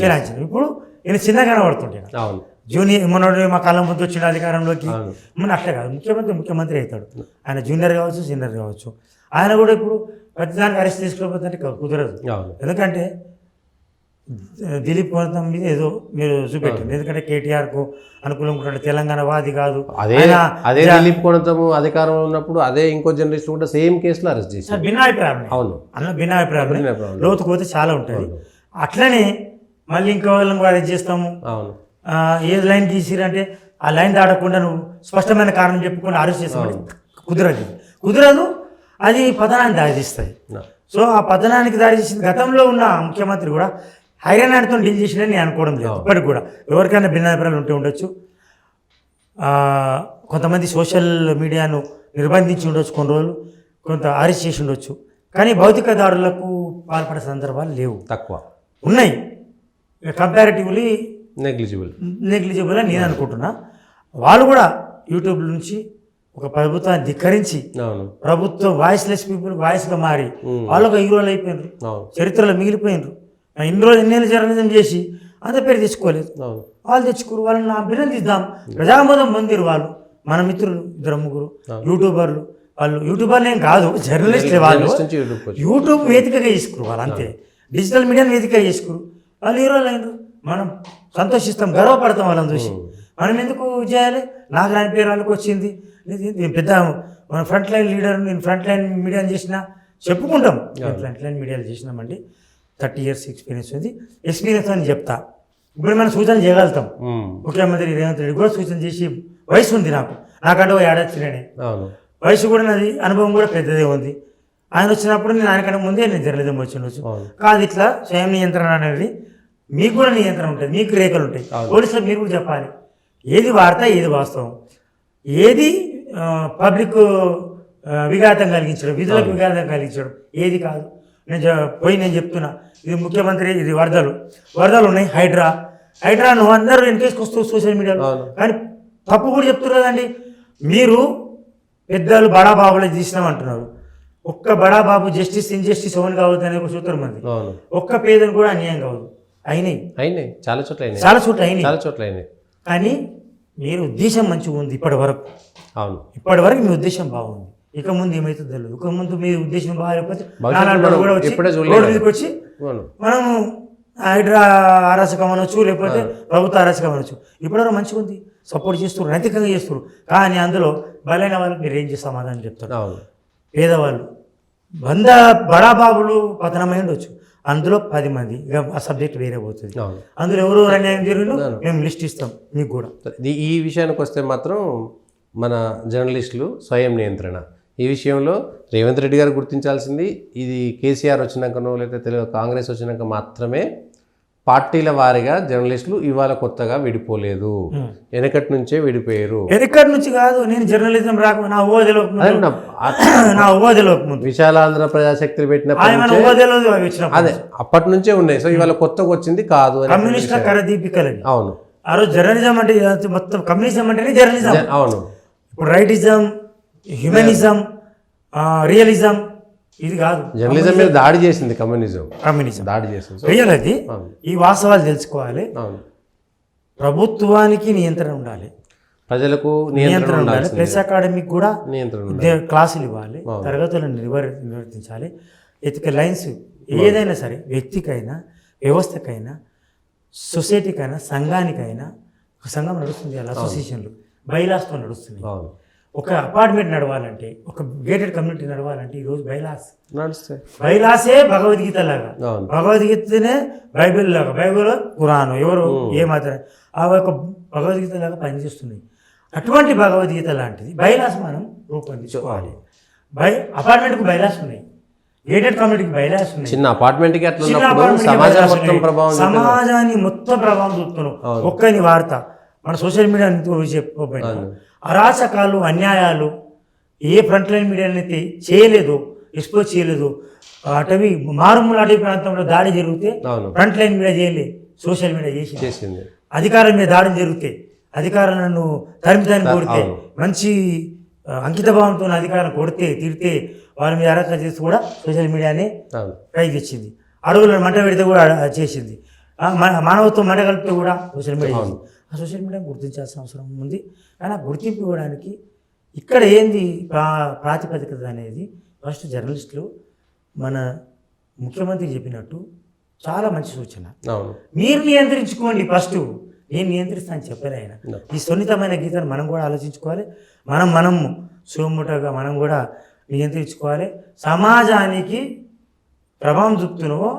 చేరాల్సింది. ఇప్పుడు ఈయన చిన్నగా కనబడుతుంటే జూనియర్ మనోడు మా కాలం ముందు వచ్చిన అధికారంలోకి మన అట్లే కాదు, ముఖ్యమంత్రి అవుతాడు. ఆయన జూనియర్ కావచ్చు సీనియర్ కావచ్చు, ఆయన కూడా ఇప్పుడు ప్రతిదానికి అరెస్ట్ తీసుకోకపోతే కుదరదు. ఎందుకంటే దిలీప్ కోనతం మీద ఏదో మీరు చూపెట్టింది, ఎందుకంటే కేటీఆర్కు అనుకూలంగా తెలంగాణ వాది కాదు.
అదే దిలీప్ కోనతము అధికారంలో ఉన్నప్పుడు అదే ఇంకో జర్నలిస్ట్ కూడా సేమ్ కేసులో అరెస్ట్ చేశారు.
భిన్నాభిప్రాయం, అవును అన్న భిన్నాభిప్రాయం లోతు పోతే చాలా ఉంటుంది. అట్లనే మళ్ళీ ఇంకో వాళ్ళని అరెస్ట్ చేస్తాము, ఏ లైన్ తీసిరంటే ఆ లైన్ దాటకుండా నువ్వు స్పష్టమైన కారణం చెప్పుకొని అరెస్ట్ చేసావు కుదరదు. అది పతనానికి దారితీస్తుంది. సో ఆ పతనానికి దారితీసింది. గతంలో ఉన్న ముఖ్యమంత్రి కూడా హైరానాటితో డీల్ చేసినని నేను అనుకోవడం లేదు. ఇప్పటికి కూడా ఎవరికైనా భిన్నాభిప్రాయాలు ఉంటే ఉండొచ్చు. కొంతమంది సోషల్ మీడియాను నిర్బంధించి ఉండొచ్చు, కొన్ని రోజులు కొంత అరెస్ట్ చేసి ఉండొచ్చు. కానీ భౌతిక దాడులకు పాల్పడే సందర్భాలు లేవు,
తక్కువ
ఉన్నాయి. కంపారిటివ్లీ
నెగ్లిజిబుల్
అని నేను అనుకుంటున్నా. వాళ్ళు కూడా యూట్యూబ్ నుంచి ఒక ప్రభుత్వాన్ని ధిక్కరించి ప్రభుత్వం వాయిస్లెస్ పీపుల్ వాయిస్గా మారి వాళ్ళు ఒక హీరోలు అయిపోయినారు, చరిత్రలో మిగిలిపోయినారు. ఇన్ని రోజులు ఎన్నేళ్ళు జర్నలిజం చేసి అంత పేరు తెచ్చుకోలేదు. వాళ్ళు తెచ్చుకోరు, వాళ్ళని అభినందిద్దాం. ప్రజామోదం పొందిరు వాళ్ళు. మన మిత్రులు 2-3 యూట్యూబర్లు. వాళ్ళు యూట్యూబర్లు ఏం కాదు, జర్నలిస్టులు. వాళ్ళు యూట్యూబ్ వేదికగా చేసుకురు, వాళ్ళు అంతే. డిజిటల్ మీడియాని వేదికగా చేసుకురు, వాళ్ళు హీరోలు అయినారు. మనం సంతోషిస్తాం, గర్వపడతాం వాళ్ళని చూసి. మనం ఎందుకు చేయాలి? నాకు రాని పేరు వాళ్ళకి వచ్చింది. పెద్ద మన ఫ్రంట్ లైన్ లీడర్, నేను ఫ్రంట్ లైన్ మీడియాని చేసిన చెప్పుకుంటాం. ఫ్రంట్ లైన్ మీడియాలు చేసినామండి, 30 years ఎక్స్పీరియన్స్ ఉంది. ఎక్స్పీరియన్స్ అని చెప్తా. ఇప్పుడు మనం సూచనలు చేయగలుగుతాం. ముఖ్యమంత్రి రేవంత్ రెడ్డి కూడా సూచన చేసి వయసు ఉంది నాకంటే 1 ఏడాది వయసు కూడా నాది, అనుభవం కూడా పెద్దదే ఉంది. ఆయన వచ్చినప్పుడు నేను ఆయనకన్నా ముందే నేను జర్నలిజం వచ్చి ఉండొచ్చు. కాదు, ఇట్లా స్వయం నియంత్రణ అనేది మీకు కూడా నియంత్రణ ఉంటుంది, మీకు రేఖలు ఉంటాయి. పోలీసులు మీరు కూడా చెప్పాలి ఏది వార్త, ఏది వాస్తవం, ఏది పబ్లిక్ విఘాతం కలిగించడం, విధులకు విఘాతం కలిగించడం, ఏది కాదు. నేను చెప్తున్నా, ఇది ముఖ్యమంత్రి, ఇది వరదలు ఉన్నాయి, హైడ్రా నువ్వు అందరూ వెనకేసుకొస్తూ సోషల్ మీడియాలో. కానీ తప్పు కూడా చెప్తున్నారు కదండి. మీరు పెద్దలు బడాబాబులు తీసినామంటున్నారు. ఒక్క బడాబాబు జస్టిస్ ఇన్జస్టిస్ ఓన్ కావద్దు అనే ఒక సూత్రం ఉంది. ఒక్క పేదలు కూడా అన్యాయం కావద్దు. అయినాయి చాలా చోట్ల అయినాయి. కానీ మీరు ఉద్దేశం మంచిగా ఉంది ఇప్పటి వరకు మీ ఉద్దేశం బాగుంది. ఇక ముందు ఏమైతే తెలియదు. ఇక ముందు మీ ఉద్దేశం బాగాలేకపోతే రోడ్డు మీదకి వచ్చి మనము హైడ్రా అరాచకం అనొచ్చు, లేకపోతే ప్రభుత్వ అరాచకం అనొచ్చు. ఇప్పటివరకు మంచిగా ఉంది, సపోర్ట్ చేస్తున్నారు, నైతికంగా చేస్తున్నారు. కానీ అందులో బలైన వాళ్ళకి మీరు ఏం చేసి సమాధానం చెప్తారు? పేదవాళ్ళు బడాబాబులు పతనమై ఉండొచ్చు, అందులో 10 మంది. ఇక ఆ సబ్జెక్ట్ వేరే పోతుంది. అందులో ఎవరు అన్యాయం జరిగిన మేము లిస్ట్ ఇస్తాం మీకు కూడా.
ఈ విషయానికి వస్తే మాత్రం మన జర్నలిస్టులు స్వయం నియంత్రణ ఈ విషయంలో రేవంత్ రెడ్డి గారు గుర్తించాల్సింది, ఇది కేసీఆర్ వచ్చినాకనో లేకపోతే కాంగ్రెస్ వచ్చినాక మాత్రమే పార్టీల వారిగా జర్నలిస్టులు ఇవాళ కొత్తగా విడిపోలేదు, వెనకటి నుంచే విడిపోయారు.
వెనకటి నుంచి కాదు, నేను జర్నలిజం రాక నా ఊహలోకి ముందు
విశాలాంధ్ర ప్రజాశక్తి పెట్టిన అదే అప్పటి నుంచే ఉన్నాయి. సో ఇవాళ కొత్తగా వచ్చింది కాదు.
కమ్యూనిస్టుల కరదీపికలు.
అవును,
ఆ రోజు జర్నలిజం అంటే మొత్తం కమ్యూనిజం అంటేనే జర్నలిజం.
అవును,
ఇప్పుడు రైటిజం, హ్యూమనిజం, రియలిజం ఇది కాదు.
జర్నలిజం మీద దాడి చేసింది కమ్యూనిజం దాడి చేసింది.
రియల్ అది. ఈ వాస్తవాలు తెలుసుకోవాలి. ప్రభుత్వానికి నియంత్రణ ఉండాలి,
ప్రజలకు
నియంత్రణ ఉండాలి. ప్రెస్ అకాడమీకి కూడా క్లాసులు ఇవ్వాలి, తరగతులను నిర్వర్తించాలి. ఎథికల్ లైన్స్ ఏదైనా సరే, వ్యక్తికైనా వ్యవస్థకైనా సొసైటీకైనా సంఘానికైనా, ఒక సంఘం నడుస్తుంది, అలా అసోసియేషన్లు బైలాస్తో నడుస్తుంది. ఒక అపార్ట్మెంట్ నడవాలంటే, ఒక గేటెడ్ కమ్యూనిటీ నడవాలంటే ఈరోజు బైలాసే భగవద్గీత లాగా, భగవద్గీతనే బైబిల్ లాగా, బైబిల్ ఖురాను ఎవరు ఏమాత్రం ఆ యొక్క భగవద్గీత లాగా పనిచేస్తున్నాయి. అటువంటి భగవద్గీత లాంటిది బైలాస్ మనం రూపొందించుకోవాలి. అపార్ట్మెంట్కి బైలాస్ ఉన్నాయి, గేటెడ్ కమ్యూనిటీకి బైలాస్ ఉన్నాయి.
చిన్న అపార్ట్మెంట్కి
సమాజాన్ని మొత్తం ప్రభావం చూపుతున్నాం. ఒక్కని వార్త మన సోషల్ మీడియా చెప్పకపోయినా అరాచకాలు, అన్యాయాలు ఏ ఫ్రంట్ లైన్ మీడియానైతే చేయలేదు, ఎక్స్పోజ్ చేయలేదు. అటవీ మారుమూల అటవీ ప్రాంతంలో దాడి జరిగితే ఫ్రంట్ లైన్ మీడియా చేయలే, సోషల్ మీడియా చేసింది. అధికారం మీద దాడి జరిగితే, అధికారులను తరిమి కొడితే, మంచి అంకిత భావంతో అధికారం కొడితే తిడితే వాళ్ళ మీద అరాచకాలు చేసి కూడా సోషల్ మీడియానే పైకి తెచ్చింది. అడవులను మంట పెడితే కూడా చేసింది. మానవత్వం మంట కలిపితే కూడా సోషల్ మీడియా చేసింది. ఆ సోషల్ మీడియాని గుర్తించాల్సిన అవసరం ఉంది. కానీ ఆ గుర్తింపు ఇవ్వడానికి ఇక్కడ ఏంది ప్రాతిపదికత అనేది ఫస్ట్ జర్నలిస్టులు మన ముఖ్యమంత్రి చెప్పినట్టు చాలా మంచి సూచన. మీరు నియంత్రించుకోండి ఫస్ట్. నేను నియంత్రిస్తాను చెప్పలే ఆయన. ఈ సున్నితమైన గీతను మనం కూడా ఆలోచించుకోవాలి. మనం సోముటగా మనం కూడా నియంత్రించుకోవాలి. సమాజానికి ప్రభావం చూపుతున్నావో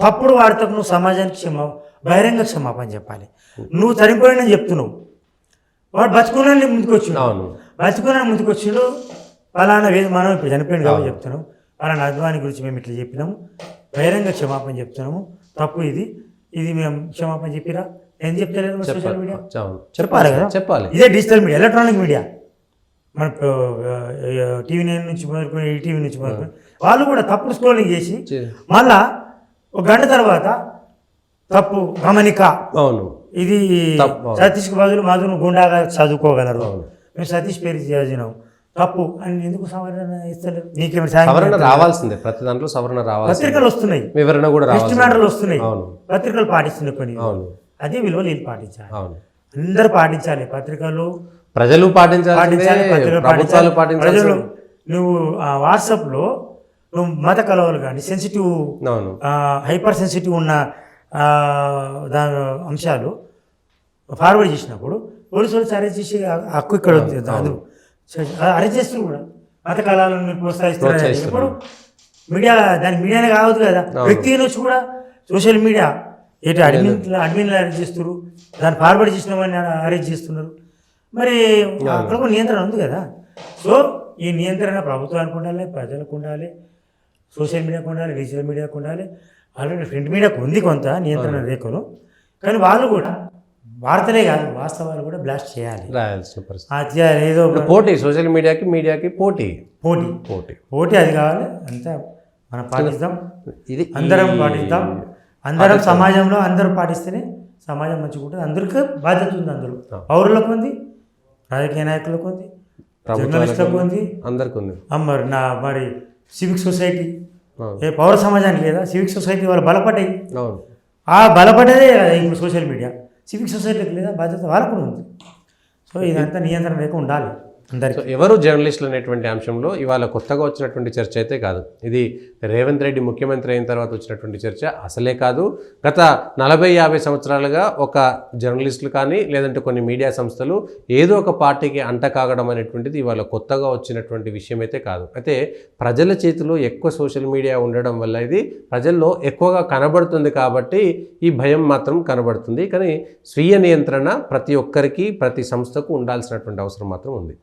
తప్పుడు వార్తకు నువ్వు సమాజానికి బహిరంగ క్షమాపణ చెప్పాలి. నువ్వు చనిపోయినని చెప్తున్నావు, వాడు బతుకున్నాను ముందుకు వచ్చిండు,
అవును
బతుకున్నాను ముందుకు వచ్చిండు. ఫలానా మనం ఇప్పుడు చనిపోయింది కాబట్టి చెప్తున్నాం, ఫలానా అద్వాని గురించి మేము ఇట్లా చెప్పినాము, బహిరంగ క్షమాపణ చెప్తున్నాము, తప్పు ఇది మేము క్షమాపణ చెప్పిరా ఏం చెప్తలేదు సోషల్ మీడియా? చెప్పాలి కదా,
చెప్పాలి.
ఇదే డిజిటల్ మీడియా, ఎలక్ట్రానిక్ మీడియా. మన TV9 నుంచి మొదలుకొని ఈటీవీ నుంచి మొదలుకొని వాళ్ళు కూడా తప్పుడు స్క్రోలింగ్ చేసి మళ్ళా ఒక గంట తర్వాత తప్పు గమనిక,
అవును
ఇది సతీష్కి బదులు మధును గుండాగా చదువుకోగలరు, మేము సతీష్ పేరు చదివినాం, తప్పు అని ఎందుకు సవరణ ఇస్తలేరు? నీకేమైనా
సవరణ రావాల్సిందే, ప్రతి దాంట్లో సవరణ రావాలి.
పత్రికలు వస్తున్నాయి,
వివరణ కూడా రావాలి,
మ్యాటర్లు వస్తున్నాయి,
అవును
పత్రికలు పాటిస్తున్నాయి కొన్ని.
అవును
అదే విలువలు వీళ్ళు పాటించాలి,
అవును
అందరూ పాటించాలి. పత్రికలు
ప్రజలు పాటించాలి, ప్రభుత్వాలు పాటించాలి.
ప్రజలు నువ్వు వాట్సాప్లో నువ్వు మత కలవలు కానీ సెన్సిటివ్,
అవును
హైపర్ సెన్సిటివ్ ఉన్న దాని అంశాలు ఫార్వర్డ్ చేసినప్పుడు పోలీసు వాళ్ళు అరెస్ట్ చేసి హక్కు ఇక్కడ ఉంది, అది అరెస్ట్ చేస్తారు కూడా. మత కళాలను మీరు ప్రోత్సహిస్తారు. ఇప్పుడు మీడియా దానికి మీడియానే కావద్దు కదా, వ్యక్తి వచ్చి కూడా సోషల్ మీడియా ఏంటి అడ్మిన్లు అరెస్ట్ చేస్తారు, దాన్ని ఫార్వర్డ్ చేసిన వాడిని అరెస్ట్ చేస్తున్నారు. మరి అక్కడ కూడా నియంత్రణ ఉంది కదా. సో ఈ నియంత్రణ ప్రభుత్వానికి ఉండాలి, ప్రజలకు ఉండాలి, సోషల్ మీడియాకు ఉండాలి, డిజిటల్ మీడియాకు ఉండాలి. ఆల్రెడీ ప్రింట్ మీడియాకు ఉంది కొంత నియంత్రణ రేఖలు, కానీ వాళ్ళు కూడా వార్తలే కాదు వాస్తవాలు కూడా బ్లాస్ట్ చేయాలి. ఏదో
పోటీ, సోషల్ మీడియాకి పోటీ
పోటీ పోటీ పోటీ అది కావాలి. అంతా మనం పాటిస్తాం, ఇది అందరం పాటిస్తాం, అందరం సమాజంలో అందరూ పాటిస్తేనే సమాజం మంచిగా ఉంటుంది. అందరికీ బాధ్యత ఉంది, అందరూ పౌరులకు ఉంది, రాజకీయ నాయకులకు ఉంది, జర్నలిస్టులకు ఉంది,
అందరికీ ఉంది.
మరి సివిక్ సొసైటీ, పౌర సమాజానికి లేదా సివిక్ సొసైటీ వాళ్ళు బలపడ్డాయి, ఆ బలపడ్డదే ఇప్పుడు సోషల్ మీడియా. సివిక్ సొసైటీకి లేదా బాధ్యత వాళ్ళకు ఉంది. సో ఇదంతా నియంత్రణ లేక ఉండాలి అందరికీ.
ఎవరు జర్నలిస్టులు అనేటువంటి అంశంలో ఇవాళ కొత్తగా వచ్చినటువంటి చర్చ అయితే కాదు. ఇది రేవంత్ రెడ్డి ముఖ్యమంత్రి అయిన తర్వాత వచ్చినటువంటి చర్చ అసలే కాదు. గత 40-50 సంవత్సరాలుగా ఒక జర్నలిస్టులు కానీ లేదంటే కొన్ని మీడియా సంస్థలు ఏదో ఒక పార్టీకి అంటకాగడం అనేటువంటిది ఇవాళ కొత్తగా వచ్చినటువంటి విషయం అయితే కాదు. అయితే ప్రజల చేతిలో ఎక్కువ సోషల్ మీడియా ఉండడం వల్ల ఇది ప్రజల్లో ఎక్కువగా కనబడుతుంది కాబట్టి ఈ భయం మాత్రం కనబడుతుంది. కానీ స్వీయ నియంత్రణ ప్రతి ఒక్కరికి, ప్రతి సంస్థకు ఉండాల్సినటువంటి అవసరం మాత్రం ఉంది.